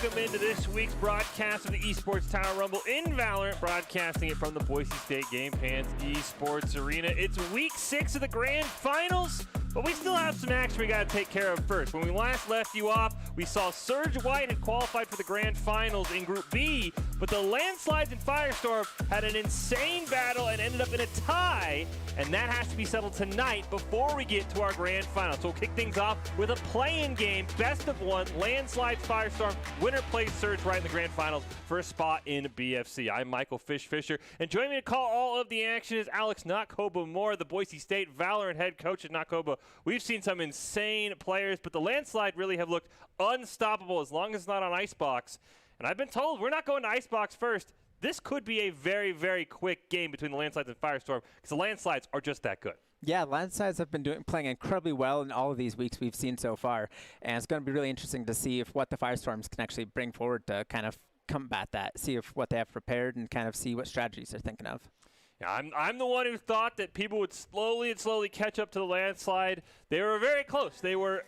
welcome into this week's broadcast of the Esports Tower Rumble in Valorant, broadcasting it from the Boise State Game Pants Esports Arena. It's week 6 of the grand finals, but we still have some action we got to take care of first. When we last left you off, we saw Surge White had qualified for the grand finals in Group B, but the Landslides and Firestorm had an insane battle and ended up in a tie, and that has to be settled tonight before we get to our grand final. So we'll kick things off with a play-in game, best of one, Landslides, Firestorm, winner plays Surge White in the grand finals for a spot in BFC. I'm Michael Fisher, and joining me to call all of the action is Alex Nakoba Moore, the Boise State Valorant head coach at Nakoba. We've seen some insane players, but the Landslide really have looked unstoppable as long as it's not on Icebox. And I've been told we're not going to Icebox first. This could be a very, very quick game between the Landslides and Firestorm because the Landslides are just that good. Yeah, Landslides have been playing incredibly well in all of these weeks we've seen so far. And it's going to be really interesting to see what the Firestorms can actually bring forward to kind of combat that, see what they have prepared and kind of see what strategies they're thinking of. Yeah, I'm the one who thought that people would slowly catch up to the Landslide. They were very close. They were,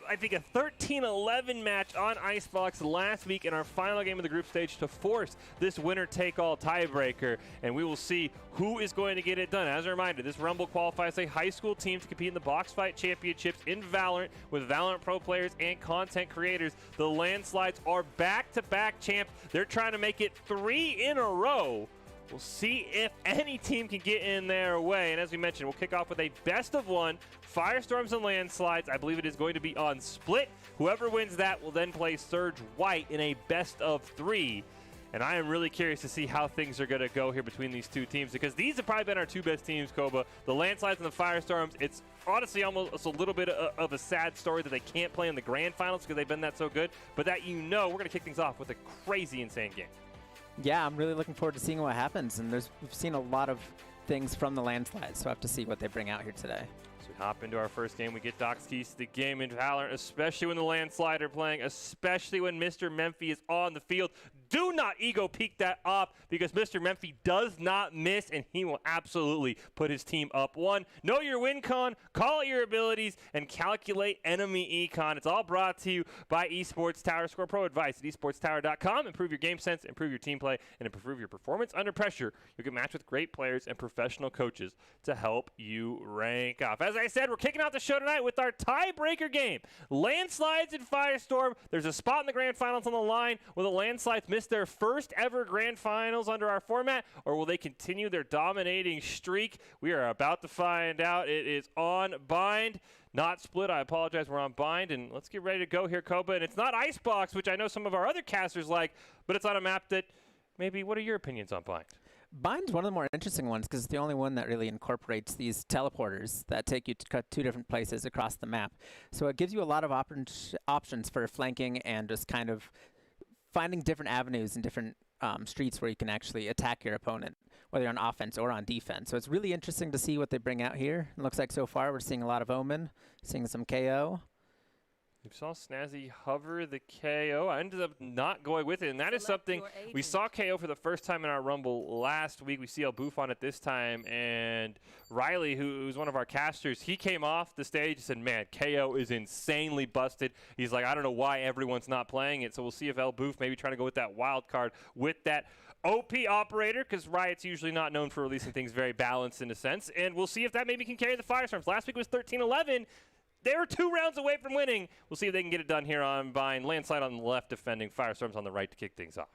I think, a 13-11 match on Icebox last week in our final game of the group stage to force this winner-take-all tiebreaker, and we will see who is going to get it done. As a reminder, this Rumble qualifies a high school team to compete in the Box Fight Championships in Valorant with Valorant pro players and content creators. The Landslides are back-to-back champs. They're trying to make it 3 in a row. We'll see if any team can get in their way. And as we mentioned, we'll kick off with a best of one, Firestorms and Landslides. I believe it is going to be on split. Whoever wins that will then play Surge White in a best of 3. And I am really curious to see how things are going to go here between these two teams, because these have probably been our two best teams, Koba. The Landslides and the Firestorms. It's honestly almost a little bit of a sad story that they can't play in the grand finals because they've been that so good. But that, you know, we're going to kick things off with a crazy, insane game. Yeah, I'm really looking forward to seeing what happens. And we've seen a lot of things from the Landslides, so I have to see what they bring out here today. So we hop into our first game. We get Doc's keys to the game in Valorant, especially when the Landslide are playing, especially when Mr. Memphi is on the field. Do not ego peek that up, because Mr. Memphi does not miss, and he will absolutely put his team up 1. Know your win con, call out your abilities, and calculate enemy econ. It's all brought to you by Esports Tower. Score pro advice at esportstower.com. Improve your game sense, improve your team play, and improve your performance under pressure. You'll get matched with great players and professional coaches to help you rank up. As I said, we're kicking out the show tonight with our tiebreaker game. Landslides and Firestorm. There's a spot in the grand finals on the line. Will the Landslides miss their first ever grand finals under our format, or will they continue their dominating streak? We are about to find out. It is on Bind, not split. I apologize. We're on Bind, and let's get ready to go here, Koba. And it's not Icebox, which I know some of our other casters like, but it's on a map that maybe, what are your opinions on Bind? Bind's one of the more interesting ones because it's the only one that really incorporates these teleporters that take you to 2 different places across the map. So it gives you a lot of options for flanking and just kind of finding different avenues and different streets where you can actually attack your opponent, whether you're on offense or on defense. So it's really interesting to see what they bring out here. It looks like so far we're seeing a lot of Omen, seeing some KO. We saw Snazzy hover the KO. I ended up not going with it, and that is something we saw KO for the first time in our Rumble last week. We see El Boof on it this time, and Riley, who's one of our casters, he came off the stage and said, man, KO is insanely busted. He's like, I don't know why everyone's not playing it, so we'll see if El Boof maybe trying to go with that wild card with that OP operator, because Riot's usually not known for releasing things very balanced in a sense, and we'll see if that maybe can carry the Firestorms. Last week was 13-11. They were 2 rounds away from winning. We'll see if they can get it done here on Bind. Landslide on the left defending, Firestorms on the right to kick things off.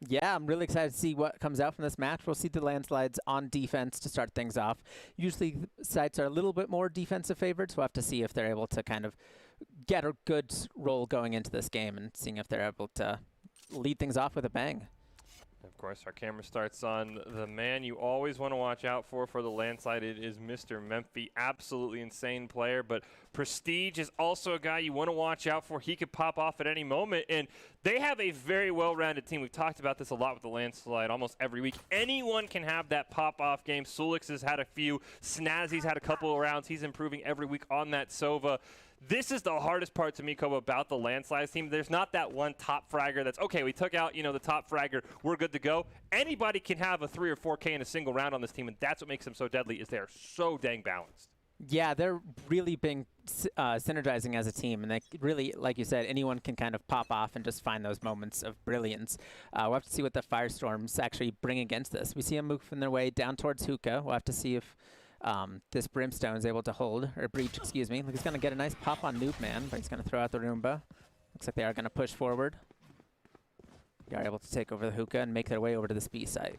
Yeah, I'm really excited to see what comes out from this match. We'll see the Landslides on defense to start things off. Usually sites are a little bit more defensive favored, so we'll have to see if they're able to kind of get a good role going into this game and seeing if they're able to lead things off with a bang. Of course, our camera starts on the man you always want to watch out for the Landslide. It is Mr. Memphi. Absolutely insane player, but Prestige is also a guy you want to watch out for. He could pop off at any moment, and they have a very well-rounded team. We've talked about this a lot with the Landslide almost every week. Anyone can have that pop-off game. Sulix has had a few. Snazzy's had a couple of rounds. He's improving every week on that Sova. This is the hardest part to me, Koba, about the Landslides team. There's not that one top fragger that's, okay, we took out, the top fragger, we're good to go. Anybody can have a 3 or 4K in a single round on this team, and that's what makes them so deadly, is they are so dang balanced. Yeah, they're really being synergizing as a team, and they really, like you said, anyone can kind of pop off and just find those moments of brilliance. We'll have to see what the Firestorms actually bring against this. We see them moving their way down towards Hookah. We'll have to see if this Brimstone is able to hold, or breach, excuse me. He's going to get a nice pop on Noob Man, but he's going to throw out the Roomba. Looks like they are going to push forward. They are able to take over the Hookah and make their way over to this B site.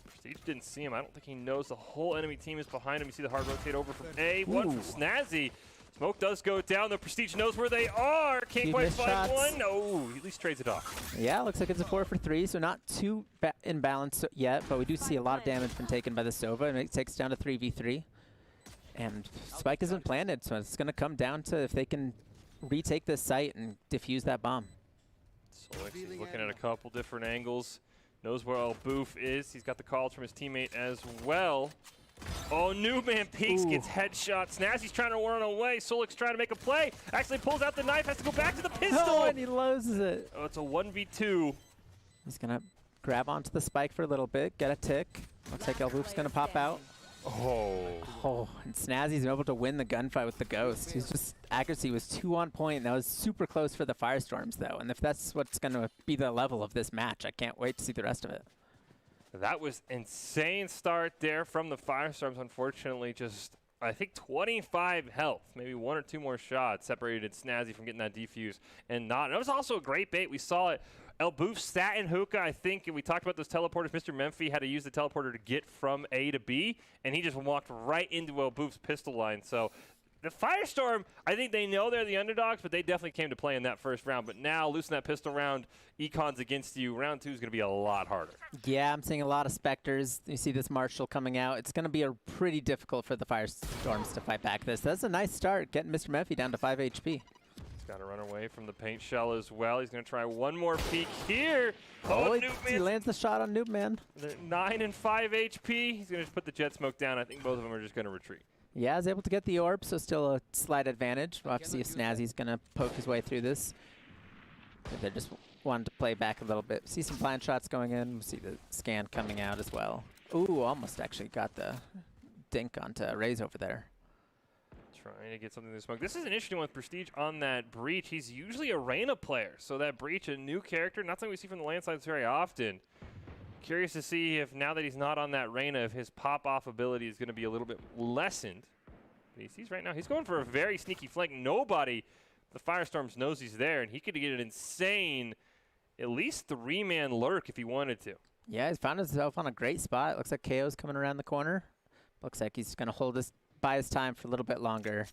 Prestige didn't see him. I don't think he knows the whole enemy team is behind him. You see the hard rotate over from A. One from Snazzy. Smoke does go down. The Prestige knows where they are. Can't quite find one. No, he at least trades it off. Yeah, looks like it's a 4 for 3, so not too imbalanced yet, but we do see a lot of damage been taken by the Sova, and it takes down to 3v3. And Spike has been planted, so it's going to come down to if they can retake this site and defuse that bomb. So he's looking at a couple different angles. Knows where Boof is. He's got the calls from his teammate as well. Oh, Noob Man peeks, gets headshot. Snazzy's trying to run away. Solik's trying to make a play. Actually pulls out the knife, has to go back to the pistol. Oh, and he loses it. Oh, it's a 1v2. He's going to grab onto the Spike for a little bit, get a tick. Looks like Boof's going to pop out. Oh, and Snazzy's able to win the gunfight with the Ghost. He's just, accuracy was 2 on point. That was super close for the Firestorms, though. And if that's what's going to be the level of this match, I can't wait to see the rest of it. That was insane start there from the Firestorms. Unfortunately, just, I think, 25 health. Maybe 1 or 2 more shots separated Snazzy from getting that defuse. And it was also a great bait. We saw it. Boof sat in Hookah, I think, and we talked about those teleporters. Mr. Memphi had to use the teleporter to get from A to B, and he just walked right into Boof's pistol line. So the Firestorm, I think they know they're the underdogs, but they definitely came to play in that first round. But now, losing that pistol round, Econ's against you. Round 2 is going to be a lot harder. Yeah, I'm seeing a lot of Spectres. You see this Marshall coming out. It's going to be pretty difficult for the Firestorms to fight back this. That's a nice start, getting Mr. Memphi down to 5 HP. Got to run away from the paint shell as well. He's going to try one more peek here. Oh, he lands the shot on Noob Man. 9 and 5 HP. He's going to put the jet smoke down. I think both of them are just going to retreat. Yeah, he's able to get the orb, so still a slight advantage. We'll have to see if Snazzy's going to poke his way through this. They're just wanting to play back a little bit. See some blind shots going in. We'll see the scan coming out as well. Ooh, almost actually got the dink onto Raze over there. Trying to get something to smoke. This is an interesting one with Prestige on that breach. He's usually a Reyna player, so that breach, a new character, not something we see from the landslides very often. Curious to see if now that he's not on that Reyna, if his pop-off ability is going to be a little bit lessened. But he sees right now, he's going for a very sneaky flank. Nobody, the Firestorms, knows he's there, and he could get an insane, at least 3-man lurk if he wanted to. Yeah, he's found himself on a great spot. Looks like KO's coming around the corner. Looks like he's going to hold this, buy his time for a little bit longer.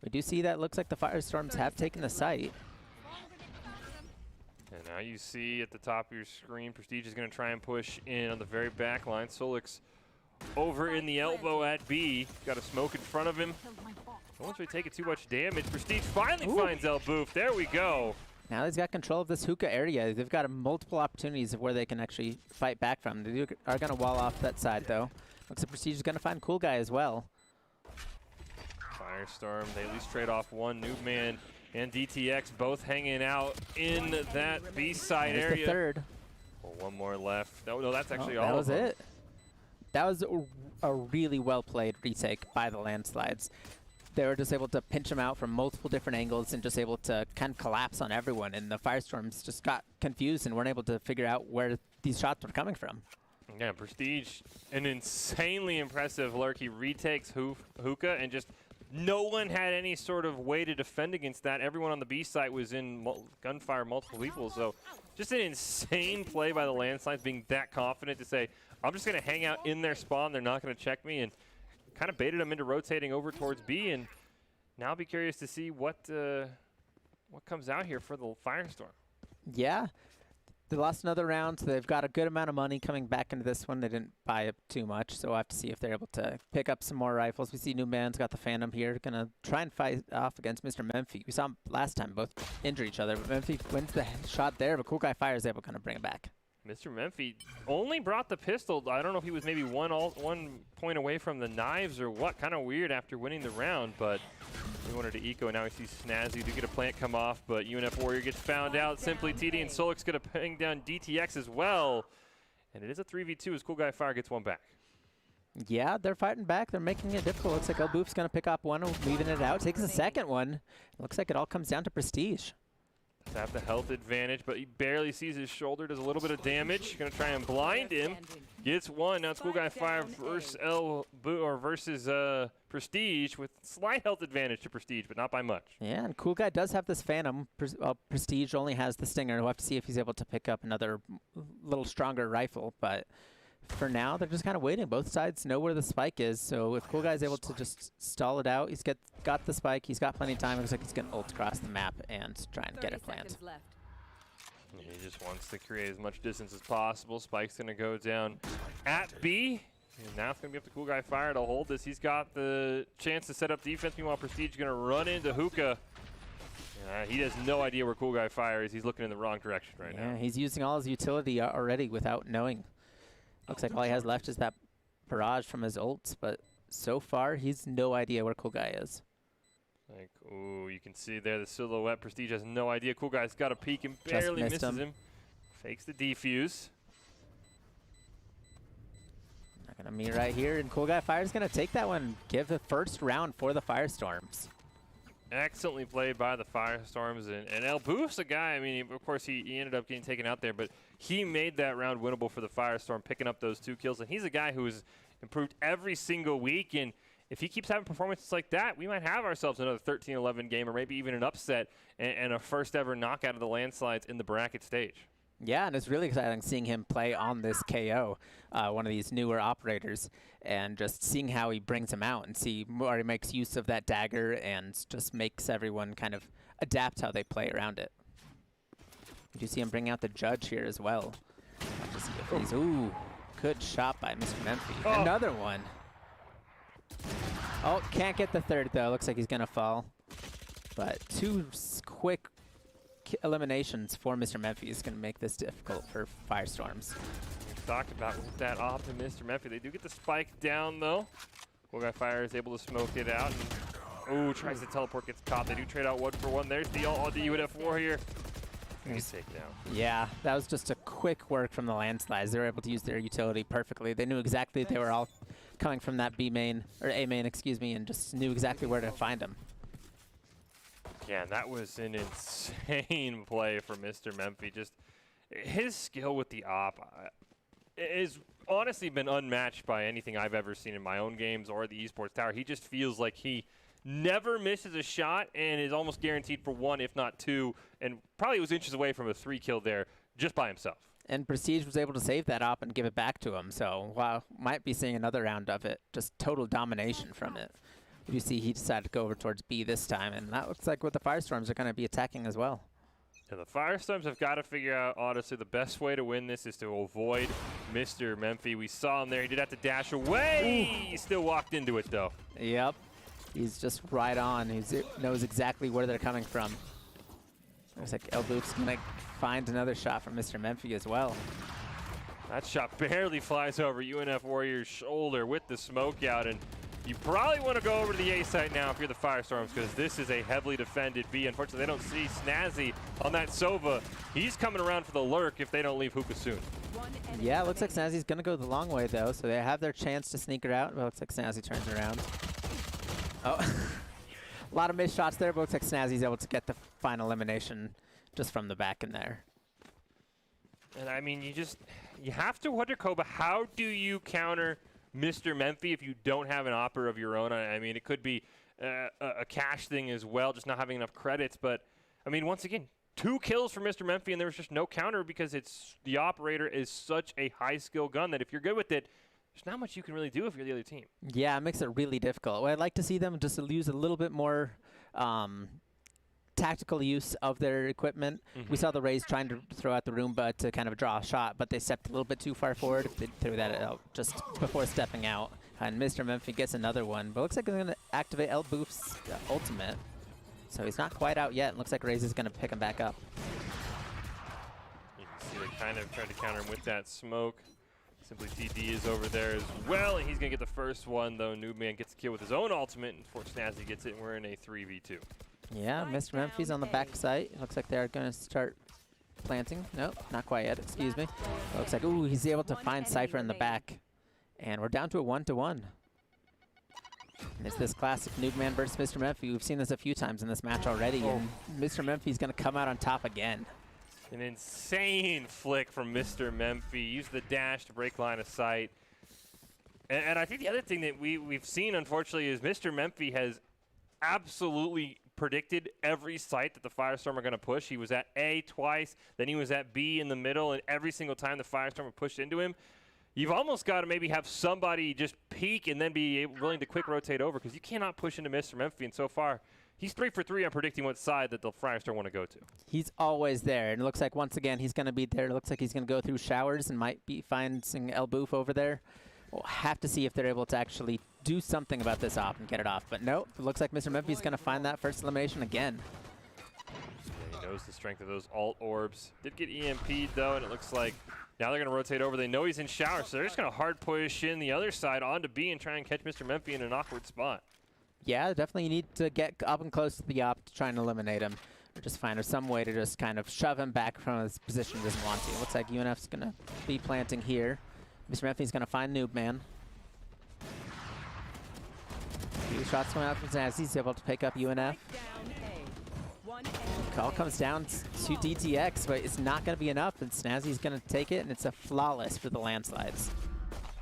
We do see that looks like the Firestorms have taken the site. And now you see at the top of your screen, Prestige is going to try and push in on the very back line. Solik's over in the elbow at B. Got a smoke in front of him. No one's really taking too much damage. Prestige finally finds Boof. There we go. Now he's got control of this Hookah area. They've got multiple opportunities of where they can actually fight back from. They are going to wall off that side, though. Looks like Prestige is going to find Cool Guy as well. Firestorm, they at least trade off one. Noob Man and DTX both hanging out in that B-side area. The third. Well, one more left. No, that's actually all. That was it. That was a really well-played retake by the landslides. They were just able to pinch them out from multiple different angles and just able to kind of collapse on everyone. And the Firestorms just got confused and weren't able to figure out where these shots were coming from. Yeah, Prestige, an insanely impressive lurk. He retakes Hookah and just no one had any sort of way to defend against that. Everyone on the B site was in gunfire, multiple people. So just an insane play by the landslides, being that confident to say, I'm just going to hang out in their spawn. They're not going to check me. And kind of baited them into rotating over towards B. And now I'll be curious to see what comes out here for the Firestorm. Yeah. They lost another round, so they've got a good amount of money coming back into this one. They didn't buy up too much, so we'll have to see if they're able to pick up some more rifles. We see New Man's got the Phantom here, going to try and fight off against Mr. Memphi. We saw him last time both injure each other, but Memphi wins the shot there, but Cool Guy Fire is able to kind of bring it back. Mr. Memphi only brought the pistol. I don't know if he was maybe one point away from the knives or what. Kind of weird after winning the round, but we wanted to eco. Now we see Snazzy to get a plant come off, but UNF Warrior gets found out. Simply TD and Solik's going to ping down DTX as well. And it is a 3v2 as Cool Guy Fire gets one back. Yeah, they're fighting back. They're making it difficult. Looks like Elboof's going to pick up one, leaving it out. Takes the second one. Looks like it all comes down to Prestige. Does have the health advantage, but he barely sees his shoulder. Does a little bit of damage. Going to try and blind him. Gets one. Now it's Cool Guy Fire versus Prestige with slight health advantage to Prestige, but not by much. Yeah, and Cool Guy does have this Phantom. Prestige only has the Stinger. We'll have to see if he's able to pick up another little stronger rifle, but for now, they're just kind of waiting. Both sides know where the spike is, so if Cool Guy's able to just stall it out, he's got the spike, he's got plenty of time. It looks like he's going to ult across the map and try and get it planted. He just wants to create as much distance as possible. Spike's going to go down at B, and now it's going to be up to Cool Guy Fire to hold this. He's got the chance to set up defense. Meanwhile, Prestige is going to run into Hookah. He has no idea where Cool Guy Fire is. He's looking in the wrong direction right now. Yeah, he's using all his utility already without knowing. Looks like all he has left is that barrage from his ults, but so far, he's no idea where Cool Guy is. Like, ooh, you can see there the silhouette. Prestige has no idea. Cool Guy's got a peek and barely misses him. Fakes the defuse. Not going to meet right here, and Cool Guy Fire's going to take that one. Give the first round for the Firestorms. Excellently played by the Firestorms, and Elboof's a guy, I mean, of course, he ended up getting taken out there, but he made that round winnable for the Firestorm, picking up those 2 kills, and he's a guy who has improved every single week, and if he keeps having performances like that, we might have ourselves another 13-11 game, or maybe even an upset, and a first-ever knockout of the landslides in the bracket stage. Yeah, and it's really exciting seeing him play on this KO, one of these newer operators, and just seeing how he brings him out and see where he makes use of that dagger and just makes everyone kind of adapt how they play around it. You see him bring out the judge here as well. Just see if he's, ooh, good shot by Mr. Memphis. Oh. Another one. Oh, can't get the third though. Looks like he's gonna fall. But 2 quick eliminations for Mr. Memphis is going to make this difficult for Firestorms. We've talked about with that op to Mr. Memphis. They do get the spike down, though. Cool Guy Fire is able to smoke it out. And, ooh, tries to teleport, gets caught. They do trade out 1 for 1. There's the ult on the UNF4 here. Nice takedown. Yeah, that was just a quick work from the landslides. They were able to use their utility perfectly. They knew exactly they were all coming from that B main, or A main, excuse me, and just knew exactly where to find them. Yeah, and that was an insane play for Mr. Memphis. Just his skill with the op has honestly been unmatched by anything I've ever seen in my own games or the esports tower. He just feels like he never misses a shot and is almost guaranteed for 1, if not 2, and probably was inches away from a 3 kill there just by himself. And Prestige was able to save that op and give it back to him. So, wow, might be seeing another round of it. Just total domination from it. You see he decided to go over towards B this time, and that looks like what the Firestorms are going to be attacking as well. Yeah, the Firestorms have got to figure out, honestly, the best way to win this is to avoid Mr. Memphis. We saw him there. He did have to dash away. Ooh. He still walked into it, though. Yep. He's just right on. He knows exactly where they're coming from. Looks like Elboof's going to find another shot from Mr. Memphis as well. That shot barely flies over UNF Warrior's shoulder with the smoke out, and you probably want to go over to the A site now if you're the Firestorms, because this is a heavily defended B. Unfortunately, they don't see Snazzy on that Sova. He's coming around for the lurk if they don't leave Hookah soon. Yeah, looks like Snazzy's going to go the long way, though, so they have their chance to sneak her out. But looks like Snazzy turns around. Oh, a lot of missed shots there, but looks like Snazzy's able to get the final elimination just from the back in there. And I mean, you have to wonder, Koba, how do you counter Mr. Memphis if you don't have an opera of your own? I mean, it could be a cash thing as well, just not having enough credits. But, I mean, once again, 2 kills for Mr. Memphis, and there was just no counter because the operator is such a high-skill gun that if you're good with it, there's not much you can really do if you're the other team. Yeah, it makes it really difficult. Well, I'd like to see them just use a little bit more tactical use of their equipment. We saw the Rays trying to throw out the Roomba to kind of draw a shot, but they stepped a little bit too far forward. They threw that out just before stepping out. And Mr. Memphis gets another one, but looks like they're going to activate Elboof's ultimate. So he's not quite out yet. Looks like Rays is going to pick him back up. You can see they kind of tried to counter him with that smoke. Simply TD is over there as well, and he's going to get the first one, though. Noobman gets the kill with his own ultimate, and Fort Snazzy gets it, and we're in a 3v2. Yeah, Mr. Memphis on the back site. Looks like they're going to start planting. Nope, not quite yet, excuse me. Looks like, ooh, he's able to find Cypher in the back And we're down to a 1-1. And it's this classic Noobman versus Mr. Memphi. We've seen this a few times in this match already, and Mr. Memphi's going to come out on top again. An insane flick from Mr. Memphi. Use the dash to break line of sight. And I think the other thing that we've seen, unfortunately, is Mr. Memphi has absolutely predicted every site that the Firestorm are going to push. He was at A twice, then he was at B in the middle, and every single time the Firestorm would push into him, you've almost got to maybe have somebody just peek and then be willing to quick rotate over, because you cannot push into Mr. Memphi. And so far, he's 3 for 3 on predicting what side that the Firestorm want to go to. He's always there, and it looks like once again he's going to be there. It looks like he's going to go through showers and might be finding El Boof over there. We'll have to see if they're able to actually do something about this op and get it off. But no, it looks like Mr. Memphi's going to find that first elimination again. Yeah, he knows the strength of those alt orbs. Did get EMP'd though, and it looks like now they're going to rotate over. They know he's in shower, so they're just going to hard push in the other side onto B and try and catch Mr. Memphi in an awkward spot. Yeah, definitely you need to get up and close to the op to try and eliminate him. Or just find some way to just kind of shove him back from his position he doesn't want to. It looks like UNF's going to be planting here. Mr. Memphi's going to find Noobman. Few shots coming out from Snazzy. He's able to pick up UNF. Call comes down to DTX, but it's not going to be enough, and Snazzy's going to take it, and it's a flawless for the landslides.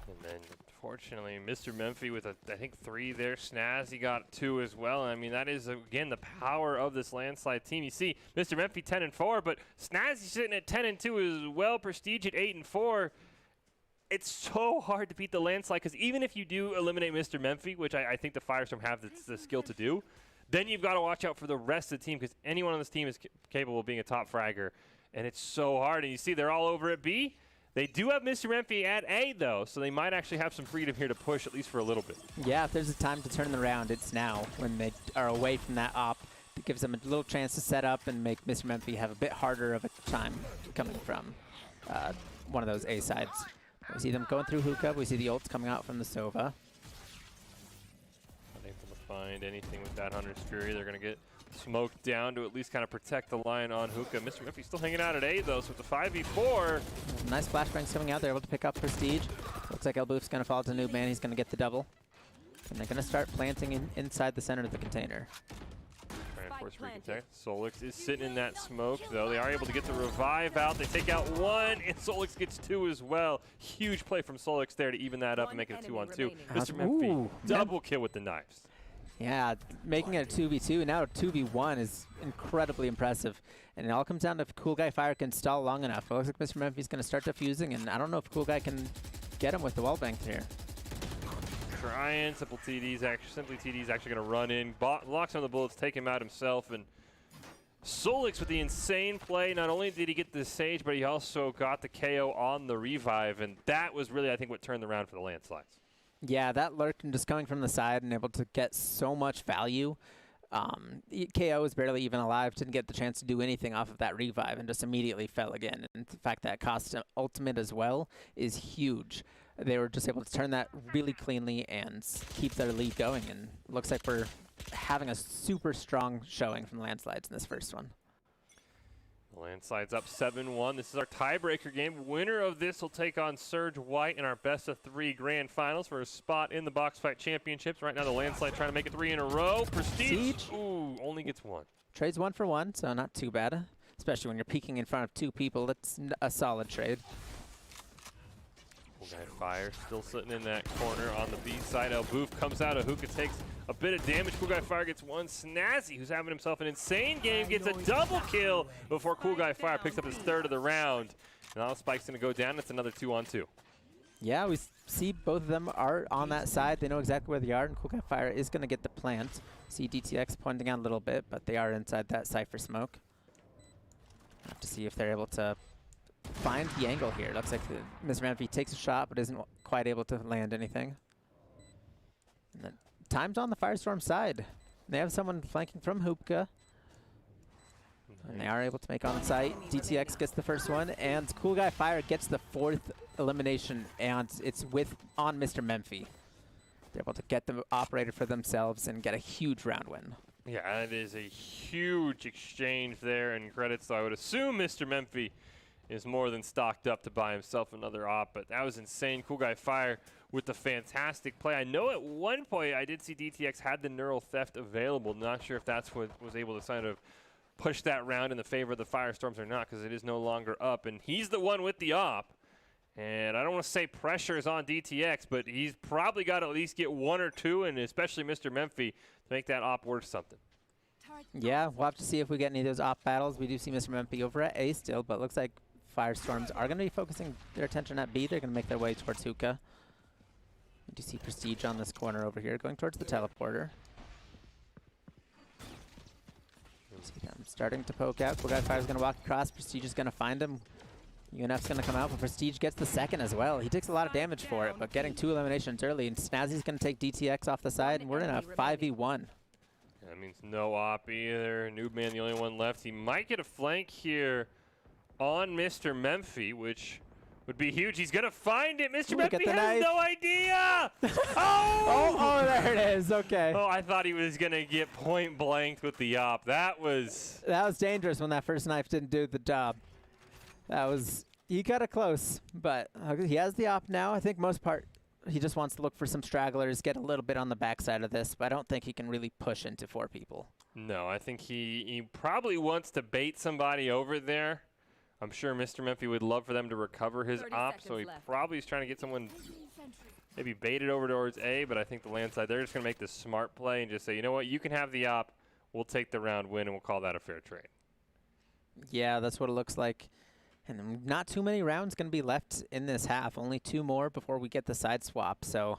And then, unfortunately, Mr. Memphi with, I think, 3 there. Snazzy got 2 as well. I mean, that is, again, the power of this landslide team. You see Mr. Memphi 10-4, but Snazzy sitting at 10-2 as well. Prestige at 8-4. It's so hard to beat the landslide, because even if you do eliminate Mr. Memphi, which I think the Firestorm have the skill to do, then you've got to watch out for the rest of the team, because anyone on this team is capable of being a top fragger, and it's so hard. And you see they're all over at B. They do have Mr. Memphi at A, though, so they might actually have some freedom here to push, at least for a little bit. Yeah, if there's a time to turn them around, it's now, when they are away from that op. It gives them a little chance to set up and make Mr. Memphi have a bit harder of a time coming from one of those A sides. We see them going through hookah. We see the ults coming out from the Sova. Unable to find anything with that Hunter's Fury. They're going to get smoked down to at least kind of protect the line on hookah. Mr. Memphi's still hanging out at A, though, so it's a 5v4. Nice flashbangs coming out. They're able to pick up Prestige. Looks like El Boof's going to fall to Noobman. He's going to get the double. And they're going to start planting inside the center of the container. Force reconnect. Solix is sitting in that smoke, though. They are able to get the revive out. They take out 1, and Solix gets 2 as well. Huge play from Solix there to even that up and make it a 2-on-2. Mr. Memphi, double kill with the knives. Yeah, making it a 2v2, and now a 2v1 is incredibly impressive. And it all comes down to if Cool Guy Fire can stall long enough. It looks like Mr. Memphi's going to start defusing, and I don't know if Cool Guy can get him with the wall bank here. Trying. Simply TD's actually going to run in, blocks some of the bullets, take him out himself, and Solix with the insane play. Not only did he get the Sage, but he also got the KO on the revive, and that was really, I think, what turned around for the landslides. Yeah, that lurk and just coming from the side and able to get so much value. KO was barely even alive, didn't get the chance to do anything off of that revive, and just immediately fell again. And the fact that cost ultimate as well is huge. They were just able to turn that really cleanly and keep their lead going. And looks like we're having a super strong showing from Landslides in this first one. Landslides up 7-1. This is our tiebreaker game. Winner of this will take on Surge White in our best-of-3 grand finals for a spot in the Box Fight Championships. Right now, the Landslide trying to make it 3 in a row. Prestige, ooh, only gets 1. Trades 1 for 1, so not too bad. Especially when you're peeking in front of 2 people. That's a solid trade. Cool Guy Fire still sitting in that corner on the B side. El Boof comes out. Hookah takes a bit of damage. Cool Guy Fire gets 1. Snazzy, who's having himself an insane game, gets a double kill before Cool Guy Fire picks up his 3rd of the round. Now the spike's going to go down. It's another 2-on-2. Yeah, we see both of them are on that side. They know exactly where they are, and Cool Guy Fire is going to get the plant. See DTX pointing out a little bit, but they are inside that Cypher smoke. Have to see if they're able to find the angle here. Looks like Mr. Memphi takes a shot, but isn't quite able to land anything. And then time's on the Firestorm side. They have someone flanking from Hoopka. And they are able to make on site. DTX gets the first one, and Cool Guy Fire gets the 4th elimination, and it's on Mr. Memphi. They're able to get the operator for themselves and get a huge round win. Yeah, it is a huge exchange there in credits, so I would assume Mr. Memphi is more than stocked up to buy himself another op, but that was insane. Cool Guy Fire with the fantastic play. I know at one point I did see DTX had the Neural Theft available. Not sure if that's what was able to kind of push that round in the favor of the Firestorms or not, because it is no longer up. And he's the one with the op. And I don't want to say pressure is on DTX, but he's probably got to at least get 1 or 2, and especially Mr. Memphi, to make that op worth something. Yeah, we'll have to see if we get any of those op battles. We do see Mr. Memphi over at A still, but looks like Firestorms are going to be focusing their attention at B. They're going to make their way towards Hookah. We do see Prestige on this corner over here, going towards the teleporter. See them starting to poke out. Cool Guy Fire's going to walk across. Prestige is going to find him. UNF's going to come out, but Prestige gets the second as well. He takes a lot of damage for it, but getting 2 eliminations early, and Snazzy's going to take DTX off the side, and we're in a 5v1. That means no op either. Noobman the only one left. He might get a flank here on Mr. Memphi, which would be huge. He's going to find it. Mr. Memphi has no idea. Oh, there it is. Okay. Oh, I thought he was going to get point blanked with the op. That was dangerous when that first knife didn't do the job. He got it close, but he has the op now. I think most part he just wants to look for some stragglers, get a little bit on the backside of this, but I don't think he can really push into 4 people. No, I think he probably wants to bait somebody over there. I'm sure Mr. Memphi would love for them to recover his op, so he probably is trying to get someone maybe baited over towards A, but I think the land side, they're just going to make the smart play and just say, you know what, you can have the op, we'll take the round win, and we'll call that a fair trade. Yeah, that's what it looks like. And not too many rounds going to be left in this half. Only 2 more before we get the side swap. So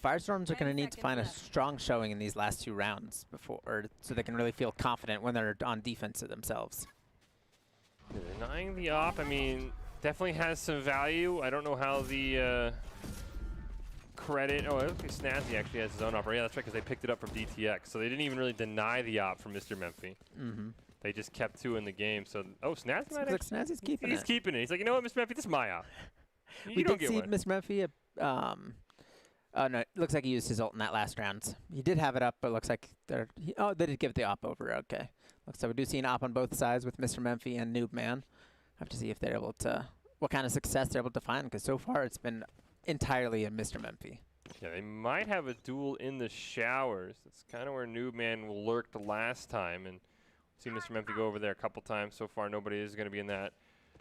Firestorms are going to need to find a strong showing in these last 2 rounds so they can really feel confident when they're on defense of themselves. Denying the op, I mean, definitely has some value. I don't know how the credit. Oh, it looks like Snazzy actually has his own op. Yeah, that's right, because they picked it up from DTX. So they didn't even really deny the op from Mr. Memphi. Mm-hmm. They just kept 2 in the game. So, Snazzy might actually. Snazzy's keeping it. He's keeping it. He's like, you know what, Mr. Memphi, this is my op. We did see Mr. Memphi. No, it looks like he used his ult in that last round. He did have it up, but it looks like they did give the op over. Okay. Looks like we do see an op on both sides with Mr. Memphi and Noobman. Have to see if they're able to, what kind of success they're able to find, because so far it's been entirely in Mr. Memphi. Yeah, they might have a duel in the showers. That's kind of where Noobman lurked last time, and see Mr. Memphi go over there a couple times. So far, nobody is going to be in that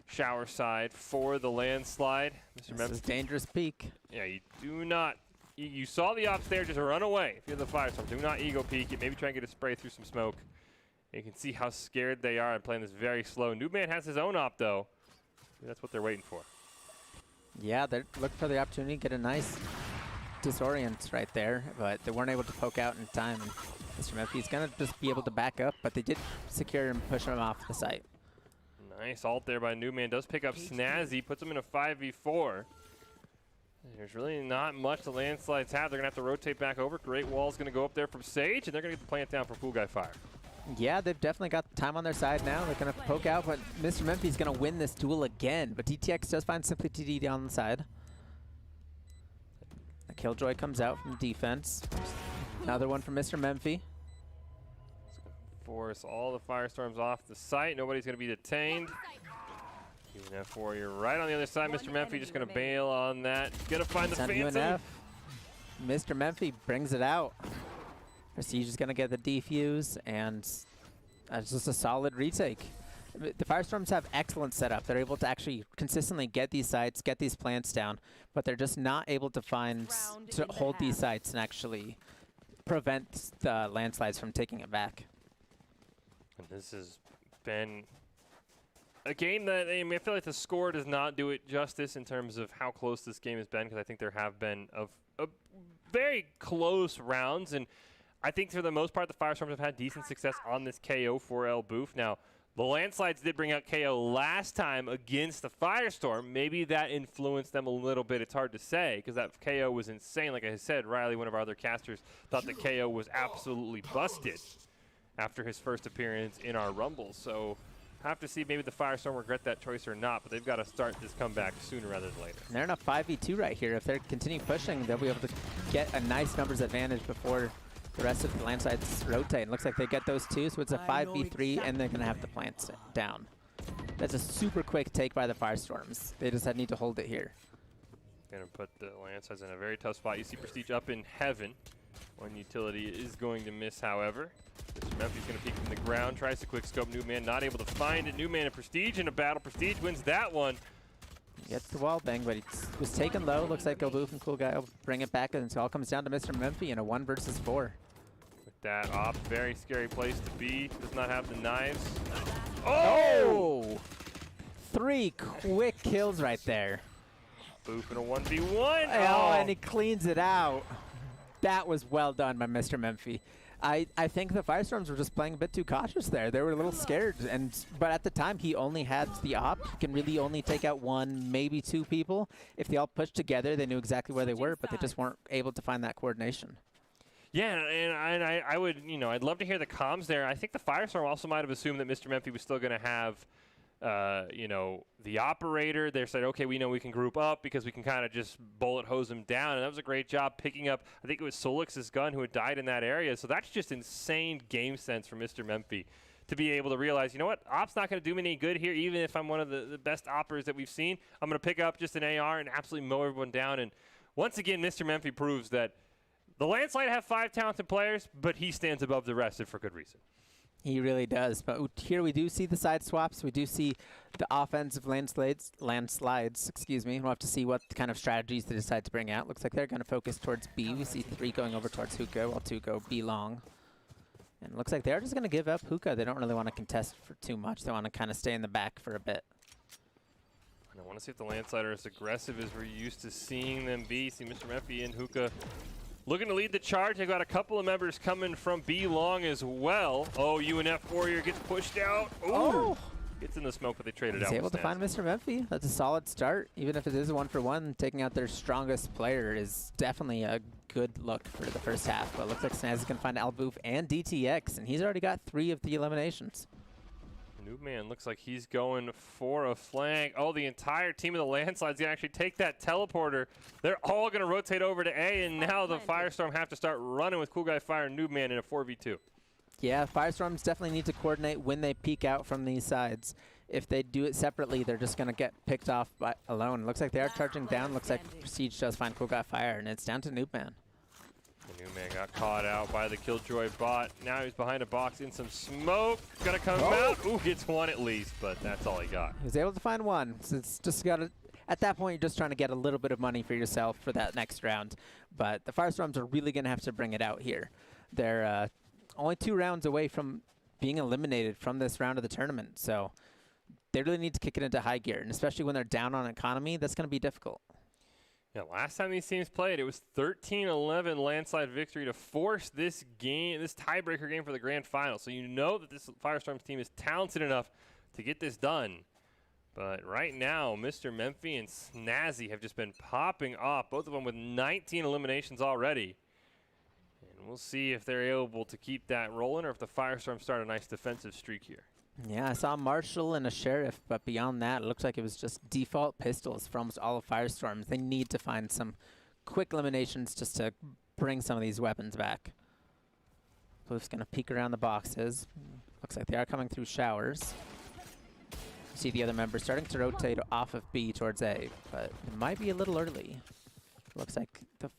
shower side for the landslide. Mr. Memphi. This is dangerous peek. Yeah, you do not. You saw the ops there. Just run away if you're the Firestorm. Do not ego peek it. Maybe try and get a spray through some smoke. And you can see how scared they are and playing this very slow. Noobman has his own op, though. That's what they're waiting for. Yeah, they're looking for the opportunity to get a nice disorient right there, but they weren't able to poke out in time. And Mr. Memphi's going to just be able to back up, but they did secure and push him off the site. Nice ult there by Noobman. Does pick up Snazzy, puts him in a 5v4. There's really not much the landslides have. They're going to have to rotate back over. Great Wall's going to go up there from Sage, and they're going to get the plant down for Cool Guy Fire. Yeah, they've definitely got time on their side now. They're going to poke out, but Mr. Memphi's going to win this duel again. But DTX does find Simply TD down the side. A Killjoy comes out from defense. Another one from Mr. Memphi. Force all the Firestorms off the site. Nobody's going to be detained. UNF Warrior right on the other side. Mr. Memphi just going to bail on that. Going to find the Phantom. UNF. Mr. Memphi brings it out. Prestige is going to get the defuse, and it's just a solid retake. The Firestorms have excellent setup. They're able to actually consistently get these sites, get these plants down, but they're just not able to hold these sites and actually prevent the landslides from taking it back. And this has been a game that, I mean, I feel like the score does not do it justice in terms of how close this game has been, because I think there have been very close rounds, and I think for the most part the Firestorms have had decent success on this KO 4L booth. Now, the landslides did bring out KO last time against the Firestorm. Maybe that influenced them a little bit. It's hard to say, because that KO was insane. Like I said, Riley, one of our other casters, thought the KO was absolutely busted after his first appearance in our Rumble. So have to see maybe the Firestorm regret that choice or not, but they've got to start this comeback sooner rather than later. And they're in a 5v2 right here. If they continue pushing, they'll be able to get a nice numbers advantage before the rest of the landsides rotate. It looks like they get those 2, so it's a 5v3, and they're going to have the plants down. That's a super quick take by the Firestorms. They just need to hold it here. Going to put the Lancers in a very tough spot. You see Prestige up in heaven. One utility is going to miss, however. Mr. Memphi's going to peek from the ground, tries to quick scope Newman, not able to find it. Newman and Prestige in a battle. Prestige wins that one. Gets the wall bang, but he was taken low. Looks like Alboof and Cool Guy will bring it back, and it all comes down to Mr. Memphi in a 1 versus 4. With that op, very scary place to be. Does not have the knives. Oh! 3 quick kills right there. Boof in a 1v1. Oh, and he cleans it out. That was well done by Mr. Memphi. I think the Firestorms were just playing a bit too cautious there. They were a little scared, but at the time he only had the op. He can really only take out 1, maybe 2 people. If they all pushed together, they knew exactly where they were, but they just weren't able to find that coordination. Yeah, and I would, I'd love to hear the comms there. I think the Firestorm also might have assumed that Mr. Memphi was still going to have, the operator. They said, okay, we know we can group up because we can kind of just bullet hose them down. And that was a great job picking up, I think it was Solix's gun who had died in that area. So that's just insane game sense for Mr. Memphi to be able to realize, you know what, op's not going to do me any good here, even if I'm one of the best operators that we've seen. I'm going to pick up just an AR and absolutely mow everyone down. And once again, Mr. Memphi proves that the Landslide have 5 talented players, but he stands above the rest, and for good reason. He really does. But here we do see the side swaps. We do see the offensive landslides, excuse me. We'll have to see what kind of strategies they decide to bring out. Looks like they're going to focus towards B. We see 3 going over towards Hookah, while 2 go B long. And it looks like they're just going to give up Hookah. They don't really want to contest for too much. They want to kind of stay in the back for a bit. And I want to see if the Landslide are as aggressive as we're used to seeing them be. See Mr. Memphi and Hookah looking to lead the charge. They've got a couple of members coming from B long as well. Oh, UNF Warrior gets pushed out. Ooh. Oh! Gets in the smoke, but they traded out. He's able to find Mr. Memphi. That's a solid start. Even if it is a 1-for-1, taking out their strongest player is definitely a good look for the first half. But it looks like Snazzy's going to find Alboof and DTX, and he's already got 3 of the eliminations. Newman looks like he's going for a flank. Oh, the entire team of the Landslide's going to actually take that teleporter. They're all going to rotate over to A, and now the Firestorm have to start running with Cool Guy Fire and Newman in a 4v2. Yeah, Firestorms definitely need to coordinate when they peek out from these sides. If they do it separately, they're just going to get picked off by alone. Looks like they are charging down. Looks like Prestige does find Cool Guy Fire, and it's down to Newman. Newman got caught out by the Killjoy bot. Now he's behind a box in some smoke. Gonna come out. Ooh, gets 1 at least, but that's all he got. He was able to find 1. So it's just got to, at that point, you're just trying to get a little bit of money for yourself for that next round. But the Firestorms are really going to have to bring it out here. They're only 2 rounds away from being eliminated from this round of the tournament. So they really need to kick it into high gear. And especially when they're down on economy, that's going to be difficult. Yeah, last time these teams played, it was 13-11 Landslide victory to force this game, this tiebreaker game for the grand final. So you know that this Firestorms team is talented enough to get this done. But right now, Mr. Memphi and Snazzy have just been popping off, both of them with 19 eliminations already. And we'll see if they're able to keep that rolling or if the Firestorms start a nice defensive streak here. Yeah, I saw Marshall and a Sheriff, but beyond that, it looks like it was just default pistols for almost all of Firestorms. They need to find some quick eliminations just to bring some of these weapons back. Blue's going to peek around the boxes. Looks like they are coming through showers. You see the other members starting to rotate off of B towards A, but it might be a little early. Looks like the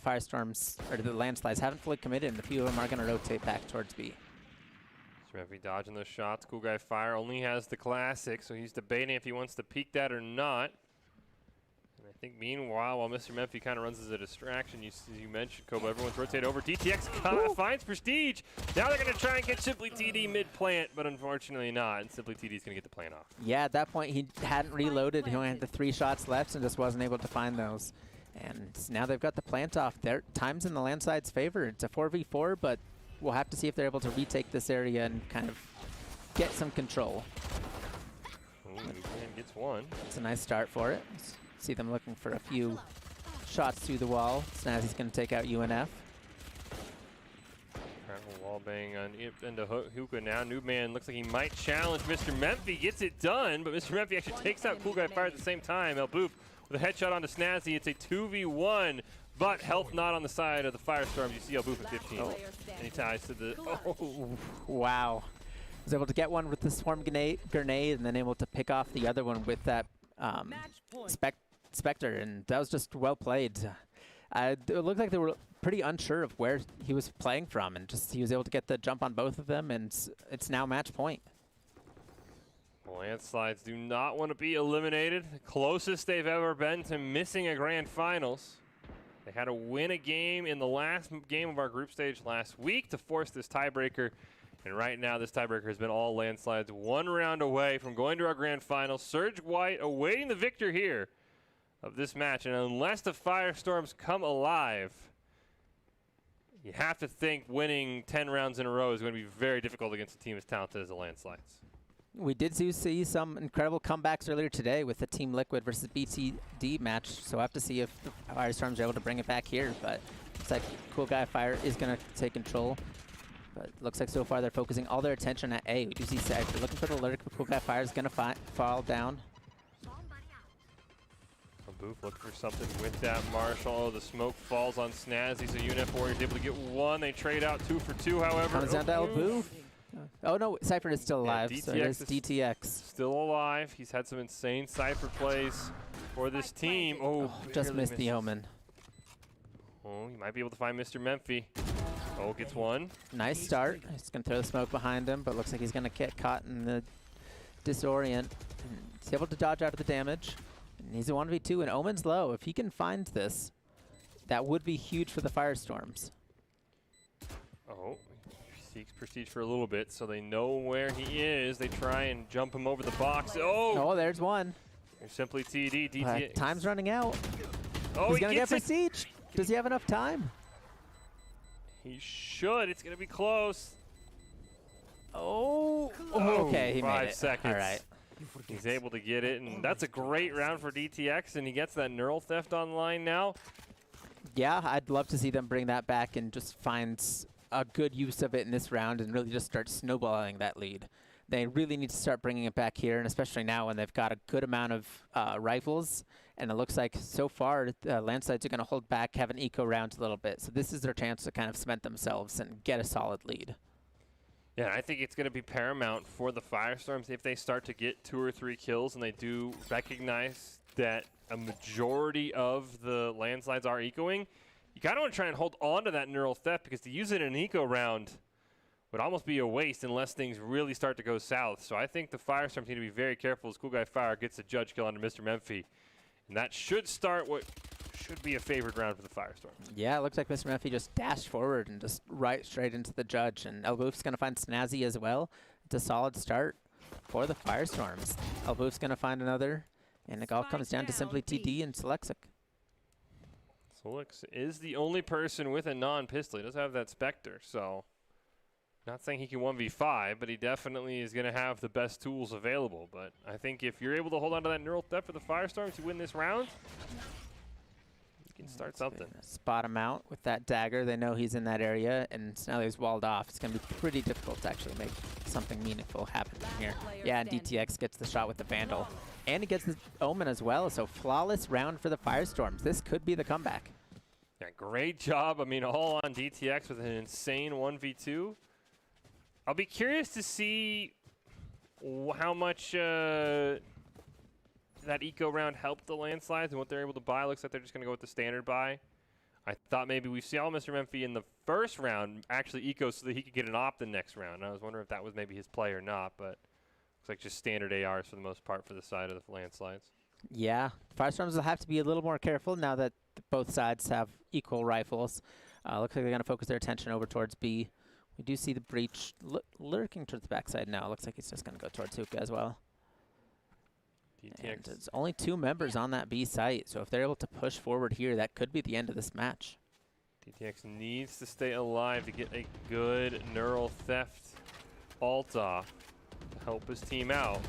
Firestorms, or the Landslides, haven't fully committed, and a few of them are going to rotate back towards B. Memphi dodging those shots. Cool Guy Fire only has the classic, so he's debating if he wants to peek that or not. And I think meanwhile, while Mr. Memphi kind of runs as a distraction, you mentioned, Kobe, everyone's rotated over. DTX finds Prestige. Now they're going to try and get Simply TD mid-plant, but unfortunately not. And Simply TD's going to get the plant off. Yeah, at that point, he hadn't reloaded. He only had the 3 shots left and just wasn't able to find those. And now they've got the plant off. Their time's in the Landslide's favor. It's a 4v4, but we'll have to see if they're able to retake this area and kind of get some control. Ooh, Newman gets 1. It's a nice start for it. See them looking for a few shots through the wall. Snazzy's going to take out UNF. Wall bang on into Hookah now. Newman looks like he might challenge Mr. Memphi. Gets it done, but Mr. Memphi actually takes out Cool Guy Fire at the same time. Alboof with a headshot onto Snazzy. It's a 2v1. But health not on the side of the Firestorms. You see Alboof at 15. Oh. And he ties to the... Oh. Wow. Was able to get one with the swarm grenade and then able to pick off the other one with that Spectre, and that was just well played. It looked like they were pretty unsure of where he was playing from, and just he was able to get the jump on both of them, and it's now match point. Landslides do not want to be eliminated. The closest they've ever been to missing a grand finals. They had to win a game in the last game of our group stage last week to force this tiebreaker. And right now, this tiebreaker has been all Landslides, 1 round away from going to our grand final. Surge White awaiting the victor here of this match. And unless the Firestorms come alive, you have to think winning 10 rounds in a row is going to be very difficult against a team as talented as the Landslides. We did see some incredible comebacks earlier today with the Team Liquid versus BTD match, so we'll have to see if the Firestorms are able to bring it back here. But looks like Cool Guy Fire is going to take control. But looks like so far they're focusing all their attention at A. We do see Cypher looking for the lurk, but Cool Guy Fire is going to fall down. Booth looking for something with that Marshall. Oh, the smoke falls on Snazzy, so UNF Warriors able to get 1. They trade out 2 for 2, however. Comes down to Elboo. Oh no, Cypher is still alive, yeah, so it is DTX. Still alive. He's had some insane Cypher plays for this team. Oh, just missed the Omen. Oh, he might be able to find Mr. Memphi. Oh, gets 1. Nice start. He's going to throw the smoke behind him, but looks like he's going to get caught in the disorient. He's able to dodge out of the damage. And he's a 1v2, and Omen's low. If he can find this, that would be huge for the Firestorms. Oh, he seeks prestige for a little bit, so they know where he is. They try and jump him over the box. Oh, there's one. There's simply TD. DT. Time's running out. Oh, he's going to get prestige. Does he have enough time? He should. It's going to be close. Oh, okay, he made it. 5 seconds. All right. He's able to get it, and that's a great round for DTX, and he gets that Neural Theft online now. Yeah, I'd love to see them bring that back and just find a good use of it in this round and really just start snowballing that lead. They really need to start bringing it back here, and especially now when they've got a good amount of rifles, and it looks like so far Landslides are going to hold back, have an eco round a little bit. So this is their chance to kind of cement themselves and get a solid lead. Yeah, I think it's going to be paramount for the Firestorms if they start to get 2 or 3 kills and they do recognize that a majority of the Landslides are ecoing. You kind of want to try and hold on to that Neural Theft, because to use it in an eco round would almost be a waste unless things really start to go south. So I think the Firestorms need to be very careful as Cool Guy Fire gets a judge kill under Mr. Memphi. And that should start what should be a favored round for the Firestorms. Yeah, it looks like Mr. Memphi just dashed forward and just right straight into the judge. And Elboof's going to find Snazzy as well. It's a solid start for the Firestorms. Elboof's going to find another. And it all comes down to simply TD and Selexic. Solix is the only person with a non-pistol. He does have that Spectre, so not saying he can 1v5, but he definitely is going to have the best tools available. But I think if you're able to hold on to that Neural Theft for the Firestorms to win this round, you can start something. Spot him out with that dagger. They know he's in that area, and now he's walled off. It's going to be pretty difficult to actually make something meaningful happen here. Yeah, and DTX gets the shot with the Vandal. And he gets the Omen as well, so flawless round for the Firestorms. This could be the comeback. Yeah, great job. I mean, all on DTX with an insane 1v2. I'll be curious to see how much that eco round helped the Landslides and what they're able to buy. Looks like they're just going to go with the standard buy. I thought maybe we saw Mr. Memphi in the first round actually eco so that he could get an op the next round. I was wondering if that was maybe his play or not, but looks like just standard ARs for the most part for the side of the Landslides. Yeah, Firestorms will have to be a little more careful now that both sides have equal rifles. Looks like they're going to focus their attention over towards B. We do see the Breach lurking towards the backside now. Looks like he's just going to go towards Hookah as well. And there's only 2 members on that B site, so if they're able to push forward here, that could be the end of this match. DTX needs to stay alive to get a good Neural Theft ult off to help his team out.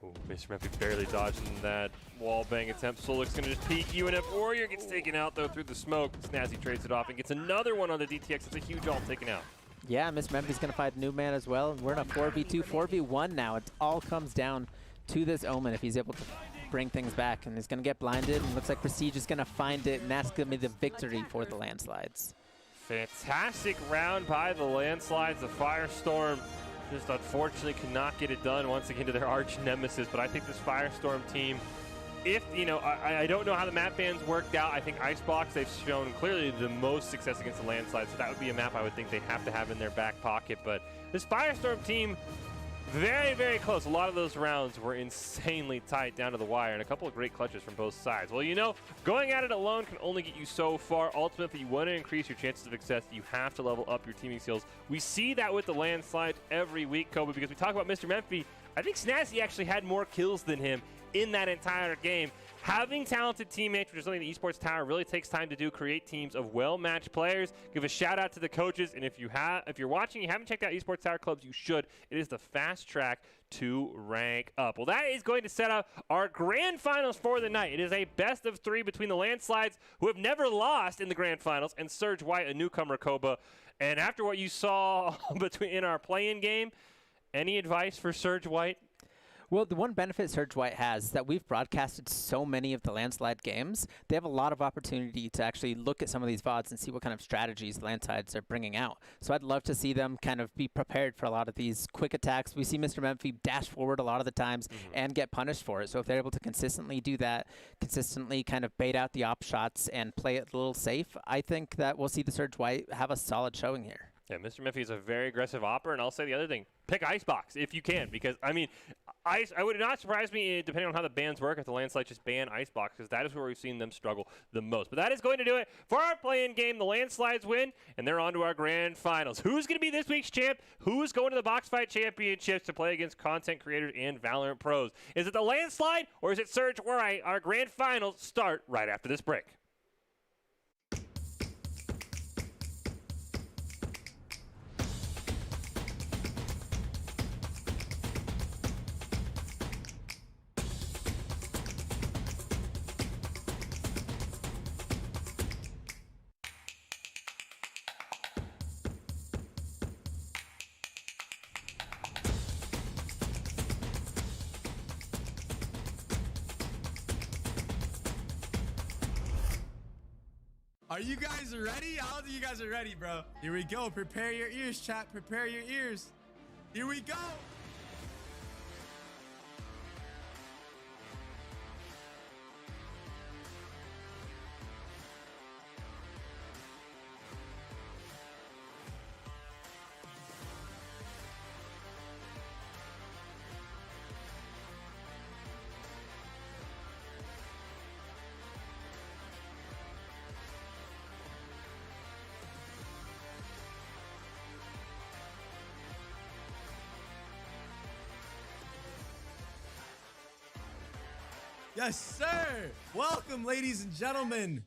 Oh, Mr. Memphi barely dodging that wall bang attempt. Solik's going to just peek. UNF Warrior gets taken out, though, through the smoke. Snazzy trades it off and gets another one on the DTX. It's a huge ult taken out. Yeah, Mr. Memphi's going to find New Man as well. We're in a 4v2, 4v1 now. It all comes down to this Omen if he's able to bring things back. And he's going to get blinded, and looks like Prestige is going to find it, and that's going to be the victory for the Landslides. Fantastic round by the Landslides. The Firestorm just unfortunately could not get it done once again to their arch nemesis. But I think this Firestorm team if, I don't know how the map bans worked out. I think Icebox, they've shown clearly the most success against the landslide, so that would be a map I would think they have to have in their back pocket. But this Firestorm team, very, very close. A lot of those rounds were insanely tight down to the wire, and a couple of great clutches from both sides. Well, going at it alone can only get you so far. Ultimately, you want to increase your chances of success. You have to level up your teaming skills. We see that with the landslide every week, Kobe, because we talk about Mr. Memphi. I think Snazzy actually had more kills than him in that entire game. Having talented teammates, which is something the Esports Tower really takes time to do, create teams of well-matched players. Give a shout out to the coaches, and if you're watching, you haven't checked out Esports Tower clubs, you should. It is the fast track to rank up. Well, that is going to set up our grand finals for the night. It is a best of 3 between the Landslides, who have never lost in the grand finals, and Surge White, a newcomer, Koba. And after what you saw in our play-in game, any advice for Surge White? Well, the one benefit Surge White has is that we've broadcasted so many of the landslide games. They have a lot of opportunity to actually look at some of these VODs and see what kind of strategies landslides are bringing out. So I'd love to see them kind of be prepared for a lot of these quick attacks. We see Mr. Memphi dash forward a lot of the times and get punished for it. So if they're able to consistently do that, consistently kind of bait out the op shots and play it a little safe, I think that we'll see the Surge White have a solid showing here. Yeah, Mr. Memphi is a very aggressive opper, and I'll say the other thing, pick Icebox if you can, because, I would not surprise me, depending on how the bans work, if the landslide just ban Icebox, because that is where we've seen them struggle the most. But that is going to do it for our play-in game. The landslides win, and they're on to our grand finals. Who's going to be this week's champ? Who's going to the Box Fight Championships to play against content creators and Valorant pros? Is it the landslide, or is it Surge White? Our grand finals start right after this break. Are you guys ready? I don't think you guys are ready, bro. Here we go. Prepare your ears, chat. Prepare your ears. Here we go. Yes, sir. Welcome, ladies and gentlemen,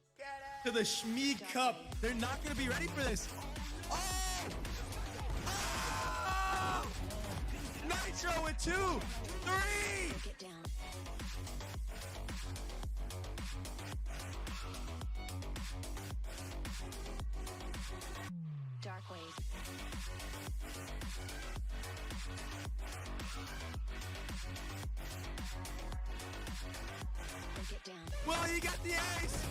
to the Schmeed Cup. They're not going to be ready for this. Oh! Oh! Nitro with 2, 3. Get down. Dark waves. Get down. Well, he got the ace.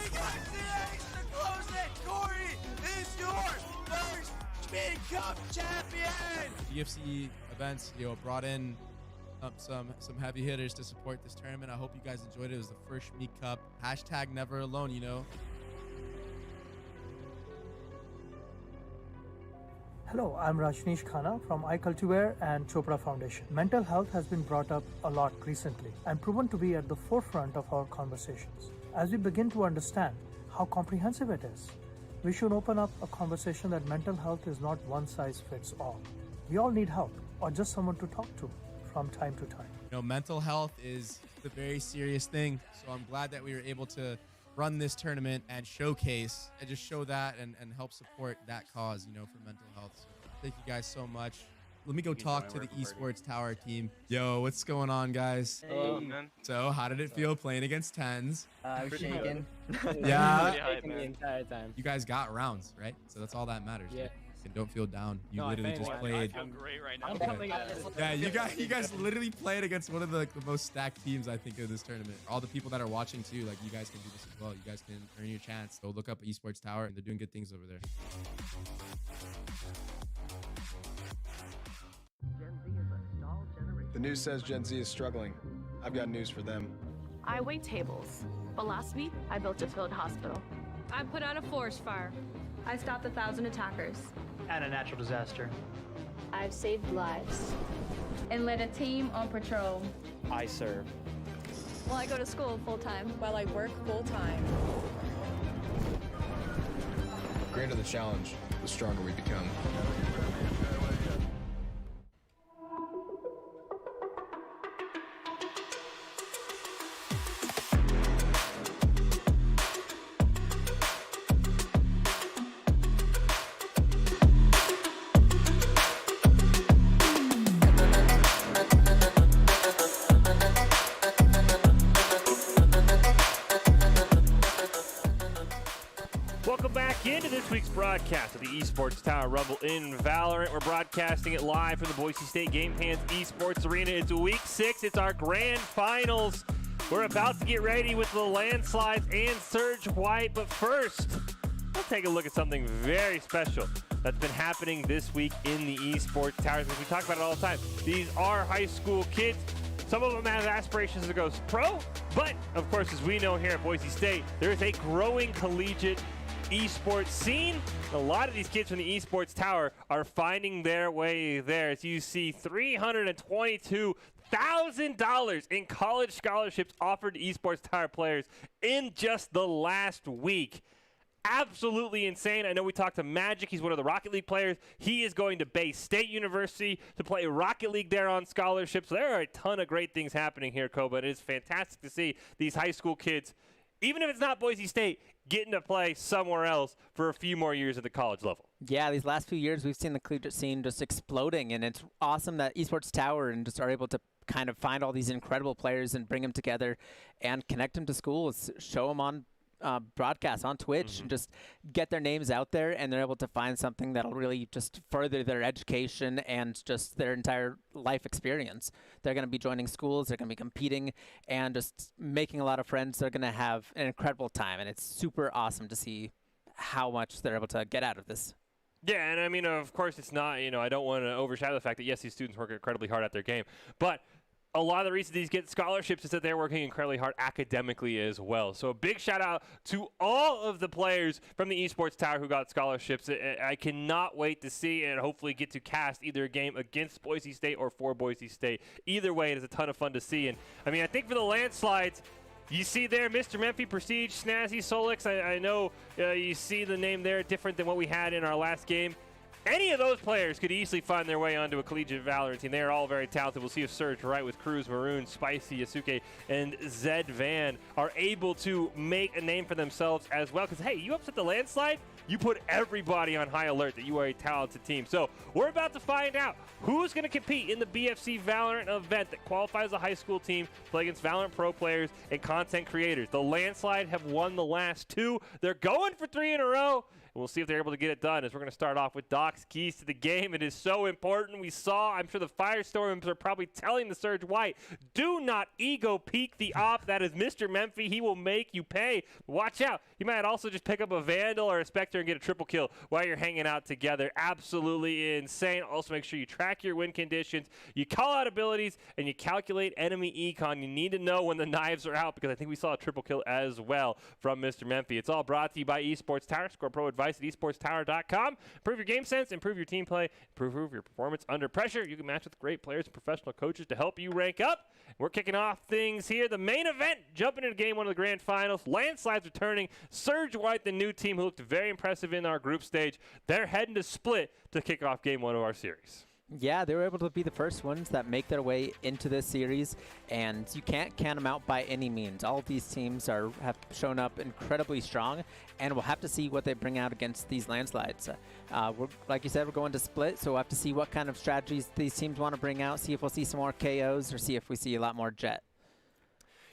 He got the ace to close it. Corey is your first Schmeed Cup champion. UFC events, brought in some heavy hitters to support this tournament. I hope you guys enjoyed it. It was the first Schmeed Cup. Hashtag never alone, Hello, I'm Rajneesh Khanna from iCultivewear and Chopra Foundation. Mental health has been brought up a lot recently and proven to be at the forefront of our conversations. As we begin to understand how comprehensive it is, we should open up a conversation that mental health is not one size fits all. We all need help or just someone to talk to from time to time. Mental health is a very serious thing, so I'm glad that we were able to run this tournament and showcase and just show that and help support that cause, for mental health. So thank you guys so much. Let me go talk to the Esports Tower team. Yo, what's going on, guys? Hello, man. So how did it feel playing against 10s? I was shaking. Yeah. Shaking the entire time. You guys got rounds, right? So that's all that matters. Yeah. And don't feel down. You No, literally just played. I feel great right now. I'm coming out. Yeah, you guys literally played against one of the most stacked teams, I think, of this tournament. All the people that are watching too, like, you guys can do this as well. You guys can earn your chance. Go look up Esports Tower, and they're doing good things over there. The news says Gen Z is struggling. I've got news for them. I wait tables, but last week I built a field hospital. I put out a forest fire. I stopped 1,000 attackers. And a natural disaster. I've saved lives. And led a team on patrol. I serve. Well, I go to school full-time. While I work full-time. The greater the challenge, the stronger we become. Welcome back into this week's broadcast of the Esports Tower Rumble in Valorant. We're broadcasting it live from the Boise State Game Pants Esports Arena. It's week 6. It's our grand finals. We're about to get ready with the landslides and Surge White. But first, let's take a look at something very special that's been happening this week in the Esports Towers. As we talk about it all the time, these are high school kids. Some of them have aspirations to go pro, but of course, as we know here at Boise State, there is a growing collegiate esports scene. A lot of these kids from the Esports Tower are finding their way there. As you see, $322,000 in college scholarships offered to Esports Tower players in just the last week. Absolutely insane. I know we talked to Magic. He's one of the Rocket League players. He is going to Boise State University to play Rocket League there on scholarships. So there are a ton of great things happening here, Koba. It is fantastic to see these high school kids, even if it's not Boise State, getting to play somewhere else for a few more years at the college level. Yeah, these last few years we've seen the collegiate scene just exploding, and it's awesome that Esports Tower and just are able to kind of find all these incredible players and bring them together and connect them to schools, show them on broadcasts on Twitch, and just get their names out there, and they're able to find something that'll really just further their education and just their entire life experience. They're going to be joining schools, they're going to be competing, and just making a lot of friends. They're going to have an incredible time, and it's super awesome to see how much they're able to get out of this. Yeah, and I mean, of course, it's not, I don't want to overshadow the fact that, yes, these students work incredibly hard at their game, but a lot of the reason these get scholarships is that they're working incredibly hard academically as well. So a big shout out to all of the players from the Esports Tower who got scholarships. I cannot wait to see and hopefully get to cast either a game against Boise State or for Boise State. Either way, it is a ton of fun to see. And I mean, I think for the landslides, you see there Mr. Memphis, Prestige, Snazzy, Solix. I know you see the name there different than what we had in our last game. Any of those players could easily find their way onto a collegiate Valorant team. They are all very talented. We'll see if Surge Right with Cruz, Maroon, Spicy, Yasuke, and Zed Van are able to make a name for themselves as well. Because, hey, you upset the landslide, you put everybody on high alert that you are a talented team. So we're about to find out who's going to compete in the BFC Valorant event that qualifies a high school team to play against Valorant pro players and content creators. The landslide have won the last 2. They're going for 3 in a row. We'll see if they're able to get it done, as we're going to start off with Doc's keys to the game. It is so important. We saw, I'm sure the Firestorms are probably telling the Surge White, do not ego peek the op. That is Mr. Memphis. He will make you pay. Watch out. You might also just pick up a Vandal or a Spectre and get a triple kill while you're hanging out together. Absolutely insane. Also, make sure you track your win conditions, you call out abilities, and you calculate enemy econ. You need to know when the knives are out, because I think we saw a triple kill as well from Mr. Memphis. It's all brought to you by Esports Tower. Score pro advice at esportstower.com. Improve your game sense, improve your team play, improve your performance under pressure. You can match with great players and professional coaches to help you rank up. We're kicking off things here. The main event, jumping into game 1 of the grand finals. Landslides returning. Surge White, the new team who looked very impressive in our group stage. They're heading to Split to kick off game 1 of our series. Yeah, they were able to be the first ones that make their way into this series, and you can't count them out by any means. All of these teams have shown up incredibly strong, and we'll have to see what they bring out against these landslides. Like you said, we're going to Split, so we'll have to see what kind of strategies these teams want to bring out, see if we'll see some more KOs or see if we see a lot more Jet.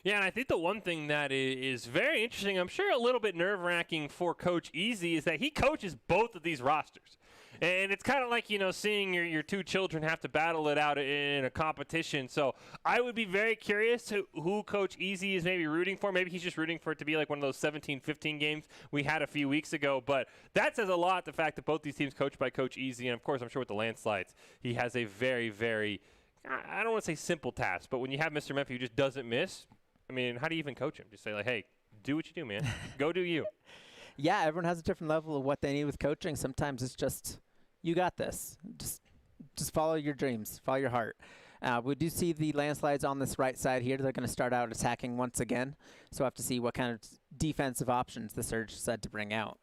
Yeah, and I think the one thing that is very interesting, I'm sure a little bit nerve-wracking for Coach Easy, is that he coaches both of these rosters. And it's kind of like, seeing your 2 children have to battle it out in a competition. So I would be very curious who Coach Easy is maybe rooting for. Maybe he's just rooting for it to be like one of those 17-15 games we had a few weeks ago. But that says a lot, the fact that both these teams coached by Coach Easy. And, of course, I'm sure with the landslides, he has a very, very, I don't want to say simple task, but when you have Mr. Memphis who just doesn't miss, I mean, how do you even coach him? Just say, like, hey, do what you do, man. Go do you. Yeah, everyone has a different level of what they need with coaching. Sometimes it's just, you got this. Just follow your dreams, follow your heart. We do see the landslides on this right side here. They're going to start out attacking once again. So we'll have to see what kind of defensive options the Surge decide to bring out.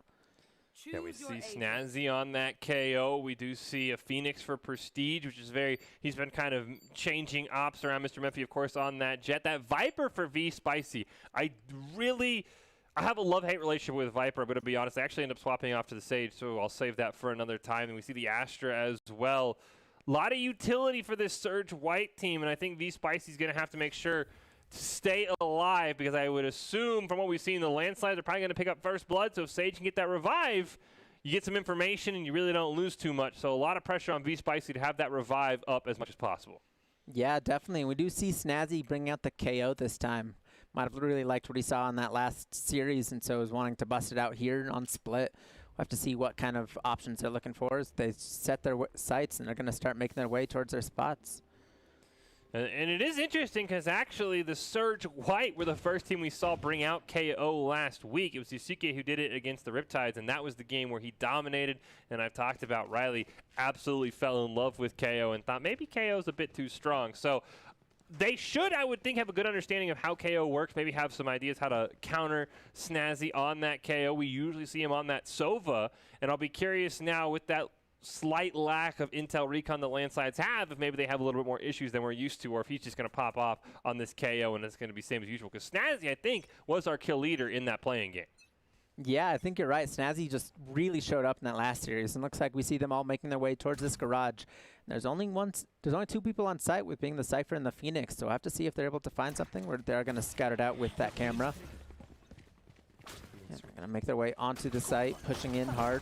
Yeah, we see Snazzy on that KO. We do see a Phoenix for Prestige, which is he's been kind of changing ops around Mr. Memphi, of course, on that Jet. That Viper for V Spicy. I have a love-hate relationship with Viper, but to be honest, I actually end up swapping off to the Sage, so I'll save that for another time. And we see the Astra as well. A lot of utility for this Surge White team, and I think V Spicy's going to have to make sure to stay alive, because I would assume from what we've seen, the landslides are probably going to pick up first blood. So if Sage can get that revive, you get some information and you really don't lose too much. So a lot of pressure on V Spicy to have that revive up as much as possible. Yeah, definitely. We do see Snazzy bring out the KO this time. Might have really liked what he saw in that last series, and so is wanting to bust it out here on Split. We'll have to see what kind of options they're looking for as they set their sights, and they're going to start making their way towards their spots. And it is interesting because actually the Surge White were the first team we saw bring out KO last week. It was Yusuke who did it against the Riptides, and that was the game where he dominated. And I've talked about Riley absolutely fell in love with KO and thought maybe KO is a bit too strong. So they should, I would think, have a good understanding of how KO works, maybe have some ideas how to counter Snazzy on that KO. We usually see him on that Sova, and I'll be curious now with that slight lack of intel recon the landslides have, if maybe they have a little bit more issues than we're used to, or if he's just going to pop off on this KO and it's going to be same as usual. Because Snazzy, I think, was our kill leader in that playing game. Yeah, I think you're right. Snazzy just really showed up in that last series, and looks like we see them all making their way towards this garage. There's only two people on site, with being the Cypher and the Phoenix, so we'll have to see if they're able to find something, where they're going to scout it out with that camera. Yeah, they're going to make their way onto the site, pushing in hard.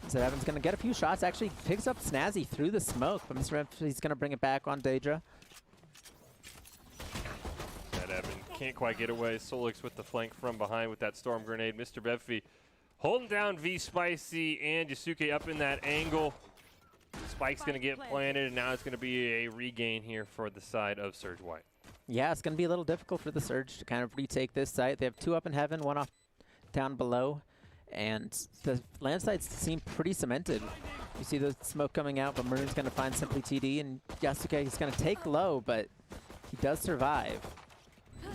So Evan's going to get a few shots, actually picks up Snazzy through the smoke, but Mr. Memphi's going to bring it back on Daedra. That Evan can't quite get away. Solix with the flank from behind with that storm grenade. Mr. Memphi holding down V Spicy and Yusuke up in that angle. Spike's going to get planted, and now it's going to be a regain here for the side of Surge White. Yeah, it's going to be a little difficult for the Surge to kind of retake this site. They have two up in heaven, one off down below, and the landslides seem pretty cemented. You see the smoke coming out, but Maroon's going to find Simply TD, and Yasuke is going to take low, but he does survive.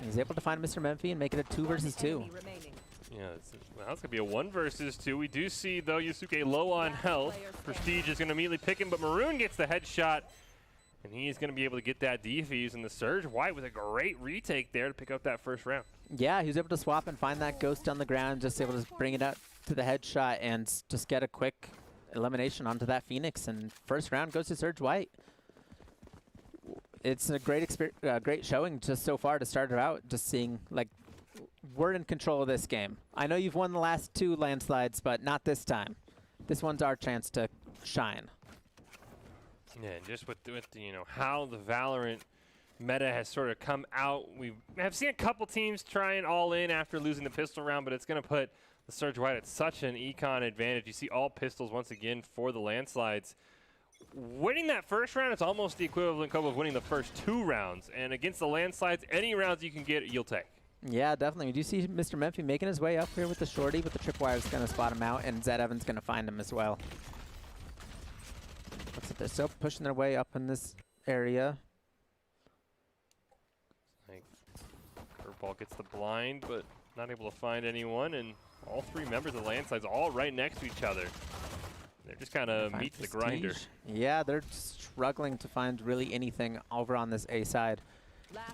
He's able to find Mr. Memphi and make it a 2 versus 2. Yeah, it's going to be a 1 versus 2. We do see, though, Yusuke low on health. Prestige is going to immediately pick him, but Maroon gets the headshot, and he is going to be able to get that defuse. And the Surge White with a great retake there to pick up that first round. Yeah, he was able to swap and find that ghost on the ground, just able to bring it out to the headshot and just get a quick elimination onto that Phoenix. And first round goes to Surge White. It's a great great showing just so far to start it out, just seeing, like, we're in control of this game. I know you've won the last 2 landslides, but not this time. This one's our chance to shine. Yeah, and just with the, you know, how the Valorant meta has sort of come out. We have seen a couple teams trying all in after losing the pistol round, but it's going to put the Surge White at such an econ advantage. You see all pistols once again for the landslides. Winning that first round is almost the equivalent of winning the first 2 rounds. And against the landslides, any rounds you can get, you'll take. Yeah, definitely. We do see Mr. Memphi making his way up here with the shorty, but the tripwire is going to spot him out, and Zed Evans going to find him as well. Looks like they're still pushing their way up in this area. Curveball gets the blind, but not able to find anyone, and all 3 members of the landslides all right next to each other. They're just kind of meet the grinder. Yeah, they're struggling to find really anything over on this A side.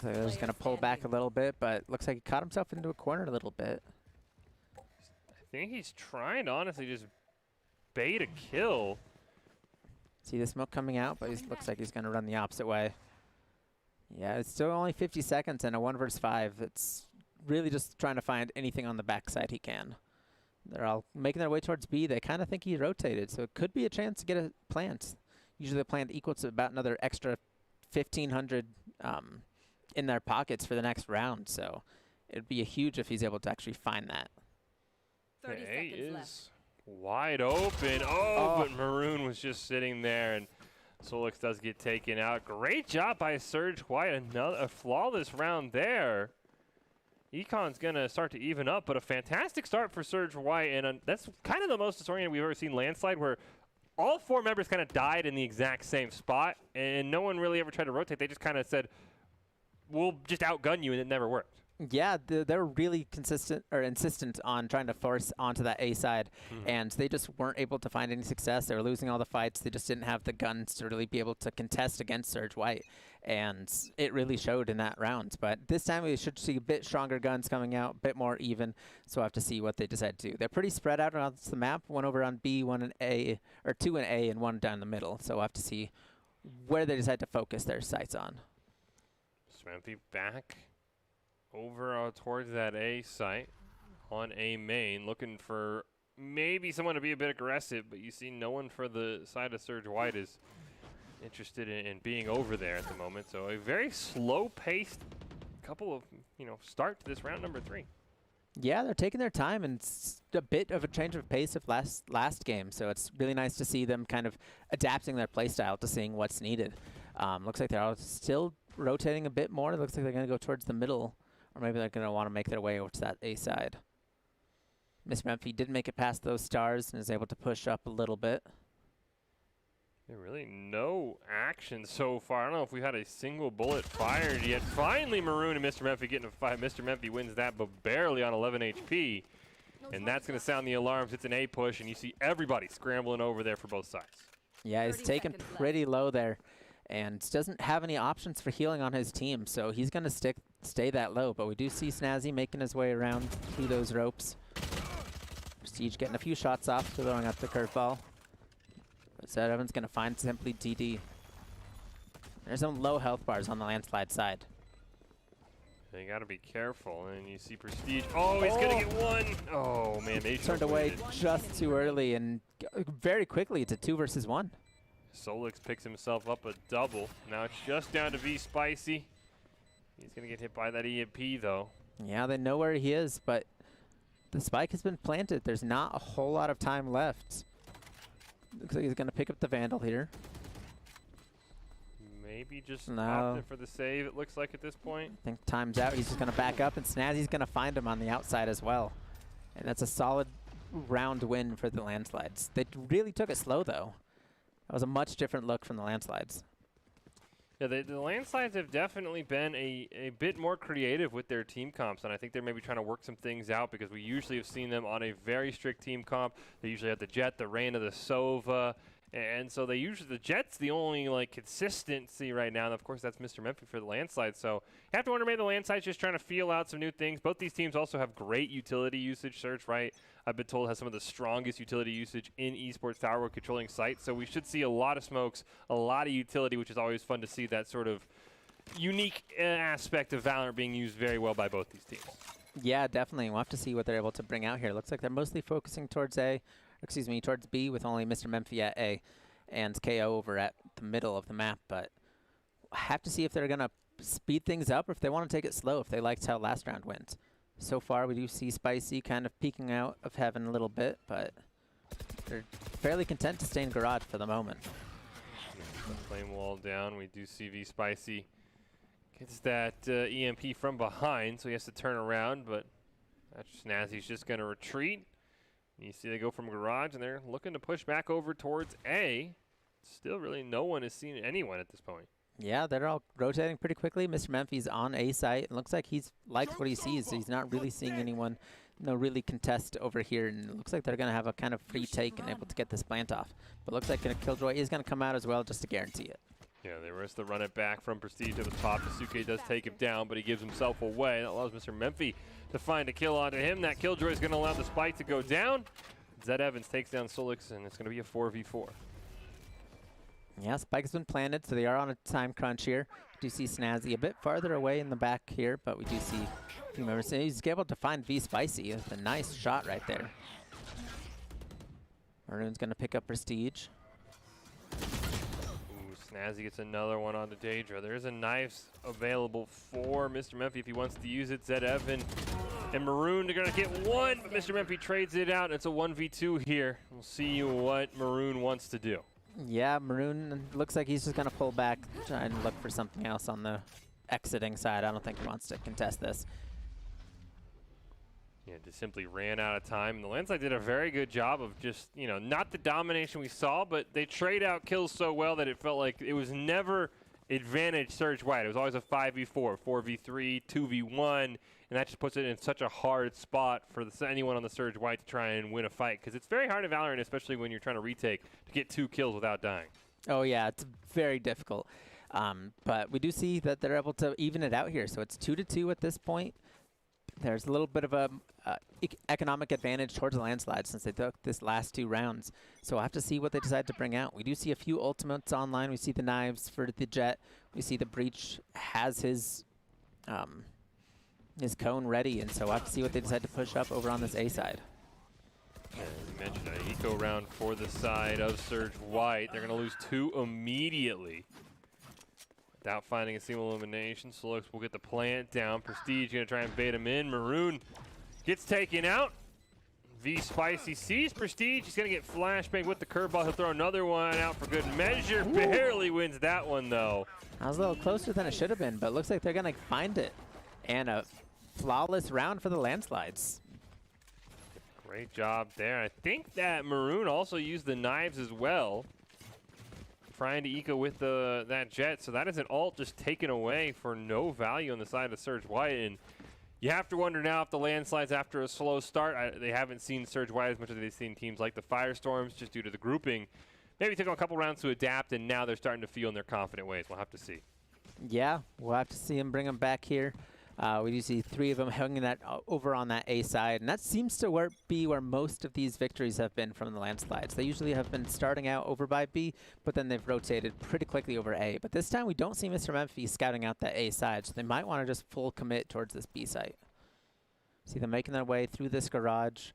So they're just going to pull back a little bit, but looks like he caught himself into a corner a little bit. I think he's trying to honestly just bait a kill. See the smoke coming out, but he looks like he's going to run the opposite way. Yeah, it's still only 50 seconds and a 1 versus 5. It's really just trying to find anything on the backside he can. They're all making their way towards B. They kind of think he rotated, so it could be a chance to get a plant. Usually the plant equals to about another extra 1,500 in their pockets for the next round, so it'd be a huge if he's able to actually find that. 30 he seconds is left. wide open. But Maroon was just sitting there, and Solix does get taken out. Great job by Surge White. A flawless round there. Econ's going to start to even up, but a fantastic start for Surge White, and that's kind of the most disoriented we've ever seen landslide, where all 4 members kind of died in the exact same spot, and no one really ever tried to rotate. They just kind of said, we'll just outgun you, and it never worked. Yeah, they're really consistent or insistent on trying to force onto that A side, and they just weren't able to find any success. They were losing all the fights. They just didn't have the guns to really be able to contest against Surge White, and it really showed in that round. But this time we should see a bit stronger guns coming out, a bit more even, so we'll have to see what they decide to do. They're pretty spread out around the map, 1 over on B, 1 in A, or 2 in A, and 1 down the middle. So we'll have to see where they decide to focus their sights on. Swampy back over towards that A site on A main, looking for maybe someone to be a bit aggressive, but you see no one for the side of Surge White is interested in being over there at the moment. So a very slow-paced couple of, start to this round number 3. Yeah, they're taking their time, and it's a bit of a change of pace of last game. So it's really nice to see them kind of adapting their playstyle to seeing what's needed. Looks like they're all still rotating a bit more. It looks like they're going to go towards the middle, or maybe they're going to want to make their way over to that A side. Mr. Memphi did make it past those stars and is able to push up a little bit. Yeah, really no action so far. I don't know if we've had a single bullet fired yet. Finally, Maroon and Mr. Memphi getting a fight. Mr. Memphi wins that, but barely on 11 HP. And that's going to sound the alarms. It's an A push, and you see everybody scrambling over there for both sides. Yeah, he's taken pretty low there, and doesn't have any options for healing on his team, so he's going to stay that low. But we do see Snazzy making his way around through those ropes. Prestige getting a few shots off, throwing out the curveball. But Zed Evans going to find simply DD. There's some low health bars on the landslide side. You got to be careful, and you see Prestige. Oh, he's going to get one. Oh, man. They turned away just too early, and very quickly it's a 2 versus 1. Solix picks himself up a double. Now it's just down to V Spicy. He's going to get hit by that EMP, though. Yeah, they know where he is, but the spike has been planted. There's not a whole lot of time left. Looks like he's going to pick up the Vandal here. Maybe just opted for the save, it looks like at this point. I think time's out. He's just going to back up, and Snazzy's going to find him on the outside as well. And that's a solid round win for the landslides. They really took it slow, though. That was a much different look from the landslides. Yeah, the landslides have definitely been a bit more creative with their team comps, and I think they're maybe trying to work some things out, because we usually have seen them on a very strict team comp. They usually have the Jet, the Reyna, the Sova, and so they usually, the Jet's the only consistency right now, and of course that's Mr. Memphi for the landslide. So you have to wonder, maybe the landslide's just trying to feel out some new things. Both these teams also have great utility usage. Surge Right, I've been told, has some of the strongest utility usage in esports tower with controlling sites. So we should see a lot of smokes, a lot of utility, which is always fun to see, that sort of unique aspect of Valorant being used very well by both these teams. Yeah, definitely. We'll have to see what they're able to bring out here. Looks like they're mostly focusing towards towards B, with only Mr. Memphi at A and KO over at the middle of the map. But we'll have to see if they're going to speed things up, or if they want to take it slow, if they liked how last round went. So far, we do see Spicy kind of peeking out of heaven a little bit, but they're fairly content to stay in garage for the moment. The flame wall down. We do see V Spicy gets that EMP from behind, so he has to turn around, but Snazzy's just going to retreat. You see they go from garage, and they're looking to push back over towards A. Still really no one has seen anyone at this point. Yeah, they're all rotating pretty quickly. Mr. Memphi's on A site. It looks like he's likes what he sees. He's not really seeing anyone really contest over here, and it looks like they're going to have a kind of free take and able to get this plant off. But looks like Killjoy is going to come out as well, just to guarantee it. Yeah, they risk the run it back from Prestige to the top. Tasuke does take him down, but he gives himself away. That allows Mr. Memphi to find a kill onto him. That Killjoy is going to allow the spike to go down. Zed Evans takes down Solix, and it's going to be a 4v4. Yeah, spike has been planted, so they are on a time crunch here. We do see Snazzy a bit farther away in the back here, but we do see a few members. He's able to find V Spicy. It's a nice shot right there. Maroon's going to pick up Prestige. Snazzy gets another one on the Daedra. There's a knife available for Mr. Memphi if he wants to use it. Zed Evan and Maroon are going to get one, but Mr. Memphi trades it out. It's a 1v2 here. We'll see what Maroon wants to do. Yeah, Maroon looks like he's just going to pull back, try and look for something else on the exiting side. I don't think he wants to contest this. Yeah, just simply ran out of time. And the Landslide did a very good job of just, you know, not the domination we saw, but they trade out kills so well that it felt like it was never advantage Surge White. It was always a 5v4, 4v3, 2v1, and that just puts it in such a hard spot for anyone on the Surge White to try and win a fight, because it's very hard in Valorant, especially when you're trying to retake, to get 2 kills without dying. Oh, yeah, it's very difficult. But we do see that they're able to even it out here, so it's 2-2 at this point. There's a little bit of a economic advantage towards the Landslide since they took this last 2 rounds. So we'll have to see what they decide to bring out. We do see a few ultimates online. We see the knives for the Jet. We see the Breach has his cone ready, and so we'll have to see what they decide to push up over on this A side. As you mentioned, an eco round for the side of Surge White. They're going to lose 2 immediately without finding a single elimination. Solux will get the plant down. Prestige going to try and bait him in. Maroon gets taken out. V-Spicy sees Prestige. He's going to get flashbang with the curveball. He'll throw another one out for good measure. Ooh. Barely wins that one, though. That was a little closer than it should have been, but it looks like they're going to find it. And a flawless round for the Landslides. Great job there. I think that Maroon also used the knives as well, trying to eco with that Jet. So that is an ult just taken away for no value on the side of Surge White. And you have to wonder now if the Landslides, after a slow start, they haven't seen Surge White as much as they've seen teams like the Firestorms just due to the grouping. Maybe took them a couple rounds to adapt, and now they're starting to feel in their confident ways. We'll have to see. Yeah, we'll have to see them bring them back here. We do see 3 of them hanging that over on that A side, and that seems to be where most of these victories have been from the Landslides. They usually have been starting out over by B, but then they've rotated pretty quickly over A. But this time we don't see Mr. Memphis scouting out that A side, so they might want to just full commit towards this B site. See them making their way through this garage.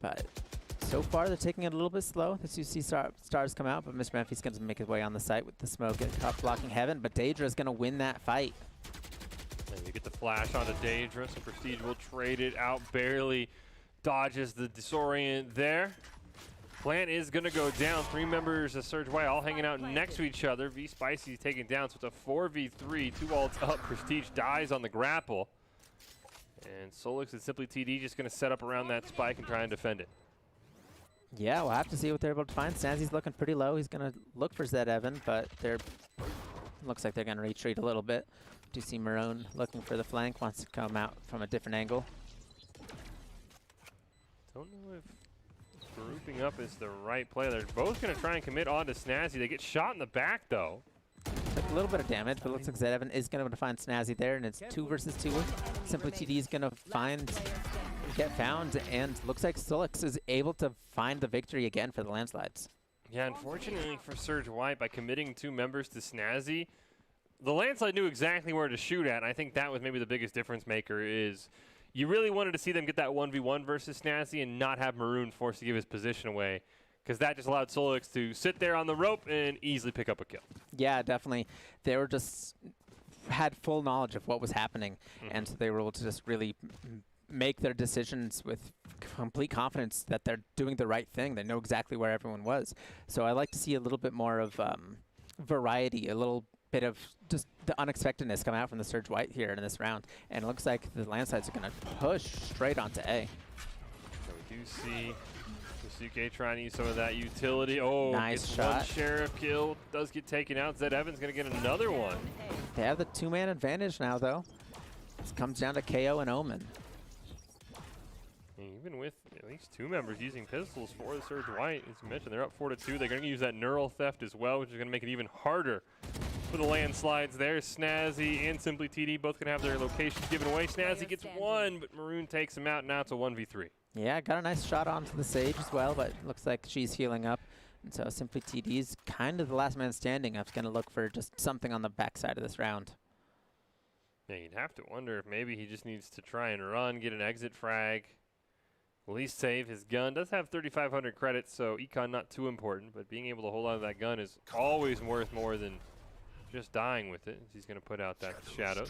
But so far they're taking it a little bit slow. As you see stars come out, but Mr. Memphis is going to make his way on the site with the smoke and caught blocking Heaven, but Daedra is going to win that fight. And you get the flash onto Daedra, so Prestige will trade it out, barely dodges the disorient there. Plant is going to go down. 3 members of Surge White all hanging out next to each other. V-Spicy is taken down, so it's a 4v3, 2 ults up. Prestige dies on the grapple. And Solix and Simply TD just going to set up around that spike and try and defend it. Yeah, we'll have to see what they're able to find. Snazzy's looking pretty low. He's going to look for Zed Evan, but looks like they're going to retreat a little bit. Do you see Maroon looking for the flank, wants to come out from a different angle. Don't know if grouping up is the right play. They're both going to try and commit onto Snazzy. They get shot in the back, though. Took a little bit of damage, but it looks like Zed Evan is going to find Snazzy there, and it's 2 versus 2. Simply TD is going to get found, and looks like Solix is able to find the victory again for the Landslides. Yeah, unfortunately for Surge White, by committing 2 members to Snazzy, the Landslide knew exactly where to shoot at, and I think that was maybe the biggest difference maker is you really wanted to see them get that 1v1 versus Snazzy and not have Maroon forced to give his position away, because that just allowed Solix to sit there on the rope and easily pick up a kill. Yeah, definitely. They were just had full knowledge of what was happening, and so they were able to just really make their decisions with complete confidence that they're doing the right thing. They know exactly where everyone was. So I like to see a little bit more of variety, a little bit of just the unexpectedness come out from the Surge White here in this round. And it looks like the Landslides are going to push straight onto A. So we do see Suke trying to use some of that utility. Oh, nice gets shot. 1 Sheriff kill. Does get taken out. Zed Evans going to get another one. They have the 2-man advantage now, though. This comes down to KO and Omen. Even with at least 2 members using pistols for the Surge White, as you mentioned, they're up 4-2. They're going to use that neural theft as well, which is going to make it even harder for the Landslides there. Snazzy and Simply TD both going to have their locations given away. Snazzy gets 1, but Maroon takes him out. Now it's a 1v3. Yeah, got a nice shot onto the Sage as well, but looks like she's healing up. And so Simply TD's kind of the last man standing. I was going to look for just something on the backside of this round. Yeah, you'd have to wonder if maybe he just needs to try and run, get an exit frag. At least save his gun. Does have 3,500 credits, so econ not too important, but being able to hold on to that gun is always worth more than just dying with it. He's going to put out that shadow.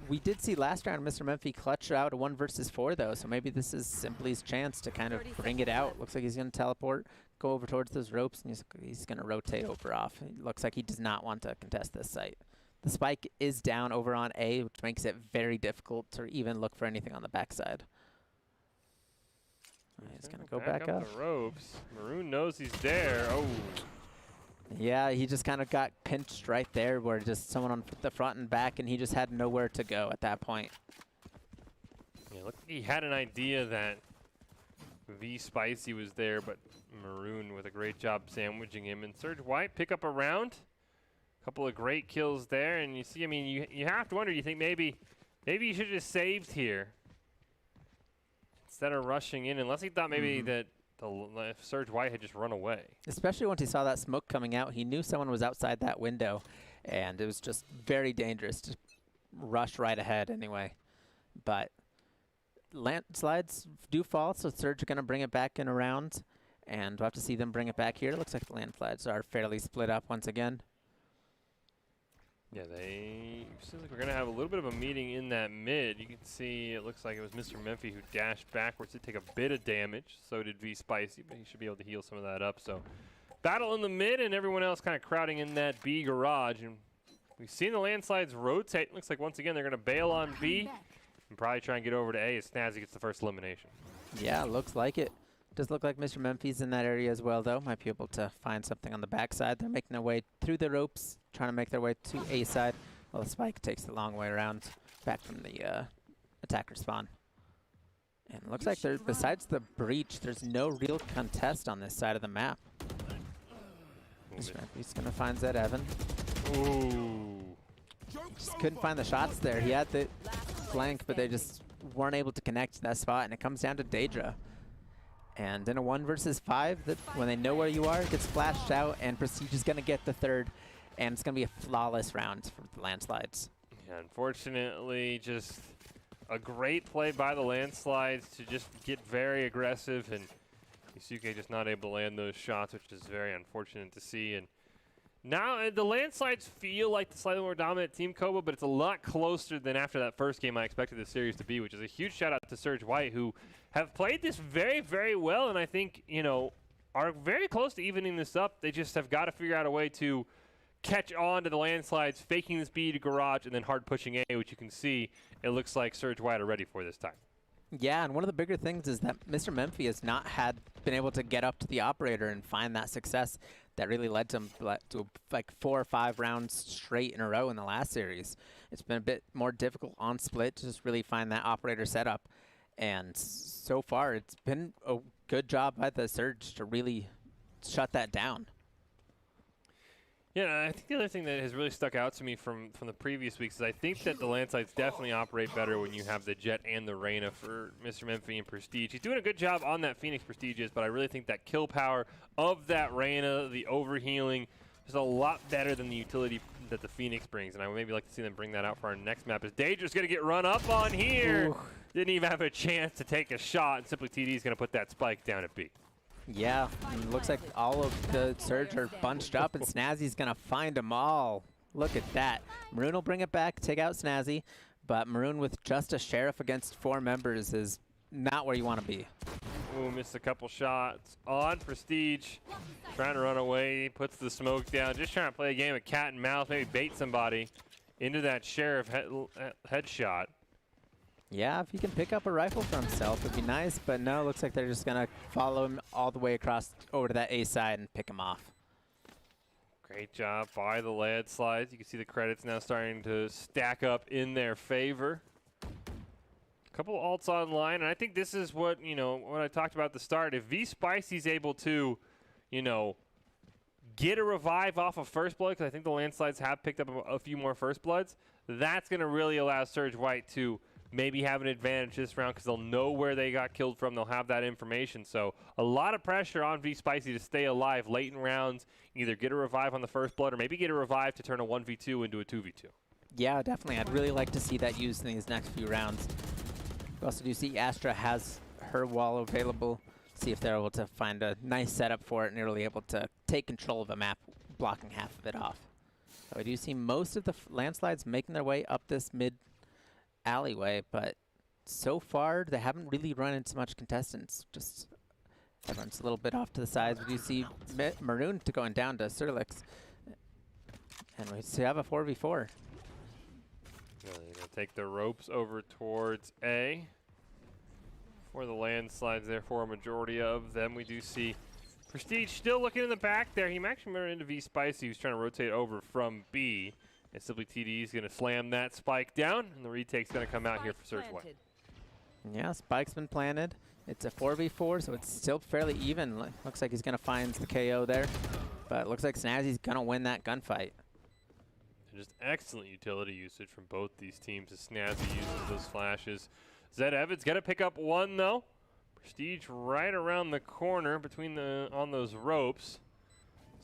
We did see last round Mr. Memphis clutch out a 1 versus 4, though, so maybe this is Simply's chance to kind of bring it out. Looks like he's going to teleport, go over towards those ropes, and he's going to rotate over off. It looks like he does not want to contest this site. The spike is down over on A, which makes it very difficult to even look for anything on the backside. He's going to go back up. The ropes. Maroon knows he's there. Oh. Yeah, he just kind of got pinched right there where just someone on the front and back, and he just had nowhere to go at that point. Yeah, looked like he had an idea that V Spicy was there, but Maroon with a great job sandwiching him. And Surge White pick up a round. Couple of great kills there, and you see, I mean, you have to wonder, you think maybe you should have just saved here instead of rushing in, unless he thought maybe that Surge White had just run away. Especially once he saw that smoke coming out, he knew someone was outside that window, and it was just very dangerous to rush right ahead anyway. But landslides do fall, so Surge are going to bring it back in a round, and we'll have to see them bring it back here. It looks like the landslides are fairly split up once again. Yeah, seems like we're going to have a little bit of a meeting in that mid. You can see it looks like it was Mr. Memphi who dashed backwards to take a bit of damage. So did V Spicy, but he should be able to heal some of that up. So battle in the mid and everyone else kind of crowding in that B garage. And we've seen the landslides rotate. Looks like once again they're going to bail on B and probably try and get over to A as Snazzy gets the first elimination. Yeah, looks like it. Does look like Mr. Memphi's in that area as well, though. Might be able to find something on the backside. They're making their way through the ropes, trying to make their way to A side. Well, the spike takes the long way around back from the attacker spawn. And it looks like besides the breach, there's no real contest on this side of the map. Mr. Memphi's going to find Zed Evan. Ooh. Just couldn't find the shots there. He had the flank, but they just weren't able to connect to that spot, and it comes down to Daedra. And in a 1 versus 5, when they know where you are, it gets flashed out, and Prestige is going to get the third, and it's going to be a flawless round for the landslides. Yeah, unfortunately, just a great play by the landslides to just get very aggressive, and Yusuke just not able to land those shots, which is very unfortunate to see. And now the landslides feel like the slightly more dominant team, Koba, but it's a lot closer than after that first game I expected this series to be, which is a huge shout out to Surge White, who have played this very, very well, and I think, you know, are very close to evening this up. They just have got to figure out a way to catch on to the landslides, faking the speed to garage, and then hard pushing A, which you can see it looks like Surge White are ready for this time. Yeah, and one of the bigger things is that Mr. Memphi has not been able to get up to the operator and find that success that really led to like 4 or 5 rounds straight in a row in the last series. It's been a bit more difficult on split to just really find that operator setup. And so far, it's been a good job by the Surge to really shut that down. Yeah, I think the other thing that has really stuck out to me from the previous weeks is I think that the landslides definitely operate better when you have the Jet and the Reyna for Mr. Memphi and Prestige. He's doing a good job on that Phoenix Prestiges, but I really think that kill power of that Reyna, the overhealing, is a lot better than the utility that the Phoenix brings, and I would maybe like to see them bring that out for our next map. As Daedra's going to get run up on here. Ooh. Didn't even have a chance to take a shot, and Simply TD is going to put that spike down at B. Yeah, looks like all of the Surge are bunched up, and Snazzy's going to find them all. Look at that. Maroon will bring it back, take out Snazzy, but Maroon with just a Sheriff against 4 members is not where you want to be. Ooh, missed a couple shots on Prestige. Trying to run away, puts the smoke down, just trying to play a game of cat and mouse, maybe bait somebody into that Sheriff headshot. Yeah, if he can pick up a rifle for himself, it'd be nice, but no, looks like they're just going to follow him all the way across over to that A side and pick him off. Great job by the landslides. You can see the credits now starting to stack up in their favor. A couple of ults online, and I think this is what, you know, what I talked about at the start. If V Spicy's able to, you know, get a revive off of First Blood, because I think the landslides have picked up a few more First Bloods, that's going to really allow Surge White to maybe have an advantage this round because they'll know where they got killed from. They'll have that information. So a lot of pressure on V Spicy to stay alive late in rounds, either get a revive on the First Blood or maybe get a revive to turn a 1v2 into a 2v2. Yeah, definitely. I'd really like to see that used in these next few rounds. We also do see Astra has her wall available. See if they're able to find a nice setup for it and they're really able to take control of a map, blocking half of it off. So I do see most of the landslides making their way up this mid alleyway, but so far they haven't really run into much contestants. Just everyone's a little bit off to the sides. We do see Maroon going down to Surlix, and we have a 4v4. take the ropes over towards A. For the landslides there for a majority of them, we do see Prestige still looking in the back there. He actually ran into V Spicy, who's trying to rotate over from B. And Simply TD is going to slam that spike down, and the retake's going to come out here for Surge White. Yeah, spike's been planted. It's a 4v4, so it's still fairly even. Looks like he's going to find the KO there. But it looks like Snazzy's going to win that gunfight. Just excellent utility usage from both these teams as Snazzy uses those flashes. Zed Evans got to pick up one, though. Prestige right around the corner between on those ropes.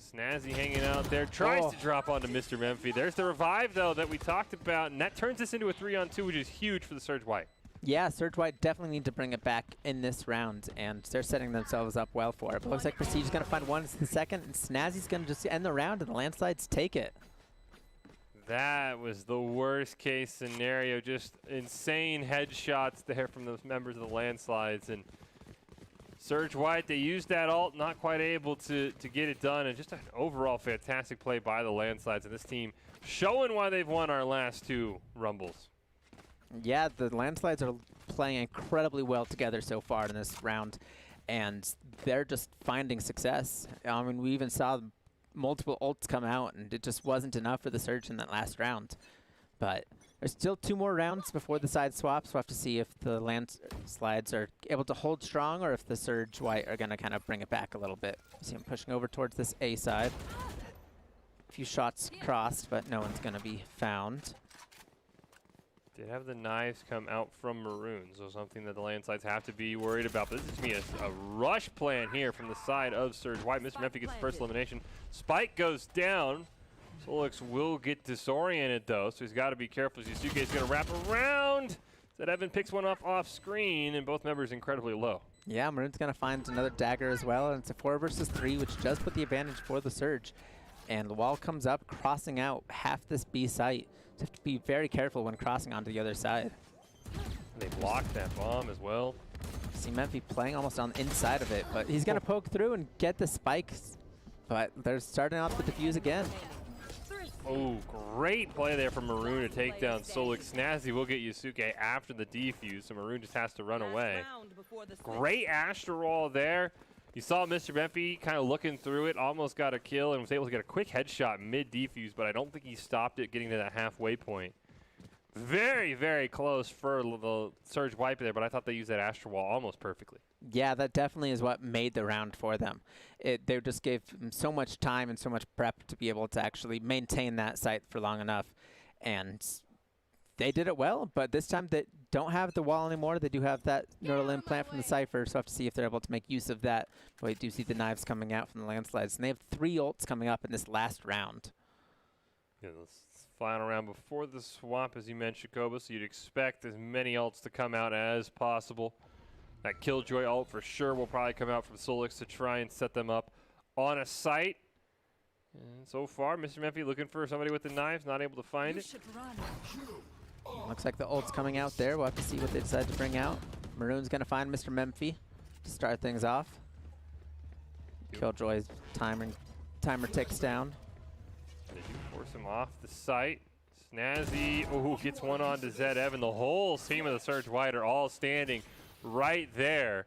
Snazzy hanging out there, tries to drop onto Mr. Memphi. There's the revive, though, that we talked about, and that turns this into a 3-on-2, which is huge for the Surge White. Yeah, Surge White definitely need to bring it back in this round, and they're setting themselves up well for it. But looks like Prestige is going to find one in the second, and Snazzy's going to just end the round, and the landslides take it. That was the worst case scenario. Just insane headshots there from those members of the landslides. And Surge White, they used that ult, not quite able to get it done. And just an overall fantastic play by the landslides. And this team showing why they've won our last two Rumbles. Yeah, the landslides are playing incredibly well together so far in this round. And they're just finding success. I mean, we even saw multiple ults come out, and it just wasn't enough for the Surge in that last round. But there's still 2 more rounds before the side swaps. We'll have to see if the landslides are able to hold strong or if the Surge White are going to kind of bring it back a little bit. You see him pushing over towards this A side. A few shots crossed, but no one's going to be found. Did have the knives come out from Maroon, so something that the landslides have to be worried about. But this is going to be a rush plan here from the side of Surge White. Mr. Memphi gets the first elimination. Spike goes down. Solix will get disoriented, though, so he's got to be careful. Yusuke is going to wrap around. That Evan picks one off screen, and both members incredibly low. Yeah, Maroon's going to find another dagger as well, and it's a 4 versus 3, which does put the advantage for the Surge. And the wall comes up, crossing out half this B site. So you have to be very careful when crossing onto the other side. They blocked that bomb as well. See Memphi playing almost on the inside of it, but he's going to poke through and get the spikes. But they're starting off the defuse again. Oh, great play there from Maroon to take down Solix. Snazzy will get Yusuke after the defuse, so Maroon just has to run away. Great Astro Roll there. You saw Mr. Memphi kind of looking through it, almost got a kill, and was able to get a quick headshot mid-defuse, but I don't think he stopped it getting to that halfway point. Very, very close for the Surge Wipe there, but I thought they used that Astro Wall almost perfectly. Yeah, that definitely is what made the round for them. They just gave them so much time and so much prep to be able to actually maintain that site for long enough. And they did it well, but this time they don't have the wall anymore. They do have that neural implant from the Cypher, so we'll have to see if they're able to make use of that. But we do see the knives coming out from the landslides, and they have 3 ults coming up in this last round. Yeah, this final round before the swap, as you mentioned, Koba, so you'd expect as many ults to come out as possible. That Killjoy ult for sure will probably come out from Solix to try and set them up on a site. And so far, Mr. Memphi looking for somebody with the knives, not able to find it. Looks like the ult's coming out there. We'll have to see what they decide to bring out. Maroon's going to find Mr. Memphi to start things off. Killjoy's timer ticks down. They do force him off the site. Snazzy, gets one on to Zed Evan. The whole team of the Surge White are all standing right there.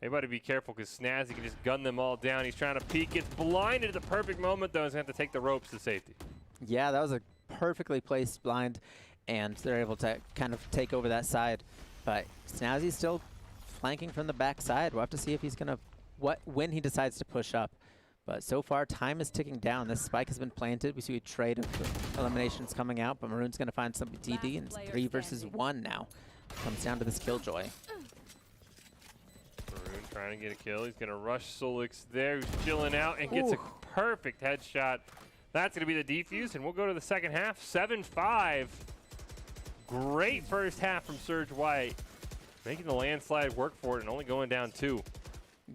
Everybody be careful because Snazzy can just gun them all down. He's trying to peek. Gets blinded at the perfect moment, though. He's going to have to take the ropes to safety. Yeah, that was a perfectly placed blind, and they're able to kind of take over that side. But Snazzy's still flanking from the back side. We'll have to see if he's going to, when he decides to push up. But so far, time is ticking down. This spike has been planted. We see a trade of eliminations coming out, but Maroon's going to find some DD, and it's 3 versus 1 now. Comes down to this Killjoy. Maroon trying to get a kill. He's going to rush Solix there, who's chilling out, and gets a perfect headshot. That's going to be the defuse, and we'll go to the second half. 7-5. Great first half from Surge White, making the landslide work for it and only going down 2.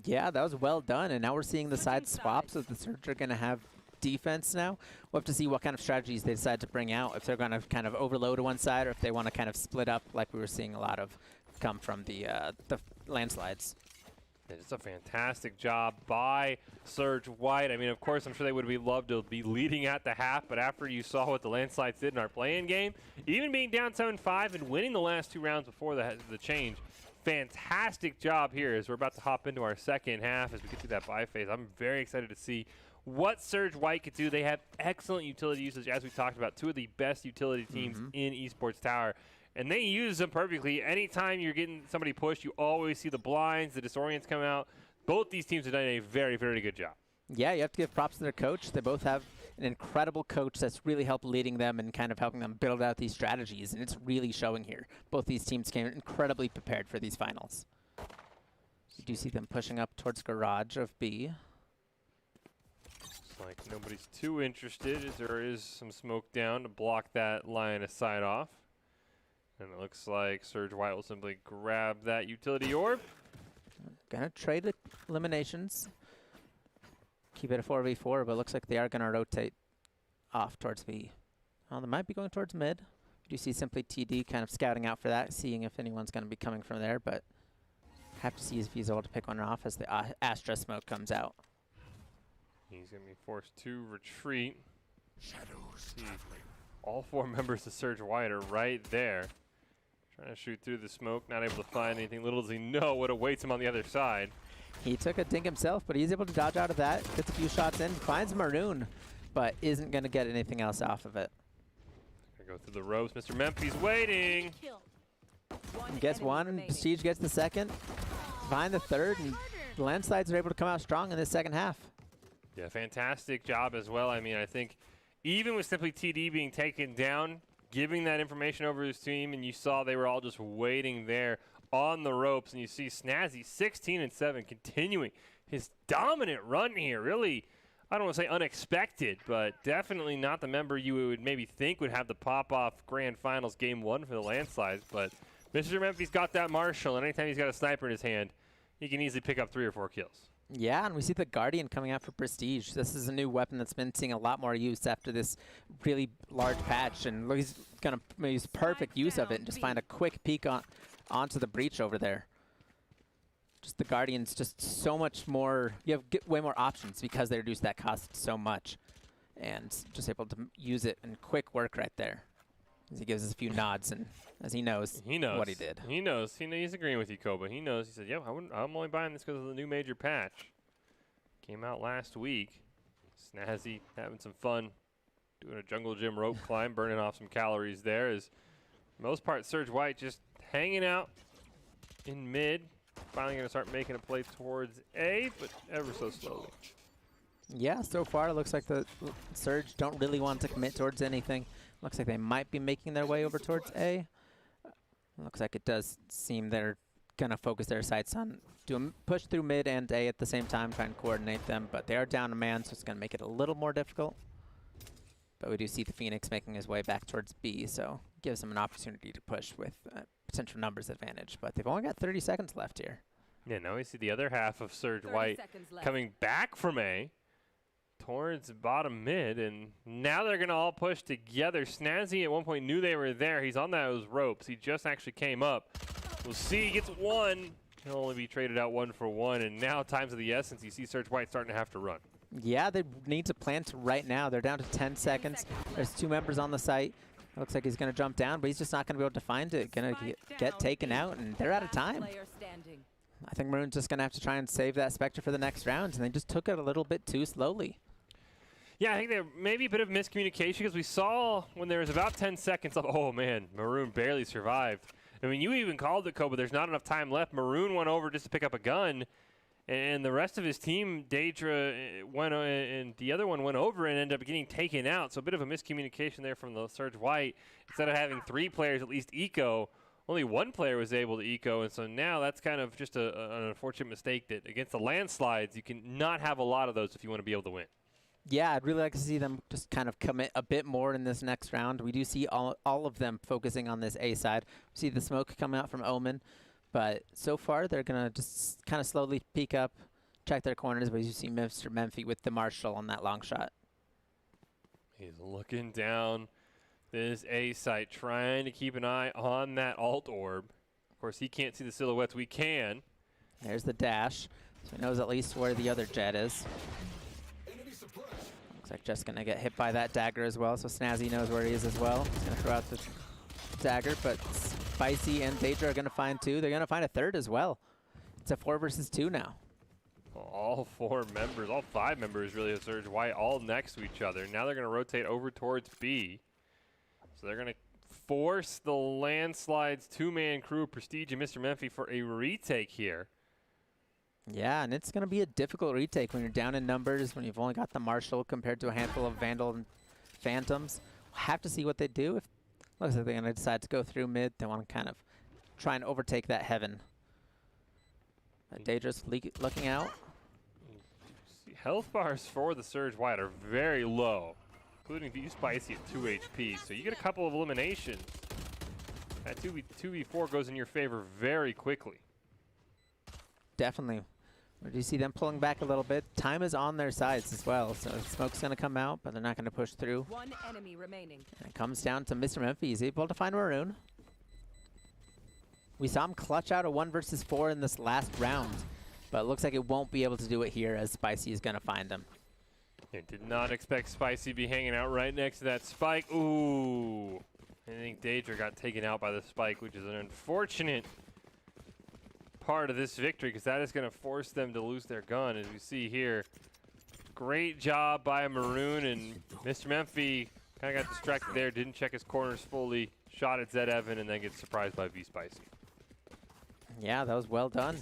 Yeah, that was well done, and now we're seeing the side swaps, so the Surge are going to have defense now. We'll have to see what kind of strategies they decide to bring out, if they're going to kind of overload to one side or if they want to kind of split up like we were seeing a lot of come from the landslides. It's a fantastic job by Surge White. I mean, of course, I'm sure they would be loved to be leading at the half, but after you saw what the Landslides did in our play-in game, even being down 7-5 and winning the last 2 rounds before the change, fantastic job here as we're about to hop into our second half as we get through that bye phase. I'm very excited to see what Surge White could do. They have excellent utility usage, as we talked about, 2 of the best utility teams in Esports Tower. And they use them perfectly. Anytime you're getting somebody pushed, you always see the blinds, the disorients come out. Both these teams have done a very, very good job. Yeah, you have to give props to their coach. They both have an incredible coach that's really helped leading them and kind of helping them build out these strategies, and it's really showing here. Both these teams came incredibly prepared for these finals. You do see them pushing up towards garage of B. Looks like nobody's too interested as there is some smoke down to block that line of sight off. And it looks like Surge White will simply grab that utility orb. Gonna trade eliminations. Keep it a 4v4, but it looks like they are gonna rotate off towards B. Well, they might be going towards mid. You do see simply TD kind of scouting out for that, seeing if anyone's gonna be coming from there, but have to see if he's able to pick one off as the Astra smoke comes out. He's gonna be forced to retreat. Shadows. All 4 members of Surge White are right there. Trying to shoot through the smoke, not able to find anything. Little does he know what awaits him on the other side. He took a dink himself, but he's able to dodge out of that. Gets a few shots in, finds Maroon, but isn't going to get anything else off of it. Gonna go through the ropes. Mr. Memphi's waiting. Gets one, Siege gets the second, find the third, and the Landslides are able to come out strong in this second half. Yeah, fantastic job as well. I mean, I think even with simply TD being taken down, giving that information over his team, and you saw they were all just waiting there on the ropes, and you see Snazzy 16-7 continuing his dominant run here. Really, I don't want to say unexpected, but definitely not the member you would maybe think would have the pop-off grand finals game 1 for the Landslides, but Mr. Memphi's got that Marshall, and anytime he's got a sniper in his hand, he can easily pick up 3 or 4 kills. Yeah, and we see the Guardian coming out for Prestige. This is a new weapon that's been seeing a lot more use after this really large patch, and he's going to use perfect use of it and just find a quick peek onto the breach over there. Just the Guardian's just so much more, you have way more options because they reduce that cost so much, and just able to use it in quick work right there. As he gives us a few nods, and as he knows what he did. He knows. He's agreeing with you, Koba. He knows. He said, yeah, I'm only buying this because of the new major patch. Came out last week. Snazzy having some fun doing a jungle gym rope climb, burning off some calories there. As most part, Surge White just hanging out in mid. Finally going to start making a play towards A, but ever so slowly. Yeah, so far it looks like the Surge don't really want to commit towards anything. Looks like they might be making their way over towards A. Looks like it does seem they're going to focus their sights on doing push through mid and A at the same time, trying to coordinate them. But they are down a man, so it's going to make it a little more difficult. But we do see the Phoenix making his way back towards B, so gives them an opportunity to push with potential numbers advantage. But they've only got 30 seconds left here. Yeah, now we see the other half of Surge White coming back from A towards bottom mid, and now they're going to all push together. Snazzy at one point knew they were there. He's on those ropes. He just actually came up. We'll see. He gets one. He'll only be traded out 1 for 1, and now time's of the essence. You see Surge White starting to have to run. Yeah, they need to plant right now. They're down to 10 seconds. There's 2 members on the site. It looks like he's going to jump down, but he's just not going to be able to find it. Going to get taken out, and they're out of time. I think Maroon's just going to have to try and save that Spectre for the next round, and they just took it a little bit too slowly. Yeah, I think there may be a bit of miscommunication because we saw when there was about 10 seconds of, oh man, Maroon barely survived. I mean, you even called it, Koba. There's not enough time left. Maroon went over just to pick up a gun, and the rest of his team, Daedra, went and the other one went over and ended up getting taken out. So a bit of a miscommunication there from the Surge White. Instead of having 3 players at least eco, only 1 player was able to eco, and so now that's kind of just an unfortunate mistake that against the Landslides, you can not have a lot of those if you want to be able to win. Yeah, I'd really like to see them just kind of commit a bit more in this next round. We do see all of them focusing on this A side. We see the smoke coming out from Omen, but so far they're going to just kind of slowly peek up, check their corners, but you see Mr. Memphi with the Marshall on that long shot. He's looking down this A site, trying to keep an eye on that alt orb. Of course, he can't see the silhouettes. We can. There's the dash. So he knows at least where the other jet is. Looks like just gonna get hit by that dagger as well, so Snazzy knows where he is as well. He's gonna throw out the dagger, but Spicy and Daedra are gonna find two. They're gonna find a third as well. It's a 4 versus 2 now. All 4 members, all 5 members really of Surge White all next to each other. Now they're gonna rotate over towards B. So they're gonna force the Landslides 2-man crew, Prestige and Mr. Memphi, for a retake here. Yeah, and it's going to be a difficult retake when you're down in numbers, when you've only got the Marshal compared to a handful of Vandal and Phantoms. We'll have to see what they do. If looks like they're going to decide to go through mid, they want to kind of try and overtake that Heaven. Daedra's looking out. Health bars for the Surge White are very low, including the Spicy at 2 HP. So you get a couple of eliminations. That 2v4 goes in your favor very quickly. Definitely. Where do you see them pulling back a little bit? Time is on their sides as well, so smoke's going to come out, but they're not going to push through. One enemy remaining. And it comes down to Mr. Memphi. He's able to find Maroon. We saw him clutch out a 1 versus 4 in this last round, but it looks like it won't be able to do it here as Spicy is going to find him. I did not expect Spicy to be hanging out right next to that spike. Ooh. I think Daedra got taken out by the spike, which is an unfortunate part of this victory, because that is going to force them to lose their gun, as we see here. Great job by Maroon, and Mr. Memphi kind of got distracted there, didn't check his corners fully, shot at Zed Evan, and then gets surprised by V-Spicy. Yeah, that was well done.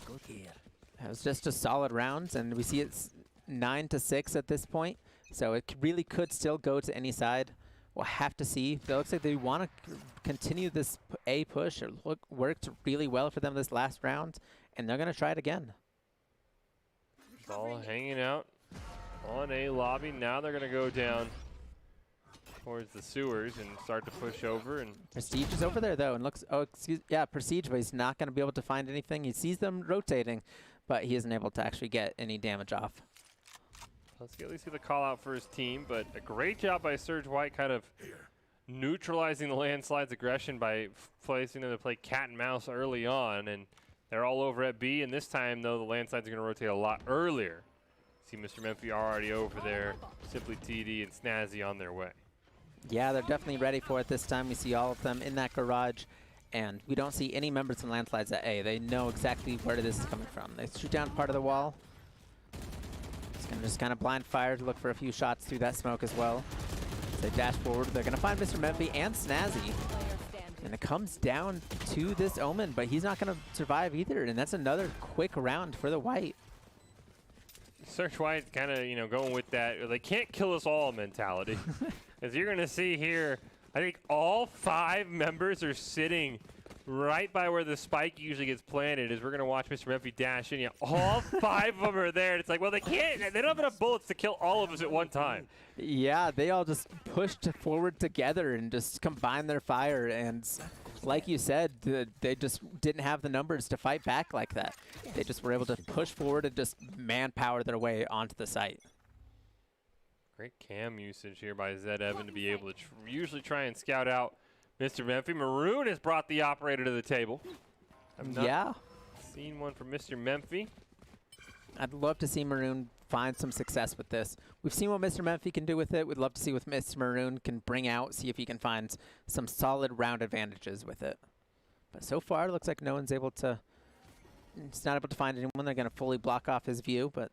That was just a solid round, and we see it's 9-6 at this point, so it really could still go to any side. We'll have to see. It looks like they want to continue this A push. It worked really well for them this last round, and they're going to try it again. It's all hanging out on A lobby. Now they're going to go down towards the sewers and start to push over. And Prestige is over there, though, and looks, Prestige, but he's not going to be able to find anything. He sees them rotating, but he isn't able to actually get any damage off. Let's at least see the call out for his team, but a great job by Surge White kind of neutralizing the Landslide's aggression by placing them to play cat and mouse early on, and they're all over at B, and this time, though, the Landslides are going to rotate a lot earlier. See Mr. Memphi already over there, Simply TD and Snazzy on their way. Yeah, they're definitely ready for it this time. We see all of them in that garage, and we don't see any members in Landslides at A. They know exactly where this is coming from. They shoot down part of the wall. Just kind of blind fire to look for a few shots through that smoke as well. As they dash forward, they're going to find Mr. Memphi and Snazzy. And it comes down to this Omen, but he's not going to survive either. And that's another quick round for the White. Surge White kind of, going with that, they can't kill us all mentality. As you're going to see here, I think all 5 members are sitting right by where the spike usually gets planted. As we're going to watch Mr. Memphi dash in. All 5 of them are there. And it's like, well, they don't have enough bullets to kill all of us at one time. Yeah, they all just pushed forward together and just combined their fire. And like you said, they just didn't have the numbers to fight back like that. They just were able to push forward and just manpower their way onto the site. Great cam usage here by Zed Evan to be able to usually try and scout out Mr. Memphi. Maroon has brought the operator to the table. I've not seen one from Mr. Memphi. I'd love to see Maroon find some success with this. We've seen what Mr. Memphi can do with it. We'd love to see what Mr. Maroon can bring out, see if he can find some solid round advantages with it. But so far, it looks like no one's able to, it's not able to find anyone. They're going to fully block off his view, but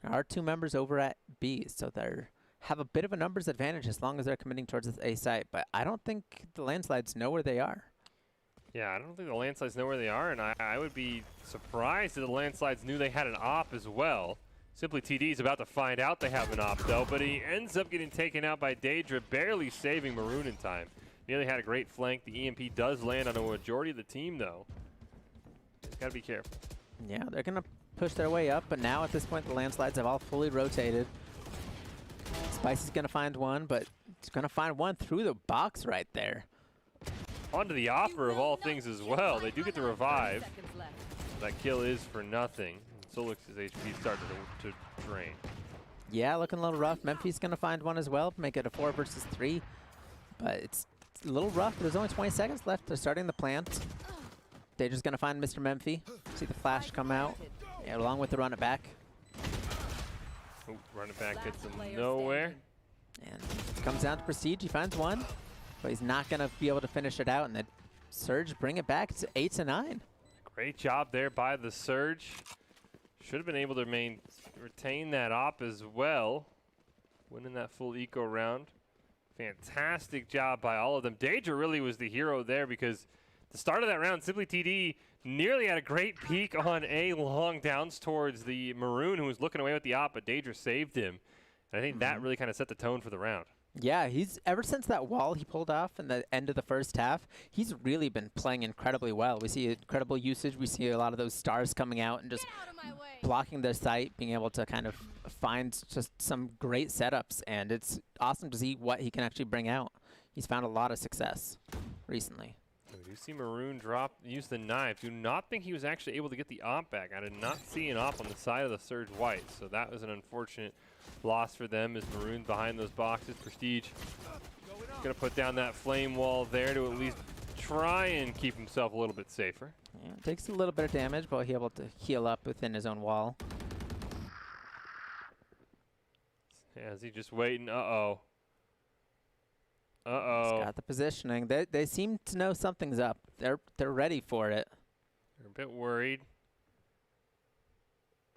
there are 2 members over at B, so they're have a bit of a numbers advantage as long as they're committing towards this A site, but I don't think the Landslides know where they are. Yeah, I don't think the Landslides know where they are, and I would be surprised if the Landslides knew they had an op as well. Simply TD is about to find out they have an op, though, but he ends up getting taken out by Daedra, barely saving Maroon in time. Nearly had a great flank. The EMP does land on a majority of the team, though. Just got to be careful. Yeah, they're going to push their way up, but now at this point, the Landslides have all fully rotated. Spicy's going to find one, but it's going to find one through the box right there. Onto the offer of all things as well. They do get the revive. That kill is for nothing. Solix's HP started to drain. Yeah, looking a little rough. Memphi's going to find one as well, make it a 4 versus 3. But it's a little rough. There's only 20 seconds left. They're starting the plant. Daedra's going to find Mr. Memphi. See the flash come out, along with the run it back. Ooh, run it back gets him nowhere. And comes down to Prestige. He finds one, but he's not going to be able to finish it out. And the Surge bring it back to 8-9. Great job there by the Surge. Should have been able to retain that op as well. Winning that full eco round. Fantastic job by all of them. Daedra really was the hero there because the start of that round, Simply TD nearly had a great peek on A long downs towards the Maroon, who was looking away with the op, but Daedra saved him. And I think that really kind of set the tone for the round. Yeah, he's ever since that wall he pulled off in the end of the first half, he's really been playing incredibly well. We see incredible usage. We see a lot of those stars coming out and just blocking their sight, being able to kind of find just some great setups. And it's awesome to see what he can actually bring out. He's found a lot of success recently. We do see Maroon use the knife. Do not think he was actually able to get the op back. I did not see an op on the side of the Surge White, so that was an unfortunate loss for them as Maroon behind those boxes. Prestige going to put down that flame wall there to at least try and keep himself a little bit safer. Yeah, takes a little bit of damage, but he's able to heal up within his own wall. Yeah, is he just waiting? Uh-oh. He's Uh-oh. got the positioning. They seem to know something's up. They're ready for it. They're a bit worried.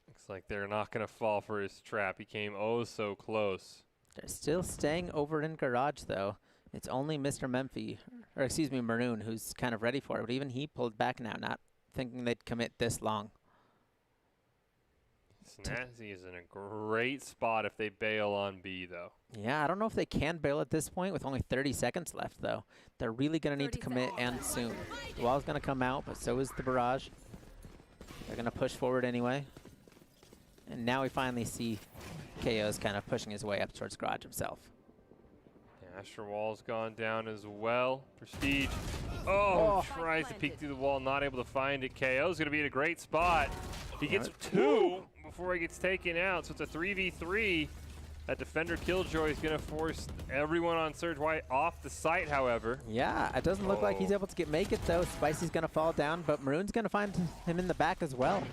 Looks like they're not going to fall for his trap. He came oh so close. They're still staying over in garage, though. It's only Mr. Memphi, or excuse me, Maroon, who's kind of ready for it. But even he pulled back now, not thinking they'd commit this long. Snazzy is in a great spot if they bail on B, though. Yeah, I don't know if they can bail at this point with only 30 seconds left, though. They're really going to need to commit and soon. The wall's going to come out, but so is the barrage. They're going to push forward anyway. And now we finally see KO's kind of pushing his way up towards garage himself. Yeah, Astro Wall's gone down as well. Prestige. Oh, tries to peek through the wall, not able to find it. KO's going to be in a great spot. He gets two before he gets taken out, so it's a 3v3. That defender Killjoy is going to force everyone on Surge White off the site, however. Yeah, it doesn't look like he's able to make it, though. Spicy's going to fall down, but Maroon's going to find him in the back as well.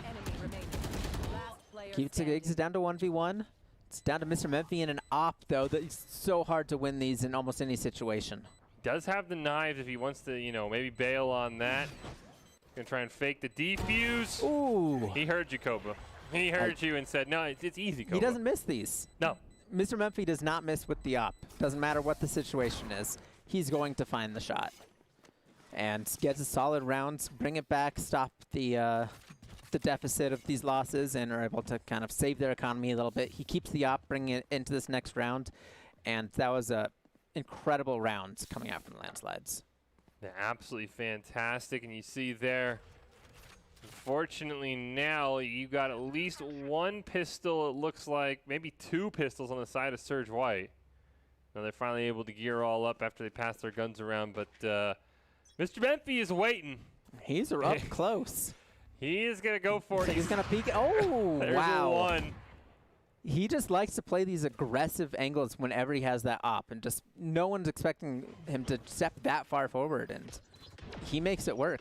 Keeps it down to 1v1. It's down to Mr. Memphi in an op, though. It's so hard to win these in almost any situation. Does have the knives if he wants to, you know, maybe bail on that. Gonna try and fake the defuse. Ooh. He heard you, Koba. He heard you and said, no, it's easy, Koba. He doesn't miss these. No. Mr. Memphi does not miss with the op. Doesn't matter what the situation is. He's going to find the shot. And gets a solid round, bring it back, stop the deficit of these losses, and are able to kind of save their economy a little bit. He keeps the op, bringing it into this next round. And that was a incredible round coming out from the landslides. They're absolutely fantastic, and you see there, unfortunately now, you got at least one pistol, it looks like, maybe two pistols on the side of Surge White. Now they're finally able to gear all up after they pass their guns around, but Mr. Memphi is waiting. He's up close. He is going to go for it. He's going to peek. Oh, There's wow. one. He just likes to play these aggressive angles whenever he has that op, and just no one's expecting him to step that far forward, and he makes it work.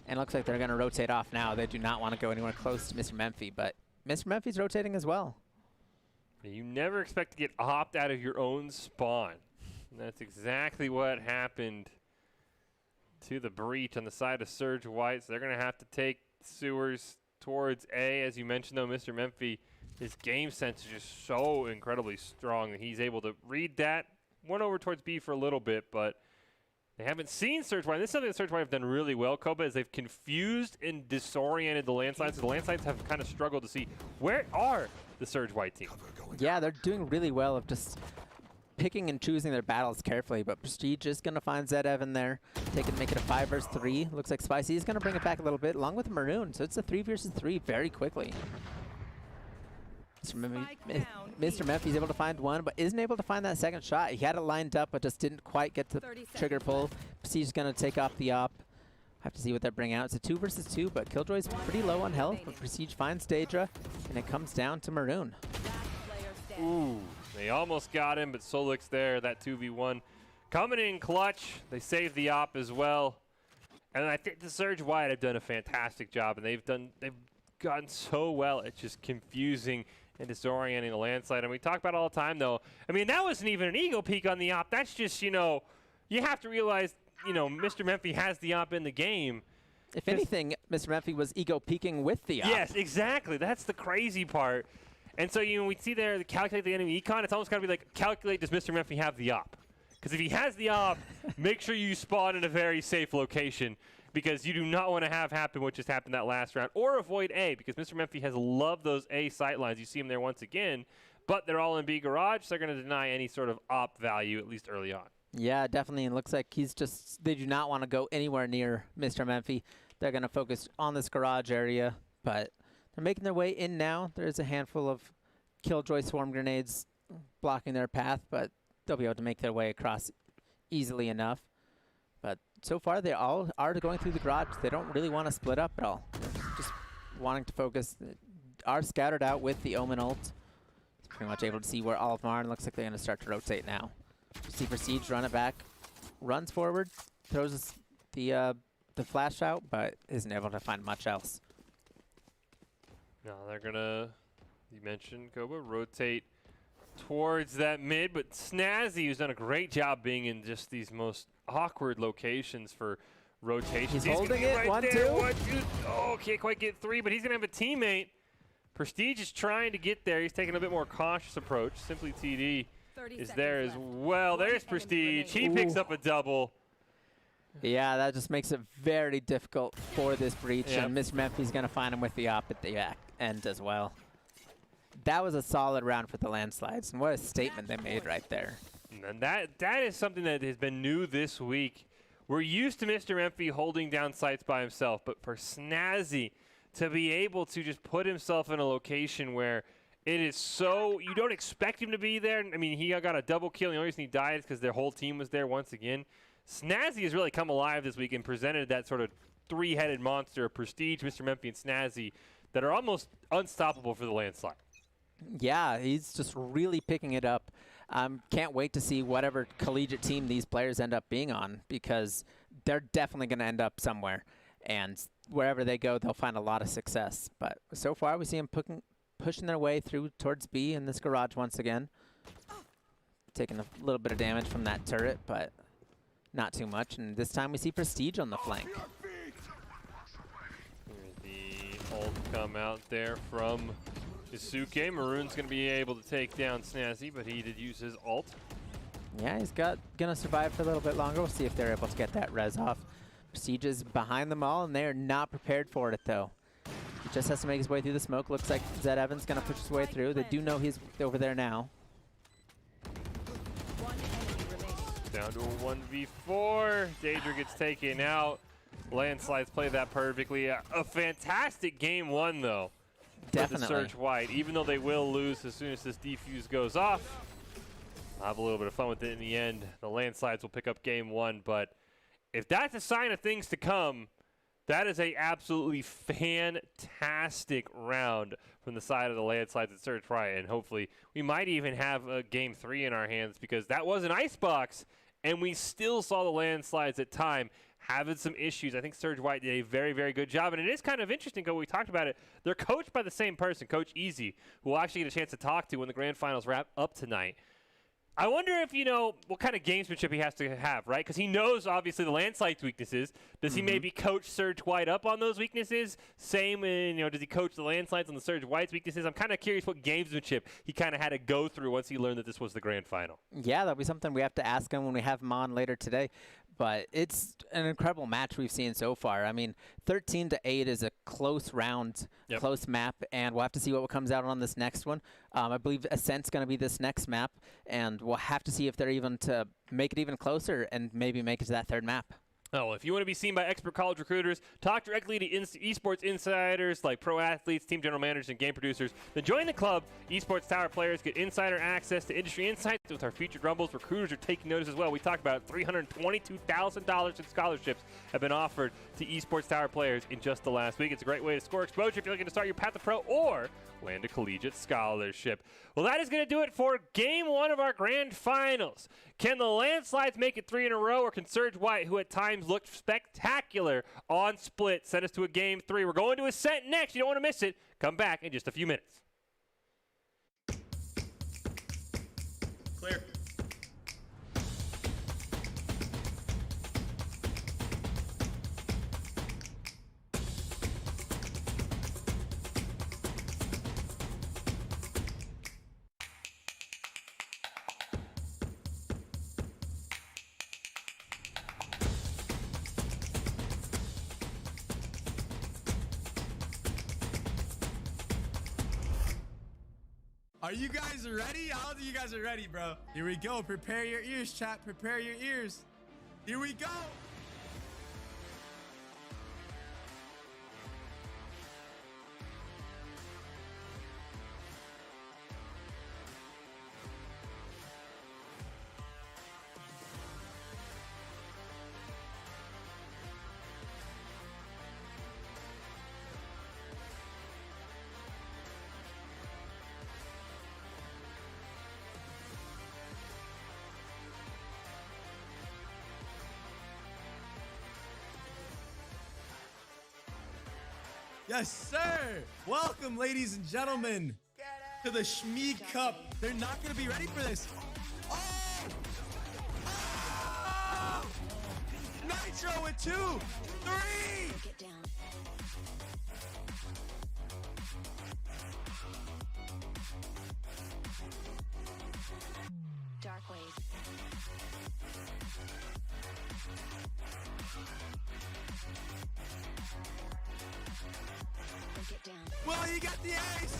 And it looks like they're going to rotate off now. They do not want to go anywhere close to Mr. Memphi, but Mr. Memphi's rotating as well. You never expect to get opt out of your own spawn. And that's exactly what happened to the breach on the side of Surge White. So they're going to have to take sewers towards A. As you mentioned, though, Mr. Memphi, his game sense is just so incredibly strong that he's able to read that. Went over towards B for a little bit, but they haven't seen Surge White. This is something that Surge White have done really well, Koba, is they've confused and disoriented the landslides. So the landslides have kind of struggled to see where are the Surge White team. Yeah, they're doing really well of just picking and choosing their battles carefully, but Prestige is going to find Zed Evan there. Make it a 5 versus 3. Looks like Spicy is going to bring it back a little bit, along with Maroon. So it's a 3 versus 3 very quickly. Mr. Memphi's able to find one, but isn't able to find that second shot. He had it lined up, but just didn't quite get the trigger pull. Prestige is going to take off the op. Have to see what they bring out. It's a 2 versus 2, but Killjoy's pretty low on health, but Prestige finds Daedra, and it comes down to Maroon. Ooh, they almost got him, but Solix there, that 2v1. Coming in clutch, they save the op as well. And I think the Surge Wide have done a fantastic job, and they've gotten so well at just confusing and disorienting the landslide. And we talk about it all the time, though. I mean, that wasn't even an ego peek on the op. That's just, you have to realize, Mr. Memphi has the op in the game. If anything, Mr. Memphi was ego peeking with the op. Yes, exactly. That's the crazy part. And so, we see there, the calculate the enemy econ. It's almost got to be like, calculate, does Mr. Memphi have the op? Because if he has the op, make sure you spawn in a very safe location, because you do not want to have happen what just happened that last round, or avoid A, because Mr. Memphi has loved those A sight lines. You see him there once again, but they're all in B garage, so they're going to deny any sort of op value, at least early on. Yeah, definitely. It looks like they do not want to go anywhere near Mr. Memphi. They're going to focus on this garage area, but they're making their way in now. There's a handful of Killjoy swarm grenades blocking their path, but they'll be able to make their way across easily enough. But so far, they all are going through the garage. They don't really want to split up at all. They're just wanting to focus. Are scattered out with the Omen ult. It's pretty much able to see where all of Marn. Looks like they're going to start to rotate now. See Prestige run it back, runs forward, throws the flash out, but isn't able to find much else. No, they're going to, you mentioned, Koba, rotate towards that mid, but Snazzy, who's done a great job being in just these most awkward locations for rotations. He's holding it, right 1-2. 1-2. Oh, can't quite get 3, but he's going to have a teammate. Prestige is trying to get there. He's taking a bit more cautious approach. Simply TD is there as well. There's Prestige. He picks up a double. Yeah, that just makes it very difficult for this breach, and Mr. Memphi's going to find him with the op at the end as well. That was a solid round for the landslides, and what a statement they made right there. And that is something that has been new this week. We're used to Mr. Memphi holding down sites by himself, but for Snazzy to be able to just put himself in a location where it is so, you don't expect him to be there. I mean, he got a double kill. The only reason he died is because their whole team was there once again. Snazzy has really come alive this week and presented that sort of three-headed monster of Prestige, Mr. Memphi, and Snazzy that are almost unstoppable for the landslide. Yeah, he's just really picking it up. Can't wait to see whatever collegiate team these players end up being on, because they're definitely going to end up somewhere. And wherever they go, they'll find a lot of success. But so far, we see them pushing their way through towards B in this garage once again. Taking a little bit of damage from that turret, but not too much. And this time we see Prestige on the flank. The ult come out there from Isuke. Maroon's going to be able to take down Snazzy, but he did use his ult. Yeah, he's gonna survive for a little bit longer. We'll see if they're able to get that res off. Prestige is behind them all, and they're not prepared for it, though. He just has to make his way through the smoke. Looks like Zed Evans gonna push his way through. They do know he's over there now. Down to a 1v4. Daedra gets taken out. Landslides play that perfectly. A fantastic game one, though. Definitely. For the Surge White, even though they will lose as soon as this defuse goes off. I'll have a little bit of fun with it in the end. The Landslides will pick up game one, but if that's a sign of things to come, that is a absolutely fantastic round from the side of the Landslides at Surge White, and hopefully we might even have a game 3 in our hands, because that was an icebox, and we still saw the Landslides at time having some issues. I think Surge White did a very, very good job, and it is kind of interesting because we talked about it. They're coached by the same person, Coach Easy, who we'll actually get a chance to talk to when the grand finals wrap up tonight. I wonder if, what kind of gamesmanship he has to have, right? Because he knows, obviously, the Landslide's weaknesses. Does he maybe coach Surge White up on those weaknesses? Same in, does he coach the Landslides on the Surge White's weaknesses? I'm kind of curious what gamesmanship he kind of had to go through once he learned that this was the grand final. Yeah, that'll be something we have to ask him when we have him on later today. But it's an incredible match we've seen so far. I mean, 13-8 is a close round, close map, and we'll have to see what comes out on this next one. I believe Ascent's going to be this next map, and we'll have to see if they're even to make it even closer and maybe make it to that third map. Oh, if you want to be seen by expert college recruiters, talk directly to esports insiders like pro athletes, team general managers, and game producers, then join the club. Esports Tower players get insider access to industry insights with our featured rumbles. Recruiters are taking notice as well. We talked about $322,000 in scholarships have been offered to Esports Tower players in just the last week. It's a great way to score exposure if you're looking to start your path to pro or land a collegiate scholarship. Well, that is going to do it for game one of our grand finals. Can the Landslides make it 3 in a row, or can Surge White, who at times looked spectacular on split, send us to a game 3? We're going to Ascent next. You don't want to miss it. Come back in just a few minutes. Clear. Are you guys ready? How do you guys are ready, bro? Here we go. Prepare your ears, chat. Prepare your ears. Here we go. Yes, sir. Welcome, ladies and gentlemen, to the Schmeed Cup. They're not going to be ready for this. Oh! Oh! Nitro with 2, 3. Get down. Dark wave. Get down. Well, you got the ace.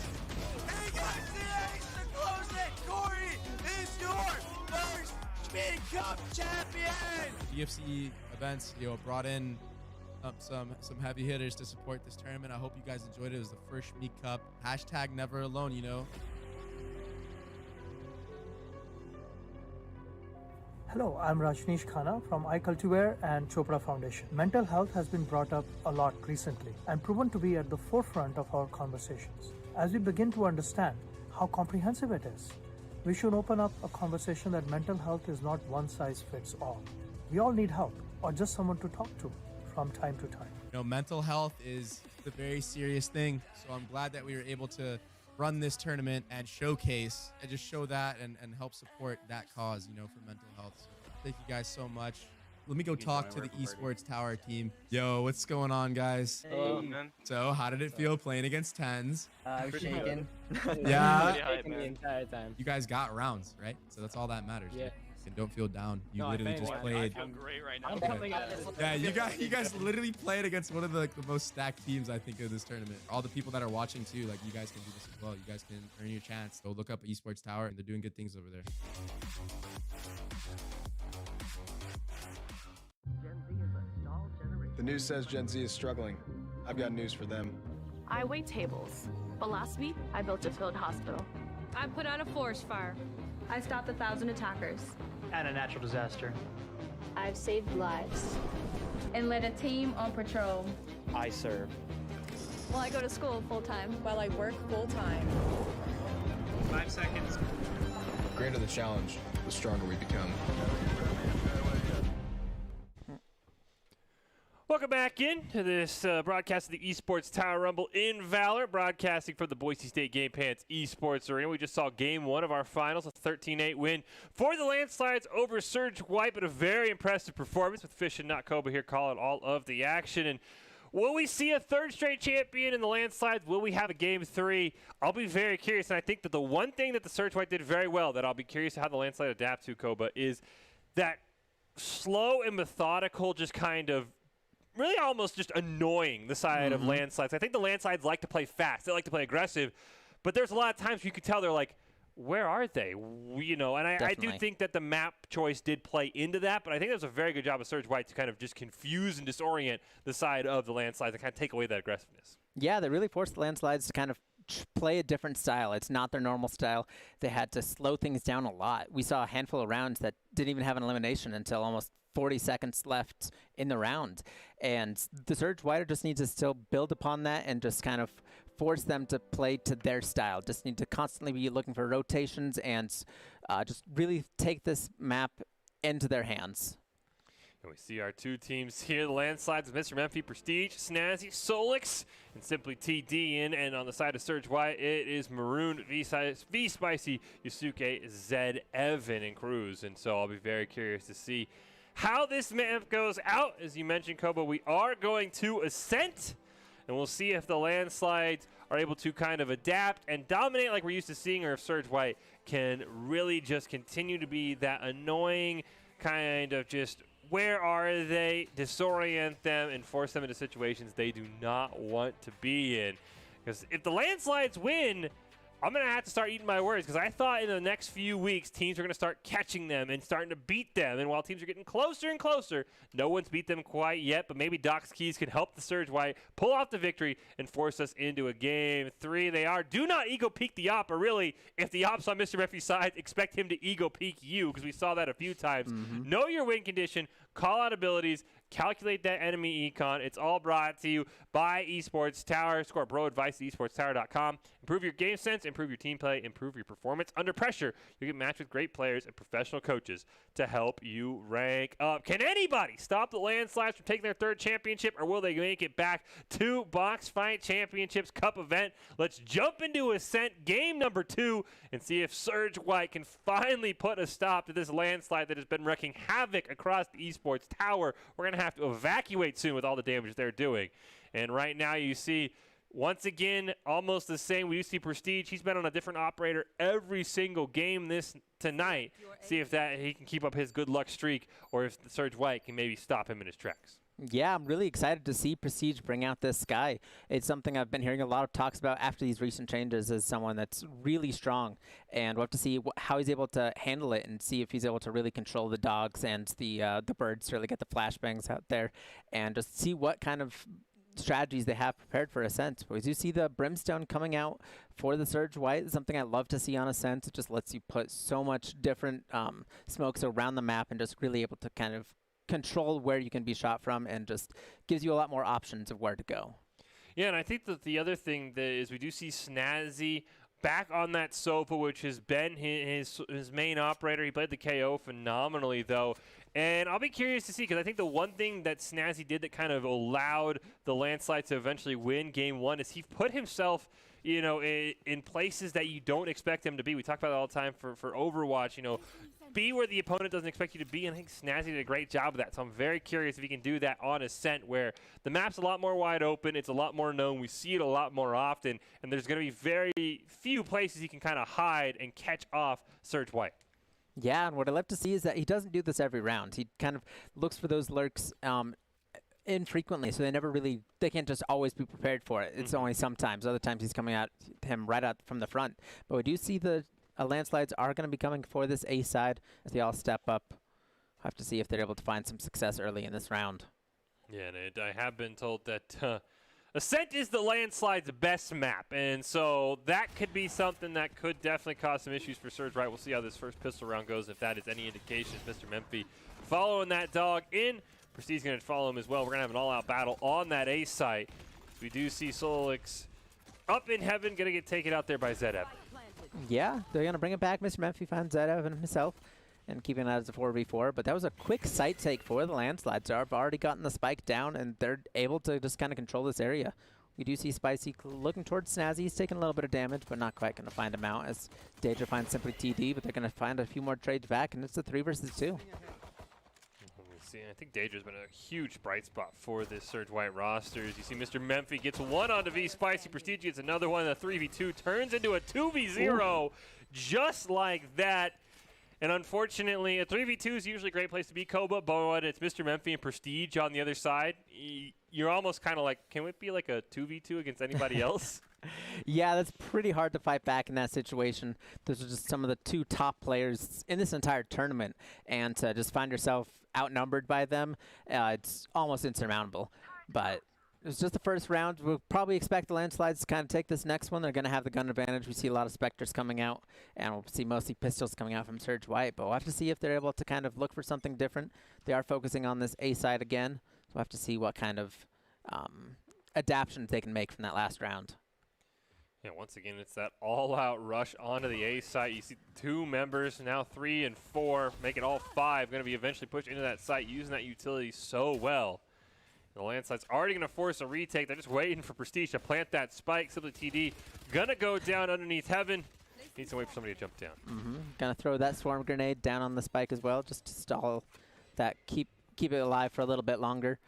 And you got the ace to close it. Corey is your first Schmeed Cup champion. UFC events, brought in some heavy hitters to support this tournament. I hope you guys enjoyed it. It was the first Schmeed Cup. Hashtag never alone, Hello, I'm Rajneesh Khanna from iCultivewear and Chopra Foundation. Mental health has been brought up a lot recently and proven to be at the forefront of our conversations. As we begin to understand how comprehensive it is, we should open up a conversation that mental health is not one size fits all. We all need help or just someone to talk to from time to time. Mental health is a very serious thing, so I'm glad that we were able to run this tournament and showcase and just show that and help support that cause, for mental health. So thank you guys so much. Let me go talk to the Esports Tower team. Yo, what's going on, guys? Hello, man. So how did it feel playing against 10s? I'm shaking. Yeah. Shaking the entire time. You guys got rounds, right? So that's all that matters. Yeah. And don't feel down. You literally just played. I feel great right now. Yeah, you guys literally played against one of the most stacked teams, I think, of this tournament. All the people that are watching too, like, you guys can do this as well. You guys can earn your chance. Go look up Esports Tower, and they're doing good things over there. The news says Gen Z is struggling. I've got news for them. I wait tables, but last week I built a field hospital. I put out a forest fire. I stopped 1,000 attackers. And a natural disaster. I've saved lives. And led a team on patrol. I serve. Well, I go to school full time. While I work full time. 5 seconds. The greater the challenge, the stronger we become. Welcome back in to this broadcast of the Esports Tower Rumble in Valor, broadcasting from the Boise State Game Pants Esports Arena. We just saw game 1 of our finals, a 13-8 win for the Landslides over Surge White, but a very impressive performance with Fish and Notkoba here calling all of the action. And will we see a third straight champion in the Landslides? Will we have a game 3? I'll be very curious, and I think that the one thing that the Surge White did very well that I'll be curious how the Landslide adapt to, Koba, is that slow and methodical, just kind of really almost just annoying the side of Landslides. I think the Landslides like to play fast. They like to play aggressive. But there's a lot of times you could tell they're like, where are they? And I do think that the map choice did play into that, but I think that was a very good job of Surge White to kind of just confuse and disorient the side of the Landslides and kind of take away that aggressiveness. Yeah, they really forced the Landslides to kind of play a different style. It's not their normal style. They had to slow things down a lot. We saw a handful of rounds that didn't even have an elimination until almost 40 seconds left in the round. And the Surge White just needs to still build upon that and just kind of force them to play to their style. Just need to constantly be looking for rotations and just really take this map into their hands. And we see our two teams here, the landslides of Mr. Memphi Prestige, Snazzy, Solix, and Simply TD in. And on the side of Surge White, it is Maroon, V Spicy, Yusuke, Zed, Evan, and Cruz. And so I'll be very curious to see how this map goes out. As you mentioned, Kobo, we are going to Ascent, and we'll see if the landslides are able to kind of adapt and dominate like we're used to seeing, or if Surge White can really just continue to be that annoying kind of just where are they, disorient them, and force them into situations they do not want to be in. Because if the landslides win, I'm going to have to start eating my words, because I thought in the next few weeks teams are going to start catching them and starting to beat them. And while teams are getting closer and closer, no one's beat them quite yet, but maybe Doc's keys can help the Surge White pull off the victory and force us into a game 3. They are. Do not ego peek the op, or really, if the op's on Mr. Memphi's side, expect him to ego peek you, because we saw that a few times. Know your win condition, call out abilities, calculate that enemy econ. It's all brought to you by Esports Tower. Score pro advice at esportstower.com. Improve your game sense, improve your team play, improve your performance. Under pressure, you get matched with great players and professional coaches to help you rank up. Can anybody stop the landslides from taking their 3rd championship, or will they make it back to Box Fight Championships Cup event? Let's jump into Ascent game number 2 and see if Surge White can finally put a stop to this landslide that has been wreaking havoc across the Esports Tower. We're going to have to evacuate soon with all the damage they're doing. And right now you see, once again, almost the same. We used to see Prestige. He's been on a different operator every single game tonight. See if he can keep up his good luck streak, or if the Surge White can maybe stop him in his tracks. Yeah, I'm really excited to see Prestige bring out this guy. It's something I've been hearing a lot of talks about after these recent changes, as someone that's really strong. And we'll have to see how he's able to handle it, and see if he's able to really control the dogs and the birds, really get the flashbangs out there, and just see what kind of strategies they have prepared for Ascent. Because you see the Brimstone coming out for the Surge White, something I love to see on Ascent. It just lets you put so much different smokes around the map, and just really able to kind of control where you can be shot from, and just gives you a lot more options of where to go. Yeah, and I think that the other thing that is we do see Snazzy back on that sofa, which has been his main operator. He played the KO phenomenally, though. And I'll be curious to see, because I think the one thing that Snazzy did that kind of allowed the landslide to eventually win game 1 is he put himself, you know, in places that you don't expect him to be. We talk about it all the time for Overwatch, you know, be where the opponent doesn't expect you to be, and I think Snazzy did a great job of that. So I'm very curious if he can do that on Ascent, where the map's a lot more wide open, it's a lot more known, we see it a lot more often, and there's going to be very few places he can kind of hide and catch off Surge White. Yeah, and what I love to see is that he doesn't do this every round. He kind of looks for those lurks infrequently, so they can't just always be prepared for it. It's only sometimes. Other times he's coming at him right out from the front. But we do see the landslides are going to be coming for this A side as they all step up. We'll have to see if they're able to find some success early in this round. Yeah, and I have been told that Ascent is the landslide's best map, and so that could be something that could definitely cause some issues for Surge White. We'll see how this first pistol round goes, if that is any indication. Mr. Memphi following that dog in. Prestige's going to follow him as well. We're going to have an all-out battle on that A site. We do see Solix up in heaven, going to get taken out there by Zedev. Yeah, they're going to bring it back. Mr. Memphi finds Zedev himself and keeping that as a 4v4. But that was a quick site take for the landslides. They've already gotten the spike down, and they're able to just kind of control this area. We do see Spicy looking towards Snazzy. He's taking a little bit of damage, but not quite going to find him out, as Daedra finds Simply TD, but they're going to find a few more trades back, and it's a 3 versus 2. I think Daedra's been a huge bright spot for this Surge White roster. As you see, Mr. Memphi gets one onto V Spicy. Prestige gets another one. A 3v2 turns into a 2v0. Ooh. Just like that. And unfortunately, a 3v2 is usually a great place to be, Koba, but when it's Mr. Memphi and Prestige on the other side, you're almost kind of like, can it be like a 2v2 against anybody else? Yeah, that's pretty hard to fight back in that situation. Those are just some of the 2 top players in this entire tournament, and to just find yourself outnumbered by them, it's almost insurmountable. But it was just the first round. We'll probably expect the landslides to kind of take this next one. They're going to have the gun advantage. We see a lot of Spectres coming out, and we'll see mostly pistols coming out from Surge White. But we'll have to see if they're able to kind of look for something different. They are focusing on this A side again, so we'll have to see what kind of adaptations they can make from that last round. Yeah, once again, it's that all-out rush onto the A site. You see 2 members, now 3 and 4, make it all 5. Going to be eventually pushed into that site, using that utility so well. The landslide's already going to force a retake. They're just waiting for Prestige to plant that spike. Simply TD gonna go down underneath Heaven. Needs to wait for somebody to jump down. Gonna throw that swarm grenade down on the spike as well, just to stall that, keep it alive for a little bit longer.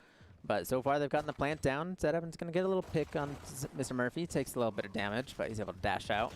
But so far they've gotten the plant down. Zed Evans gonna get a little pick on Mr. Murphy. Takes a little bit of damage, but he's able to dash out.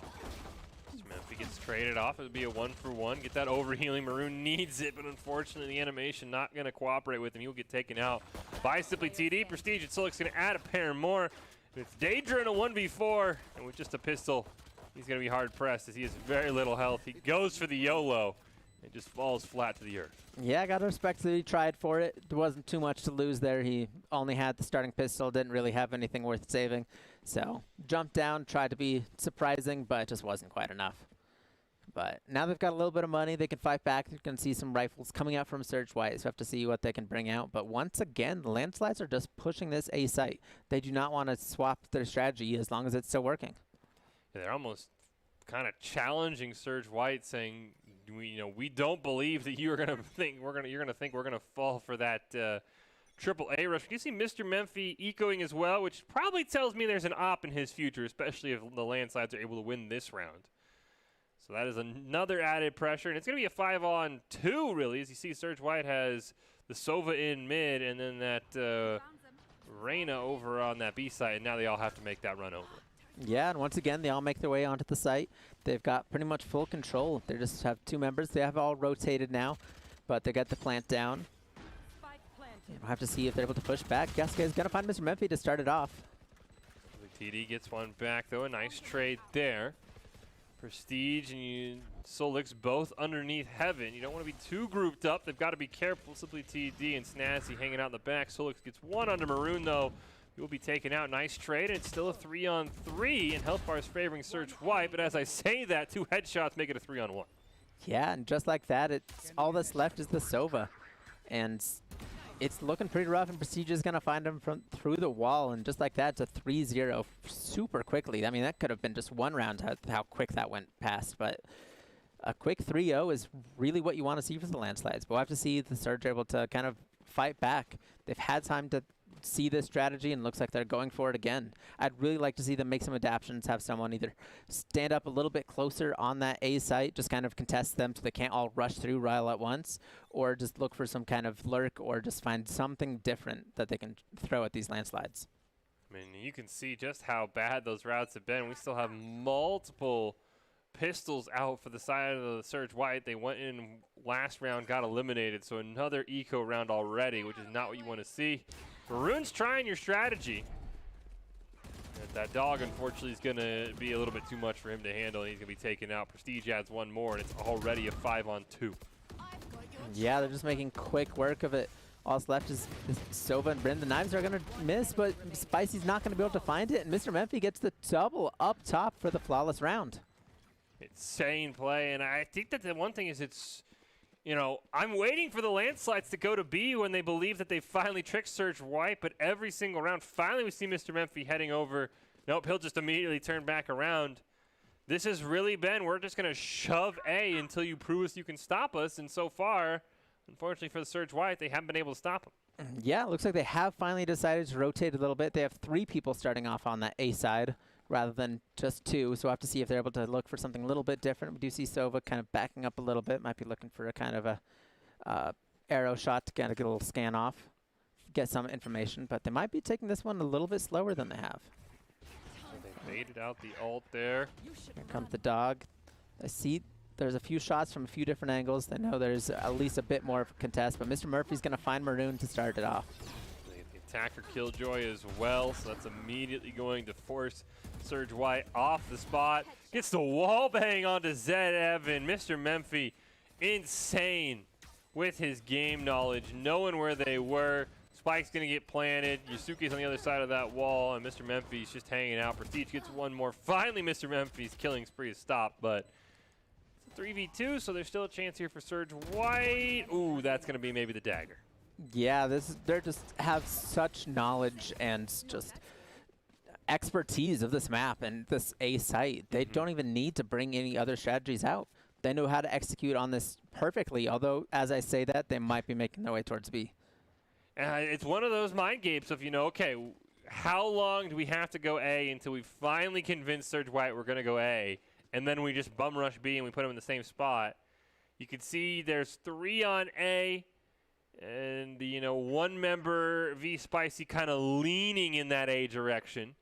Mr. Murphy gets traded off. It would be a 1-for-1. Get that overhealing. Maroon needs it, but unfortunately the animation not gonna cooperate with him. He'll get taken out by Simply TD. Prestige and Solik's gonna add a pair more. It's Daedra in a 1v4, and with just a pistol, he's going to be hard pressed as he has very little health. He goes for the YOLO and just falls flat to the earth. Yeah, I got to respect that he tried for it. There wasn't too much to lose there. He only had the starting pistol, didn't really have anything worth saving. So jumped down, tried to be surprising, but it just wasn't quite enough. But now they've got a little bit of money. They can fight back. You can see some rifles coming out from Surge White, so we have to see what they can bring out. But once again, the landslides are just pushing this A site. They do not want to swap their strategy as long as it's still working. Yeah, they're almost kind of challenging Surge White, saying, we don't believe that you are going to think you're going to think we're going to fall for that triple A rush. You see Mr. Memphi ecoing as well, which probably tells me there's an op in his future, especially if the landslides are able to win this round. So that is another added pressure, and it's going to be a 5-on-2, really, as you see Surge White has the Sova in mid, and then that Reyna over on that B side, and now they all have to make that run over. Yeah, and once again, they all make their way onto the site. They've got pretty much full control. They just have 2 members. They have all rotated now, but they got the plant down. We'll have to see if they're able to push back. Gaska is going to find Mr. Memphi to start it off. TD gets one back, though. A nice trade there. Prestige and Solix both underneath Heaven. You don't want to be too grouped up. They've got to be careful. Simply TD and Snazzy hanging out in the back. Solix gets one under Maroon, though. He will be taken out. Nice trade, and it's still a 3-on-3, and health bar is favoring Surge White. But as I say that, 2 headshots make it a 3-on-1. Yeah, and just like that, it's all that's left is the Sova. And it's looking pretty rough, and Prestige is going to find him from through the wall, and just like that, it's a 3-0 super quickly. I mean, that could have been just one round how quick that went past, but a quick 3-0 is really what you want to see for the landslides. But we'll have to see if the Surge are able to kind of fight back. They've had time to see this strategy, and looks like they're going for it again. I'd really like to see them make some adaptations, have someone either stand up a little bit closer on that A site, just kind of contest them so they can't all rush through Ryle at once, or just look for some kind of lurk, or just find something different that they can throw at these landslides. I mean, you can see just how bad those routes have been. We still have multiple pistols out for the side of the Surge White. They went in last round, got eliminated, so another eco round already, which is not what you want to see. Maroon's trying your strategy. And that dog, unfortunately, is going to be a little bit too much for him to handle, and he's going to be taken out. Prestige adds one more, and it's already a 5-on-2. Yeah, they're just making quick work of it. All that's left is Sova and Bryn. The knives are going to miss, but Spicy's not going to be able to find it, and Mr. Memphi gets the double up top for the flawless round. Insane play, and I think that the one thing is I'm waiting for the landslides to go to B when they believe that they finally tricked Surge White, but every single round, finally we see Mr. Memphi heading over. Nope, he'll just immediately turn back around. This has really been, we're just going to shove A until you prove us you can stop us, and so far, unfortunately for the Surge White, they haven't been able to stop him. Yeah, it looks like they have finally decided to rotate a little bit. They have 3 people starting off on that A side rather than just 2, so we'll have to see if they're able to look for something a little bit different. We do see Sova kind of backing up a little bit, might be looking for a kind of a arrow shot to kind of get a little scan off, get some information, but they might be taking this one a little bit slower than they have. So they baited out the ult there. Here comes the dog. I see there's a few shots from a few different angles. I know there's at least a bit more of a contest, but Mr. Murphy's going to find Maroon to start it off. The attacker Killjoy as well, so that's immediately going to force Surge White off the spot. Gets the wall bang onto Zed Evan. Mr. Memphi, insane with his game knowledge, knowing where they were. Spike's going to get planted. Yusuke's on the other side of that wall, and Mr. Memphi's just hanging out. Prestige gets one more. Finally, Mr. Memphi's killing spree is stopped, but it's a 3v2, so there's still a chance here for Surge White. Ooh, that's going to be maybe the dagger. Yeah, they're just have such knowledge and just expertise of this map and this A site. They don't even need to bring any other strategies out. They know how to execute on this perfectly, although, as I say that, they might be making their way towards B. It's one of those mind games of, okay, how long do we have to go A until we finally convince Surge White we're going to go A, and then we just bum rush B and we put them in the same spot. You can see there's 3 on A, and the, one member V Spicy kind of leaning in that A direction.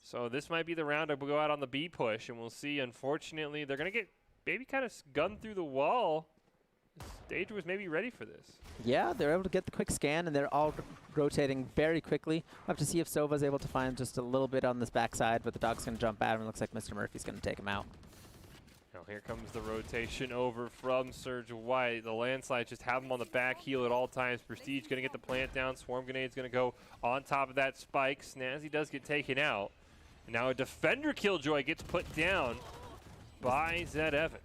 So this might be the round to go out on the B push, and we'll see. Unfortunately, they're going to get maybe kind of gunned through the wall. Stage was maybe ready for this. Yeah, they're able to get the quick scan, and they're all rotating very quickly. We'll have to see if Sova's able to find just a little bit on this backside, but the dog's going to jump at him. It looks like Mr. Murphy's going to take him out. Now here comes the rotation over from Surge White. The landslides just have him on the back heel at all times. Prestige going to get the plant down. Swarm Grenade's going to go on top of that spike. Snazzy does get taken out. And now a defender killjoy gets put down by Zed Evan.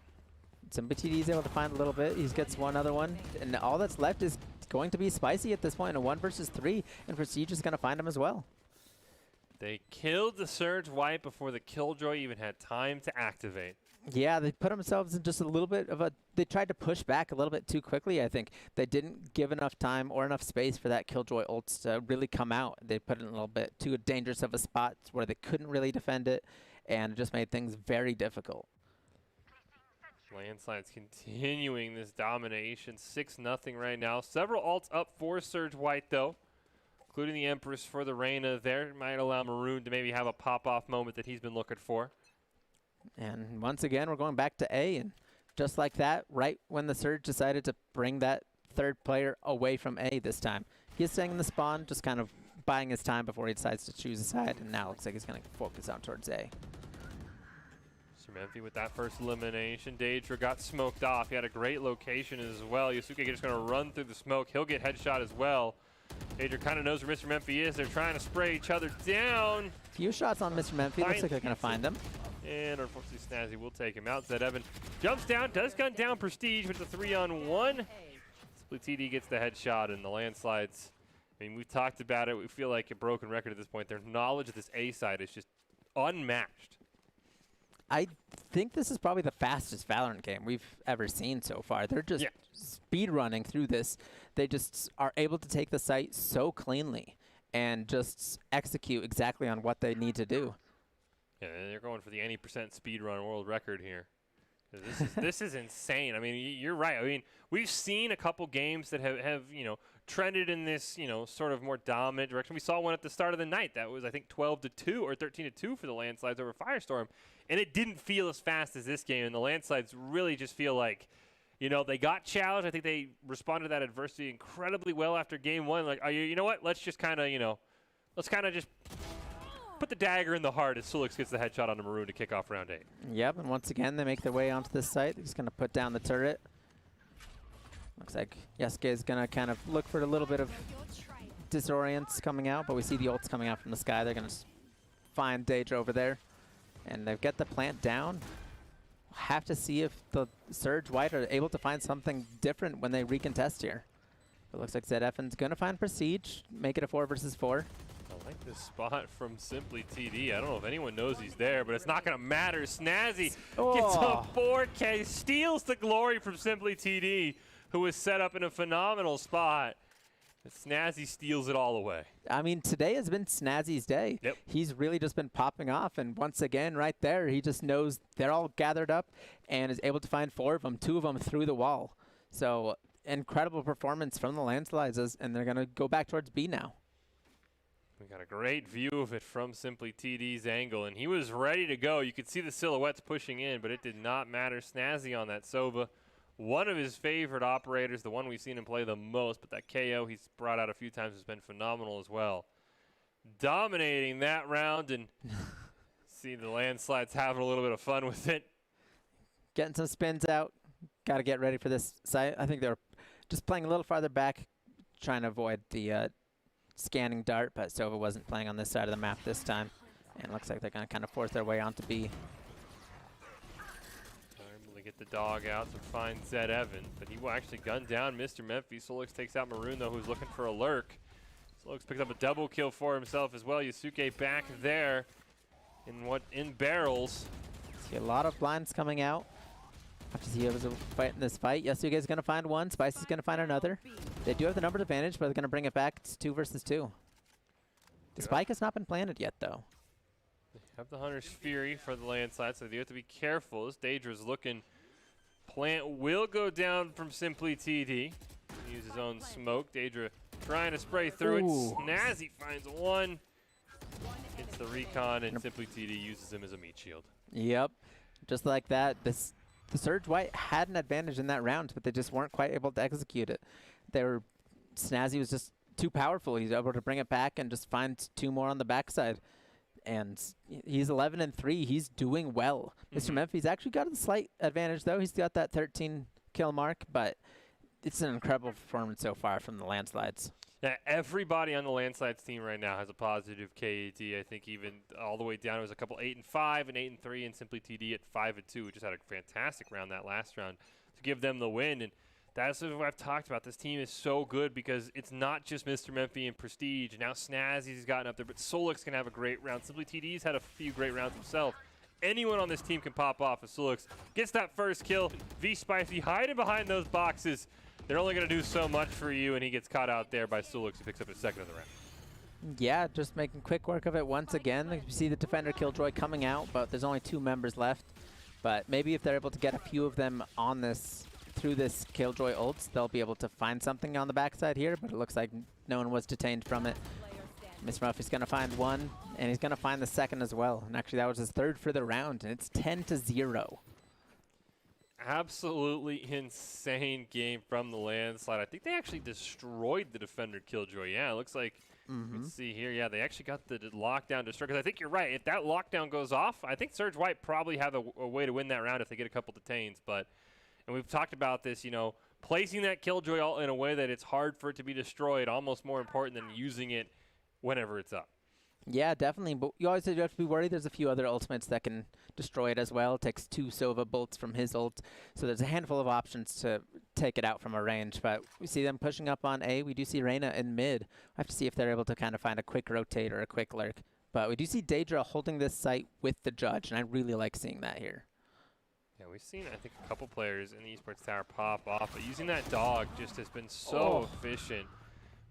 SimplyTD is able to find a little bit. He gets one other one. And all that's left is going to be Spicy at this point. A 1 versus 3. And Prestige is going to find him as well. They killed the Surge White before the killjoy even had time to activate. Yeah, they put themselves in just a little bit of a... They tried to push back a little bit too quickly, I think. They didn't give enough time or enough space for that Killjoy ult to really come out. They put it in a little bit too dangerous of a spot where they couldn't really defend it, and it just made things very difficult. Landslides continuing this domination. 6-0 right now. Several ults up for Surge White, though, including the Empress for the Reyna there. Might allow Maroon to maybe have a pop-off moment that he's been looking for. And once again, we're going back to A, and just like that, right when the Surge decided to bring that third player away from A this time, he's staying in the spawn, just kind of buying his time before he decides to choose a side, and now looks like he's going to focus on towards A. Memphi with that first elimination. Daedra got smoked off. He had a great location as well. Yasuke just going to run through the smoke. He'll get headshot as well. Daedra kind of knows where Mr. Memphi is. They're trying to spray each other down. Few shots on Mr. Memphi. Looks like they're going to find him. And unfortunately, Snazzy will take him out. Zed Evan jumps down, does gun down Prestige with the 3-on-1. SimplyTD gets the headshot, and the landslides. I mean, we've talked about it. We feel like a broken record at this point. Their knowledge of this A side is just unmatched. I think this is probably the fastest Valorant game we've ever seen so far. They're just speed running through this. They just are able to take the site so cleanly and just execute exactly on what they need to do. Yeah, they're going for the any % speed run world record here. This is insane. I mean, you're right. I mean, we've seen a couple games that have trended in this sort of more dominant direction. We saw one at the start of the night that was, I think, 12-2 or 13-2 for the landslides over Firestorm, and it didn't feel as fast as this game. And the landslides really just feel like, they got challenged. I think they responded to that adversity incredibly well after game one. Like, you know what? Let's just kind of, let's kind of just put the dagger in the heart as Sulix gets the headshot on the Maroon to kick off round 8. Yep, and once again, they make their way onto this site. He's going to put down the turret. Looks like Yasuke is going to kind of look for a little bit of disorients coming out, but we see the ults coming out from the sky. They're going to find Daedra over there, and they've got the plant down. Have to see if the Surge White are able to find something different when they recontest here. It looks like Zed Evan's going to find Prestige, make it a 4 versus 4. I like this spot from SimplyTD. I don't know if anyone knows he's there, but it's not going to matter. Snazzy gets a 4K, steals the glory from SimplyTD, who was set up in a phenomenal spot. But Snazzy steals it all away. I mean, today has been Snazzy's day. Yep. He's really just been popping off, and once again, right there, he just knows they're all gathered up and is able to find 4 of them, 2 of them through the wall. So, incredible performance from the landslides, and they're going to go back towards B now. We got a great view of it from SimplyTD's angle, and he was ready to go. You could see the silhouettes pushing in, but it did not matter. Snazzy on that Sova, one of his favorite operators, the one we've seen him play the most, but that KO he's brought out a few times has been phenomenal as well. Dominating that round, and see the landslides having a little bit of fun with it. Getting some spins out. Got to get ready for this site. I think they're just playing a little farther back, trying to avoid the scanning dart, but Sova wasn't playing on this side of the map this time. And it looks like they're going to kind of force their way onto B. Able to get the dog out to find Zed Evan, but he will actually gun down Mr. Memphi. Sulix takes out Maroon, though, who's looking for a lurk. Slokes picked up a double kill for himself as well. Yusuke back there in barrels. See a lot of blinds coming out. Have to see who's fighting this fight. Yasuge's going to find one. Spicy's going to find another. They do have the numbers advantage, but they're going to bring it back. It's 2 versus 2. The spike has not been planted yet, though. They have the Hunter's Fury for the landslide, so they have to be careful. This Daedra's looking. Plant will go down from Simply TD. Use his own smoke. Daedra trying to spray through it. Snazzy finds one. It's the recon, and Simply TD uses him as a meat shield. Yep. Just like that. The Surge White had an advantage in that round, but they just weren't quite able to execute it. Snazzy was just too powerful. He's able to bring it back and just find 2 more on the backside. And he's 11-3. He's doing well. Mr. Memphi's actually got a slight advantage, though. He's got that 13 kill mark, but it's an incredible performance so far from the landslides. Yeah, everybody on the landslides team right now has a positive KAT. I think even all the way down, it was a couple 8-5 and 8-3, and Simply TD at 5-2. We just had a fantastic round that last round to give them the win. And that's what I've talked about. This team is so good because it's not just Mr. Memphi and Prestige. Now Snazzy's gotten up there, but Solix can have a great round. Simply TD's had a few great rounds himself. Anyone on this team can pop off if Solix gets that first kill. V-Spicy hiding behind those boxes. They're only going to do so much for you, and he gets caught out there by Solix, who picks up his second of the round. Yeah, just making quick work of it once again. You see the Defender Killjoy coming out, but there's only 2 members left. But maybe if they're able to get a few of them on this, through this Killjoy ults, they'll be able to find something on the backside here, but it looks like no one was detained from it. Mr. Murphy's going to find one, and he's going to find the second as well. And actually, that was his 3rd for the round, and it's 10-0. Absolutely insane game from the landslide. I think they actually destroyed the Defender Killjoy. Yeah, it looks like, let's see here. Yeah, they actually got the lockdown destroyed. Because I think you're right. If that lockdown goes off, I think Surge White probably have a way to win that round if they get a couple detains. But, and we've talked about this, you know, placing that Killjoy in a way that it's hard for it to be destroyed, almost more important than using it whenever it's up. Yeah, definitely. But you always do have to be worried. There's a few other ultimates that can destroy it as well. It takes 2 Sova bolts from his ult. So there's a handful of options to take it out from a range. But we see them pushing up on A. We do see Reyna in mid. I have to see if they're able to kind of find a quick rotate or a quick lurk. But we do see Daedra holding this site with the judge, and I really like seeing that here. Yeah, we've seen, I think, a couple players in the esports tower pop off. But using that dog just has been so efficient.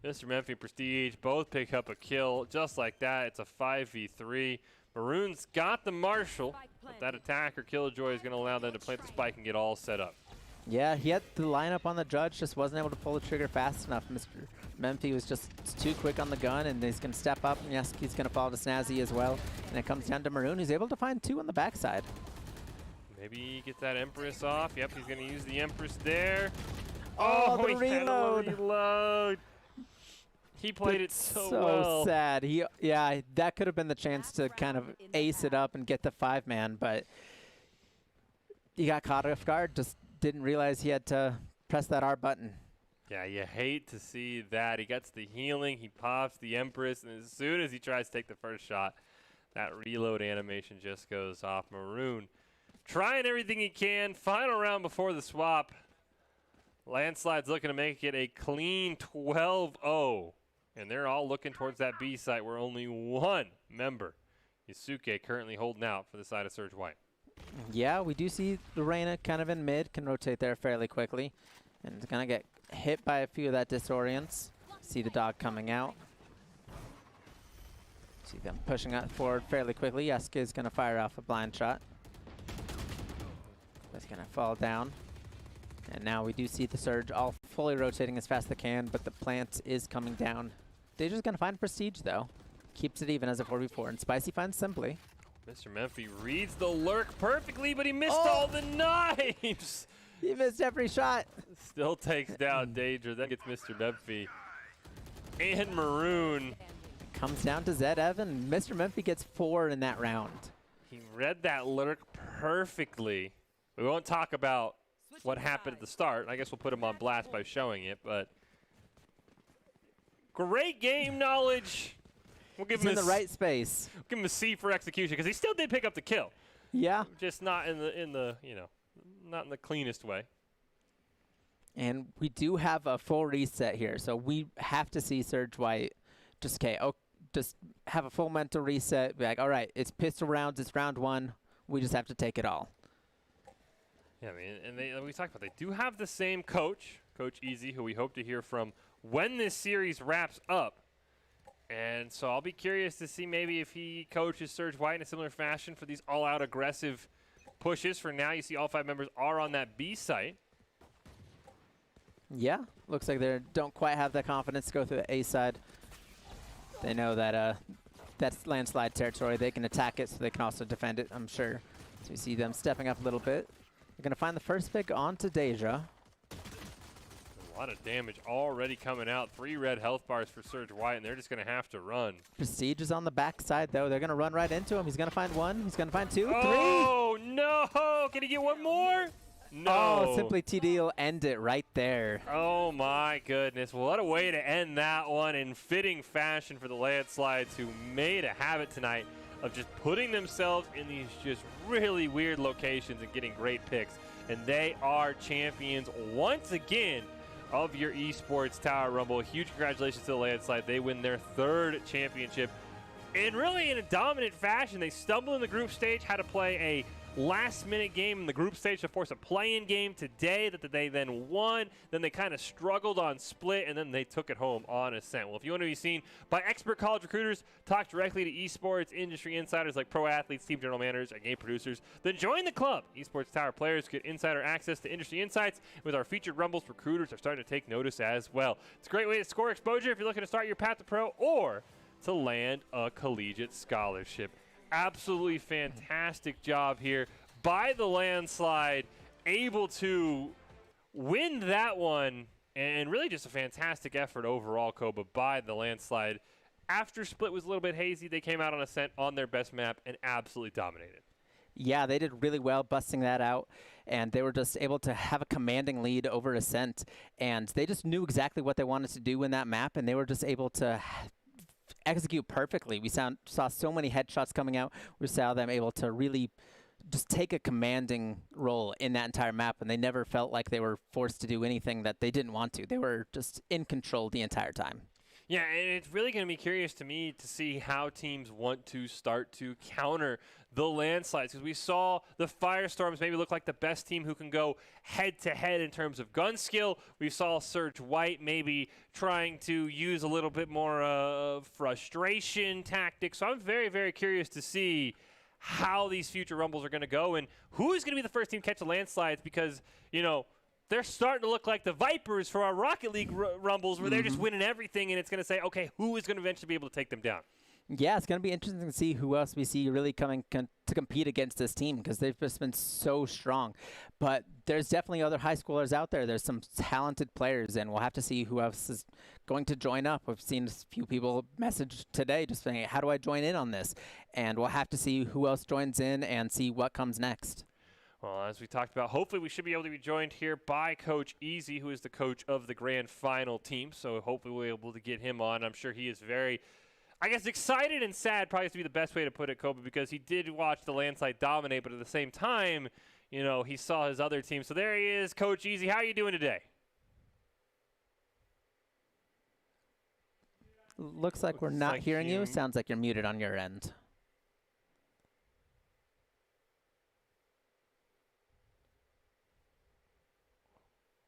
Mr. Memphi, Prestige, both pick up a kill just like that. It's a 5v3. Maroon's got the Marshall, but that attacker Killjoy is going to allow them to plant the spike and get all set up. Yeah, he had the lineup on the judge, just wasn't able to pull the trigger fast enough. Mr. Memphi was just too quick on the gun, and he's going to step up, and yes, he's going to follow to Snazzy as well. And it comes down to Maroon, who's able to find 2 on the backside. Maybe he gets that Empress off. Yep, he's going to use the Empress there. Oh, the he had a reload. He played it so well. So sad. Yeah, that could have been the chance to kind of ace it up and get the 5-man, but he got caught off guard, just didn't realize he had to press that R button. Yeah, you hate to see that. He gets the healing, he pops the Empress, and as soon as he tries to take the first shot, that reload animation just goes off. Maroon trying everything he can. Final round before the swap. Landslide's looking to make it a clean 12-0. And they're all looking towards that B site where only 1 member, Yusuke, currently holding out for the side of Surge White. Yeah, we do see Lorena kind of in mid, can rotate there fairly quickly. And it's going to get hit by a few of that disorients. See the dog coming out. See them pushing out forward fairly quickly. Yasuke is going to fire off a blind shot. That's going to fall down. And now we do see the Surge all fully rotating as fast as they can, but the plant is coming down. They're just going to find Prestige, though. Keeps it even as a 4v4, and Spicy finds Simply. Mr. Memphi reads the lurk perfectly, but he missed all the knives. He missed every shot. Still takes down Daedra, then gets Mr. Memphi. And Maroon. Comes down to Zed Evan. Mr. Memphi gets 4 in that round. He read that lurk perfectly. We won't talk about what happened at the start. I guess we'll put him on blast by showing it, but great game knowledge. We'll give him in the right space. We'll give him a C for execution because he still did pick up the kill. Yeah. Just not in the not in the cleanest way. And we do have a full reset here, so we have to see Surge White just just have a full mental reset. Be like, all right, it's pistol rounds. It's round 1. We just have to take it all. Yeah, I mean, and we talked about they do have the same coach, Coach Easy, who we hope to hear from when this series wraps up. And so I'll be curious to see maybe if he coaches Surge White in a similar fashion for these all-out aggressive pushes. For now, you see all 5 members are on that B site. Yeah, looks like they don't quite have the confidence to go through the A side. They know that that's landslide territory. They can attack it, so they can also defend it, I'm sure. So we see them stepping up a little bit. They're going to find the first pick onto Deja. A lot of damage already coming out. 3 red health bars for Surge White, and they're just going to have to run. Prestige is on the backside, though. They're going to run right into him. He's going to find 1. He's going to find 2, 3. Oh, no. Can he get one more? No. Oh, Simply TD will end it right there. Oh, my goodness. Well, what a way to end that one in fitting fashion for the Landslides, who made a habit tonight of just putting themselves in these just really weird locations and getting great picks. And they are champions once again of your Esports Tower Rumble. Huge congratulations to the Landslide. They win their 3rd championship. And really in a dominant fashion, they stumbled in the group stage, had to play a last-minute game in the group stage to force a play-in game today that they then won. Then they kind of struggled on split, and then they took it home on Ascent. Well, if you want to be seen by expert college recruiters, talk directly to esports industry insiders like pro athletes, team general managers, and game producers, then join the club. Esports Tower players get insider access to industry insights. With our featured Rumbles, recruiters are starting to take notice as well. It's a great way to score exposure if you're looking to start your path to pro or to land a collegiate scholarship. Absolutely fantastic job here by the Landslide, able to win that one, and really just a fantastic effort overall, Koba, by the Landslide. After split was a little bit hazy, they came out on Ascent on their best map and absolutely dominated. Yeah, they did really well busting that out, and they were just able to have a commanding lead over Ascent, and they just knew exactly what they wanted to do in that map, and they were just able to execute perfectly. We saw so many headshots coming out. We saw them able to really just take a commanding role in that entire map, and they never felt like they were forced to do anything that they didn't want to. They were just in control the entire time. Yeah, and it's really going to be curious to me to see how teams want to start to counter the Landslides, because we saw the Firestorms maybe look like the best team who can go head-to-head in terms of gun skill. We saw Surge White maybe trying to use a little bit more of frustration tactics. So I'm very, very curious to see how these future Rumbles are going to go and who is going to be the first team to catch the Landslides, because, you know, they're starting to look like the Vipers for our Rocket League Rumbles, where they're just winning everything, and it's going to say, okay, who is going to eventually be able to take them down? Yeah, it's going to be interesting to see who else we see really coming to compete against this team, because they've just been so strong. But there's definitely other high schoolers out there. There's some talented players, and we'll have to see who else is going to join up. We've seen a few people message today just saying, how do I join in on this? And we'll have to see who else joins in and see what comes next. Well, as we talked about, hopefully we should be able to be joined here by Coach Easy, who is the coach of the grand final team. So hopefully we'll be able to get him on. I'm sure he is very, I guess, excited and sad probably has to be the best way to put it, Kobe, because he did watch the Landslide dominate, but at the same time, you know, he saw his other team. So there he is, Coach Easy. How are you doing today? Looks like we're not hearing you. Sounds like you're muted on your end.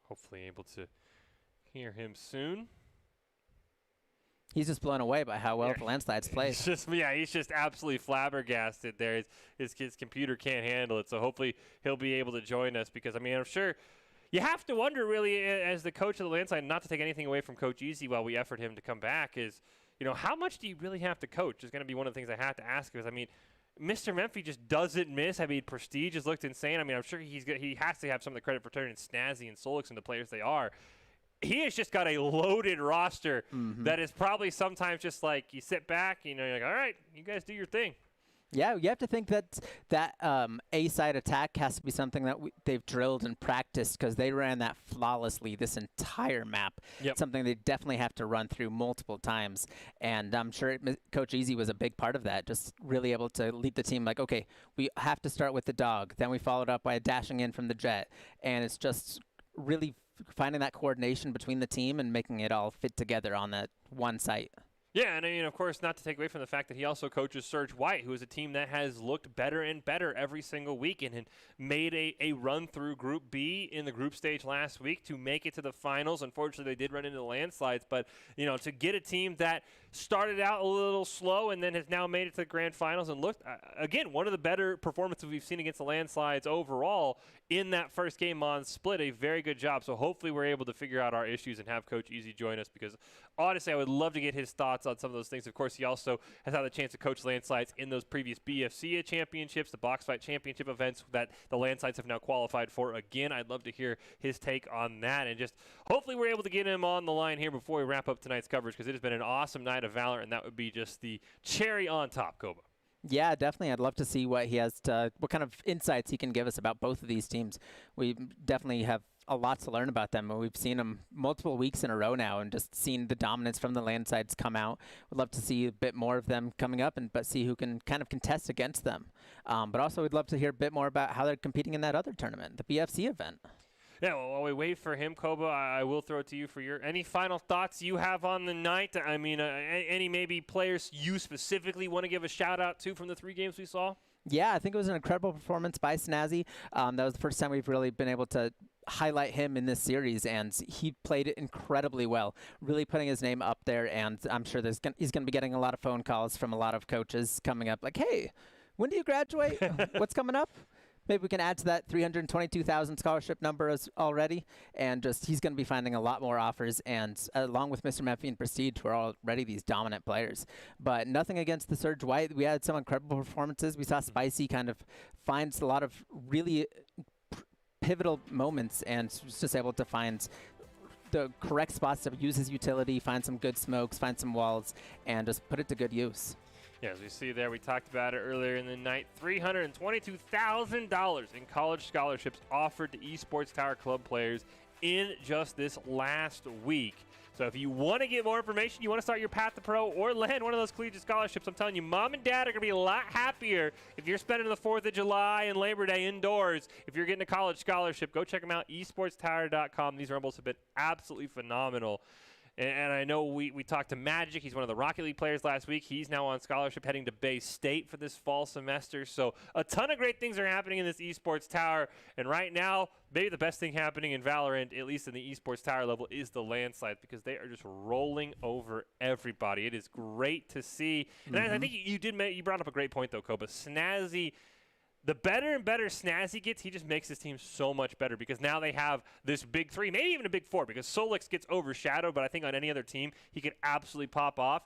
Hopefully able to hear him soon. He's just blown away by how well the Landslides play. He's just absolutely flabbergasted there. His computer can't handle it, so hopefully he'll be able to join us, because, I mean, I'm sure you have to wonder, really, as the coach of the Landslide, not to take anything away from Coach Easy while we effort him to come back, is, you know, how much do you really have to coach is going to be one of the things I have to ask, because, I mean, Mr. Memphi just doesn't miss. I mean, Prestige has looked insane. I mean, I'm sure he has to have some of the credit for turning Snazzy and Solix into players they are. He has just got a loaded roster that is probably sometimes just like you sit back, you know, you're like, all right, you guys do your thing. Yeah, you have to think that A-side attack has to be something that they've drilled and practiced, because they ran that flawlessly this entire map. Yep. Something they definitely have to run through multiple times. And I'm sure Coach Easy was a big part of that, just really able to lead the team like, okay, we have to start with the dog. Then we followed up by dashing in from the jet. And it's just really finding that coordination between the team and making it all fit together on that one site. Yeah, and I mean, of course, not to take away from the fact that he also coaches Surge White, who is a team that has looked better and better every single week and made a run through Group B in the group stage last week to make it to the finals. Unfortunately, they did run into the landslides, but, to get a team that started out a little slow and then has now made it to the grand finals and looked, again, one of the better performances we've seen against the landslides overall in that first game on Split, a very good job. So hopefully we're able to figure out our issues and have Coach Easy join us, because honestly, I would love to get his thoughts on some of those things. Of course, he also has had the chance to coach landslides in those previous BFC championships, the box fight championship events that the landslides have now qualified for again. I'd love to hear his take on that, and just hopefully we're able to get him on the line here before we wrap up tonight's coverage, because it has been an awesome night of Valor, and that would be just the cherry on top, Koba. Yeah, definitely. I'd love to see what he has what kind of insights he can give us about both of these teams. We definitely have a lot to learn about them. We've seen them multiple weeks in a row now and just seen the dominance from the landsides come out. We'd love to see a bit more of them coming up, but see who can kind of contest against them. But also we'd love to hear a bit more about how they're competing in that other tournament, the BFC event. Yeah, well, while we wait for him, Koba, I will throw it to you for any final thoughts you have on the night. I mean, any maybe players you specifically want to give a shout-out to from the 3 games we saw? Yeah, I think it was an incredible performance by Snazzy. That was the first time we've really been able to highlight him in this series, and he played it incredibly well, really putting his name up there, and I'm sure he's going to be getting a lot of phone calls from a lot of coaches coming up like, hey, when do you graduate? What's coming up? Maybe we can add to that 322,000 scholarship number already, and he's going to be finding a lot more offers, and along with Mr. Memphi and Prestige, who are already these dominant players. But nothing against the Surge White. We had some incredible performances. We saw Spicy kind of finds a lot of really pivotal moments, and was just able to find the correct spots to use his utility, find some good smokes, find some walls, and just put it to good use. Yeah, as we see there, we talked about it earlier in the night, $322,000 in college scholarships offered to Esports Tower Club players in just this last week. So if you want to get more information, you want to start your path to pro or land one of those collegiate scholarships, I'm telling you, mom and dad are going to be a lot happier if you're spending the 4th of July and Labor Day indoors. If you're getting a college scholarship, go check them out, esportstower.com. These rumbles have been absolutely phenomenal. And I know we talked to Magic. He's one of the Rocket League players last week. He's now on scholarship heading to Boise State for this fall semester. So a ton of great things are happening in this Esports Tower. And right now, maybe the best thing happening in Valorant, at least in the Esports Tower level, is the landslides, because they are just rolling over everybody. It is great to see. And I think you brought up a great point, though, Koba. Snazzy. The better and better Snazzy gets, he just makes his team so much better, because now they have this big 3, maybe even a big 4, because Solix gets overshadowed, but I think on any other team, he could absolutely pop off.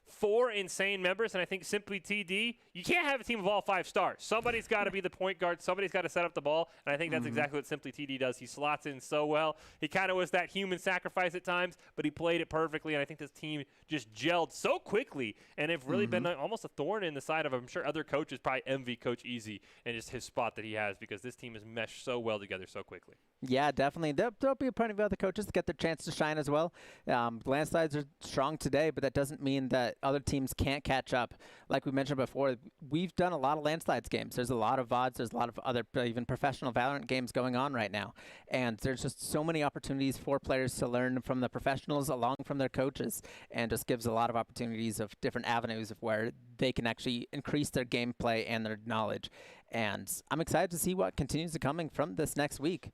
4 insane members, and I think Simply TD, you can't have a team of all 5 stars. Somebody's got to be the point guard. Somebody's got to set up the ball, and I think that's exactly what Simply TD does. He slots in so well. He kind of was that human sacrifice at times, but he played it perfectly, and I think this team just gelled so quickly, and have really been almost a thorn in the side of, I'm sure other coaches probably envy Coach Easy and just his spot that he has, because this team has meshed so well together so quickly. Yeah, definitely. There'll be plenty of other coaches to get their chance to shine as well. Landslides are strong today, but that doesn't mean that other teams can't catch up. Like we mentioned before, we've done a lot of landslides games. There's a lot of VODs. There's a lot of other even professional Valorant games going on right now. And there's just so many opportunities for players to learn from the professionals along from their coaches, and just gives a lot of opportunities of different avenues of where they can actually increase their gameplay and their knowledge. And I'm excited to see what continues to coming from this next week.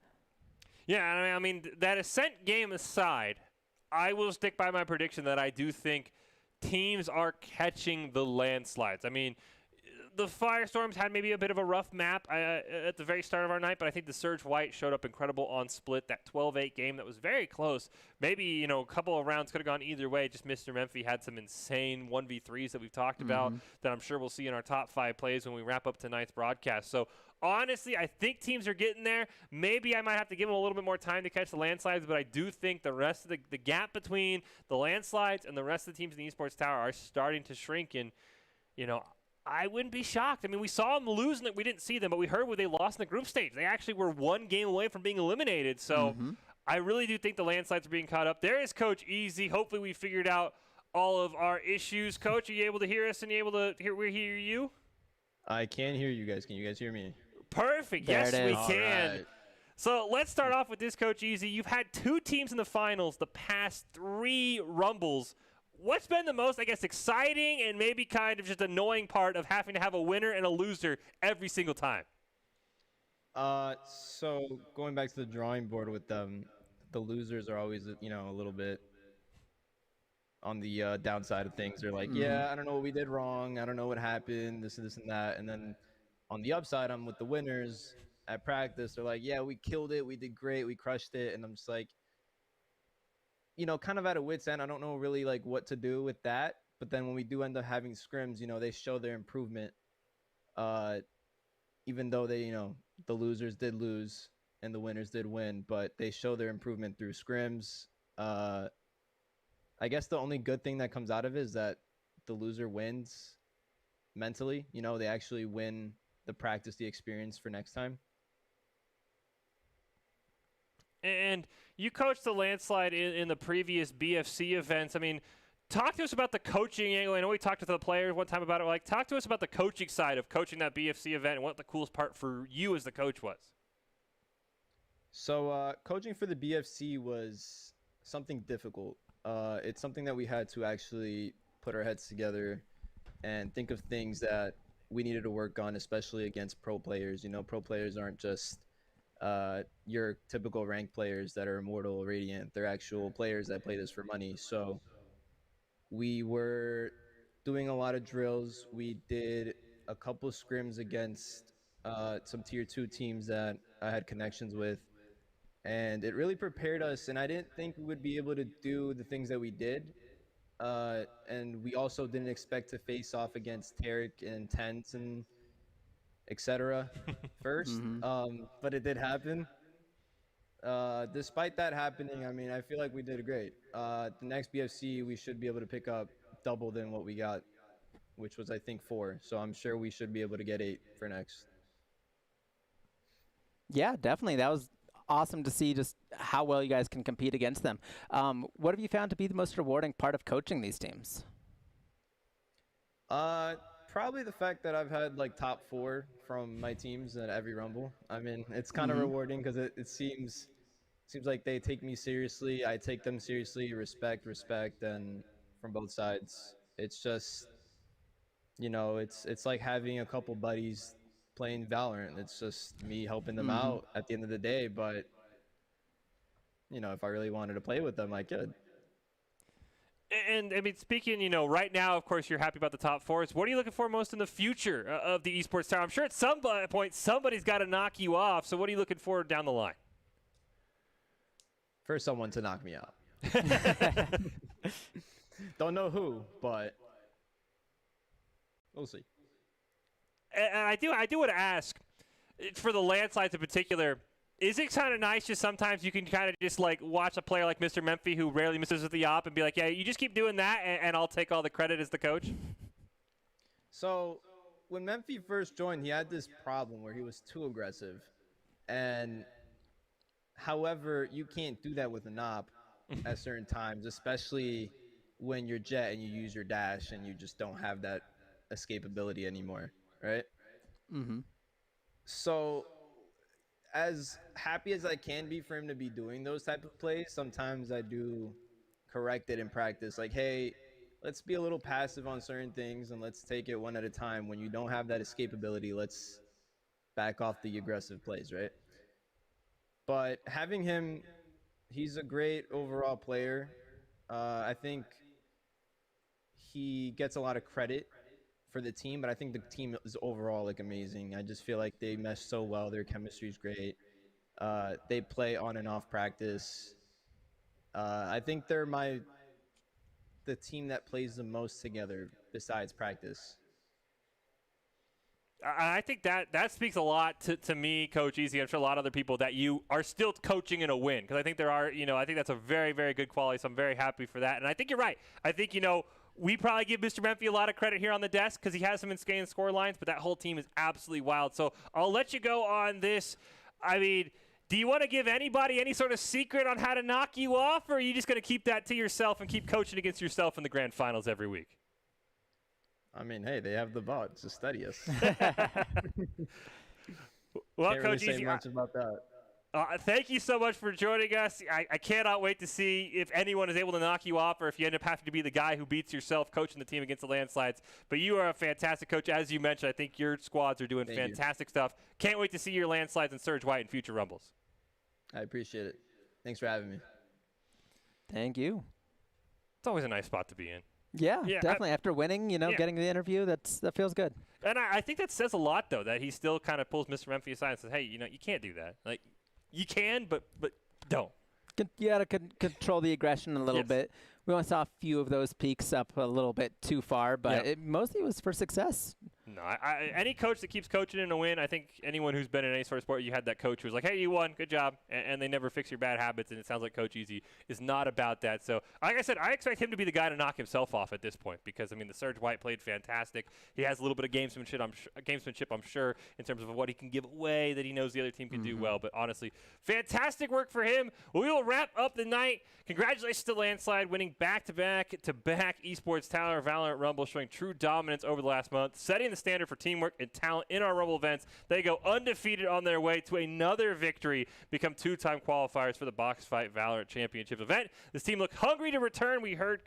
Yeah, I mean, that Ascent game aside, I will stick by my prediction that I do think teams are catching the landslides. I mean, the Firestorms had maybe a bit of a rough map at the very start of our night, but I think the Surge White showed up incredible on Split, that 12-8 game that was very close. Maybe, a couple of rounds could have gone either way. Just Mr. Memphi had some insane 1v3s that we've talked about that I'm sure we'll see in our top 5 plays when we wrap up tonight's broadcast. So, honestly, I think teams are getting there. Maybe I might have to give them a little bit more time to catch the landslides, but I do think the rest of the gap between the landslides and the rest of the teams in the Esports Tower are starting to shrink. And, I wouldn't be shocked. I mean, we saw them losing it. We didn't see them, but we heard where they lost in the group stage. They actually were 1 game away from being eliminated. So I really do think the landslides are being caught up. There is Coach Easy. Hopefully we figured out all of our issues. Coach, are you able to hear us and you able to hear you? I can hear you guys. Can you guys hear me? Perfect. There yes, we can. Right. So let's start off with this, Coach Easy. You've had 2 teams in the finals the past 3 Rumbles. what's been the most, I guess, exciting and maybe kind of just annoying part of having to have a winner and a loser every single time? So going back to the drawing board with them, the losers are always, you know, a little bit on the downside of things. They're like, yeah, I don't know what we did wrong. I don't know what happened, this and that. And then on the upside, I'm with the winners at practice. They're like, yeah, we killed it. We did great. We crushed it. And I'm just like, you know, kind of at a wit's end. I don't know really like what to do with that. But then when we do end up having scrims, you know, they show their improvement. Even though they, you know, the losers did lose and the winners did win, but they show their improvement through scrims. I guess the only good thing that comes out of it is that the loser wins mentally. You know, they actually win the practice, the experience for next time. And you coached the landslide in the previous BFC events. I mean, talk to us about the coaching angle. I know we talked to the players one time about it. Like, talk to us about the coaching side of coaching that BFC event and what the coolest part for you as the coach was. So coaching for the BFC was something difficult. It's something that we had to actually put our heads together and think of things that we needed to work on, especially against pro players. You know, pro players aren't just your typical ranked players that are immortal, radiant. They're actual players that play this for money. So we were doing a lot of drills. We did a couple scrims against some tier 2 teams that I had connections with. And it really prepared us, and I didn't think we would be able to do the things that we did. And we also didn't expect to face off against Tarek and Tense and etc. first, but it did happen. Despite that happening, I mean, I feel like we did great. The next BFC, we should be able to pick up double than what we got, which was, I think, 4. So I'm sure we should be able to get 8 for next. Yeah, definitely. That was awesome to see just how well you guys can compete against them. What have you found to be the most rewarding part of coaching these teams? Probably the fact that I've had like top 4 from my teams at every Rumble. I mean, it's kind of rewarding because it seems like they take me seriously. I take them seriously. Respect, and from both sides. It's just, you know, it's like having a couple buddies playing Valorant. It's just me helping them out at the end of the day. But, you know, if I really wanted to play with them, I could. And, I mean, speaking, you know, right now, of course, you're happy about the top 4s. What are you looking for most in the future of the esports tower? I'm sure at some point somebody's got to knock you off. So what are you looking for down the line? For someone to knock me out. Don't know who, but we'll see. And I do want to ask, for the landslides in particular, is it kind of nice just sometimes you can kind of just like watch a player like Mr. Memphi who rarely misses with the op and be like, yeah, you just keep doing that and I'll take all the credit as the coach? So when Memphi first joined, he had this problem where he was too aggressive. And however, you can't do that with an op at certain times, especially when you're Jet and you use your dash and you just don't have that escapability anymore, right? So as happy as I can be for him to be doing those type of plays, sometimes I do correct it in practice. Like, hey, let's be a little passive on certain things and let's take it one at a time. When you don't have that escapability, let's back off the aggressive plays, right? But having him, he's a great overall player. I think he gets a lot of credit for the team, but I think the team is overall like amazing. I just feel like they mesh so well. Their chemistry is great. They play on and off practice. I think they're the team that plays the most together besides practice. I think that speaks a lot to me, Coach Easy, and for a lot of other people that you are still coaching in a win. Because I think I think that's a very, very good quality, so I'm very happy for that. And I think you're right. I think, we probably give Mr. Memphi a lot of credit here on the desk because he has some insane score lines, but that whole team is absolutely wild. So I'll let you go on this. I mean, do you want to give anybody any sort of secret on how to knock you off, or are you just going to keep that to yourself and keep coaching against yourself in the grand finals every week? I mean, hey, they have the bots to study us. Well, Can't Coach really say Easy, much about that. Thank you so much for joining us. I cannot wait to see if anyone is able to knock you off or if you end up having to be the guy who beats yourself coaching the team against the landslides. But you are a fantastic coach. As you mentioned, I think your squads are doing fantastic stuff. Can't wait to see your landslides and Surge White in future Rumbles. I appreciate it. Thanks for having me. Thank you. It's always a nice spot to be in. Yeah, definitely. After winning, getting the interview, that feels good. And I think that says a lot, though, that he still kind of pulls Mr. Memphi aside and says, hey, you can't do that. Like, you can, but don't. You got to control the aggression a little bit. We only saw a few of those peaks up a little bit too far, but it mostly was for success. No, any coach that keeps coaching in a win, I think anyone who's been in any sort of sport, you had that coach who was like, hey, you won, good job, and they never fix your bad habits, and it sounds like Coach Easy is not about that. So, like I said, I expect him to be the guy to knock himself off at this point because, the Surge White played fantastic. He has a little bit of gamesmanship, I'm sure, in terms of what he can give away that he knows the other team can do well. But honestly, fantastic work for him. We will wrap up the night. Congratulations to Landslide winning back-to-back Esports Tower Valorant Rumble, showing true dominance over the last month, setting the standard for teamwork and talent in our Rumble events. They go undefeated on their way to another victory, become two-time qualifiers for the Box Fight Valorant Championship event. This team looked hungry to return. We heard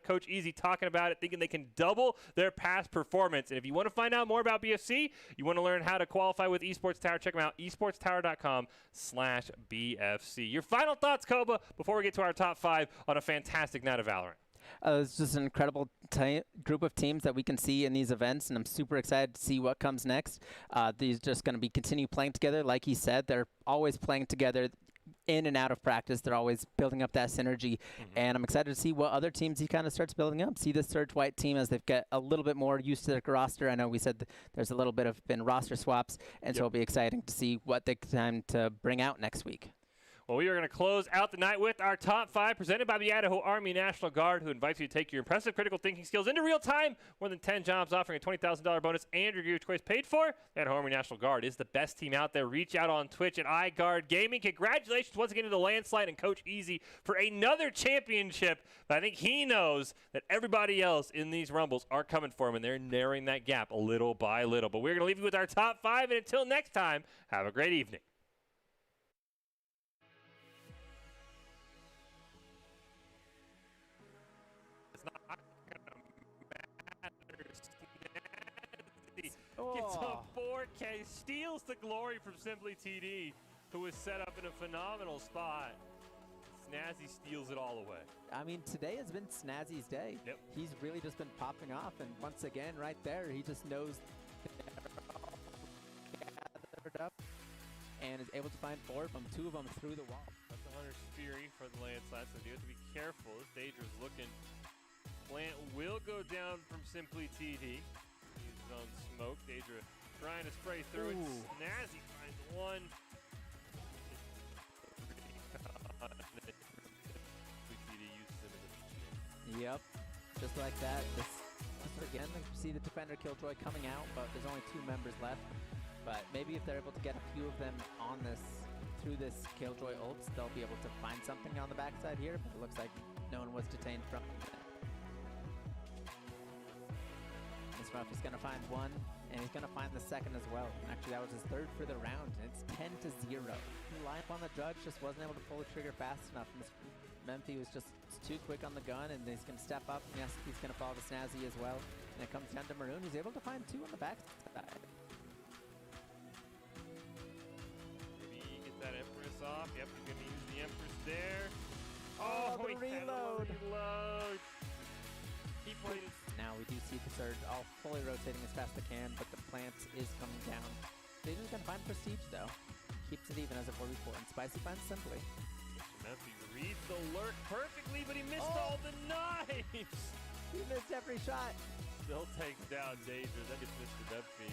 Coach Easy talking about it, thinking they can double their past performance. And if you want to find out more about BFC, you want to learn how to qualify with Esports Tower, check them out, esportstower.com/BFC. Your final thoughts, Koba, before we get to our top 5 on a fantastic night of Valorant. It's just an incredible group of teams that we can see in these events, and I'm super excited to see what comes next. These just going to be continue playing together. Like he said, they're always playing together in and out of practice. They're always building up that synergy, and I'm excited to see what other teams he kind of starts building up. See the Surge White team as they've got a little bit more used to their roster. I know we said there's a little bit of been roster swaps, and so it'll be exciting to see what they time to bring out next week. Well, we are going to close out the night with our top 5 presented by the Idaho Army National Guard, who invites you to take your impressive critical thinking skills into real time. More than 10 jobs offering a $20,000 bonus and your gear choice paid for. The Idaho Army National Guard is the best team out there. Reach out on Twitch at iGuard Gaming. Congratulations once again to the Landslide and Coach Easy for another championship. But I think he knows that everybody else in these Rumbles are coming for him, and they're narrowing that gap a little by little. But we're going to leave you with our top 5, and until next time, have a great evening. Gets a 4K, steals the glory from Simply TD, who was set up in a phenomenal spot. Snazzy steals it all away. Today has been Snazzy's day. Yep. He's really just been popping off, and once again, right there, he just knows gathered up and is able to find 4 of them, 2 of them through the wall. That's the Hunter's Fury for the Landslide, so you have to be careful. This Daedra's looking. Plant will go down from Simply TD. He's on smoke. Daedra trying to spray through it. Snazzy finds one. Yep, just like that. This again, you see the defender Killjoy coming out, but there's only 2 members left. But maybe if they're able to get a few of them on this through this Killjoy ults, they'll be able to find something on the backside here. But it looks like no one was detained from that. He's going to find one, and he's going to find the second as well. And actually, that was his 3rd for the round, and it's 10-0. Line up on the drugs, just wasn't able to pull the trigger fast enough. Memphi was just too quick on the gun, and he's going to step up. And yes, he's going to follow the Snazzy as well. And it comes down to Maroon, who's able to find 2 on the backside. Maybe get that Empress off. Yep, he's going to use the Empress there. The reload. Keep waiting. Now we do see the Surge all fully rotating as fast as they can, but the plant is coming down. They just gonna find Prestige though. Keeps it even as a 4v4, and Spicy finds Simply. Memphi reads the lurk perfectly, but he missed all the knives. He missed every shot. Still takes down Daedra. That gets Mr. Memphi.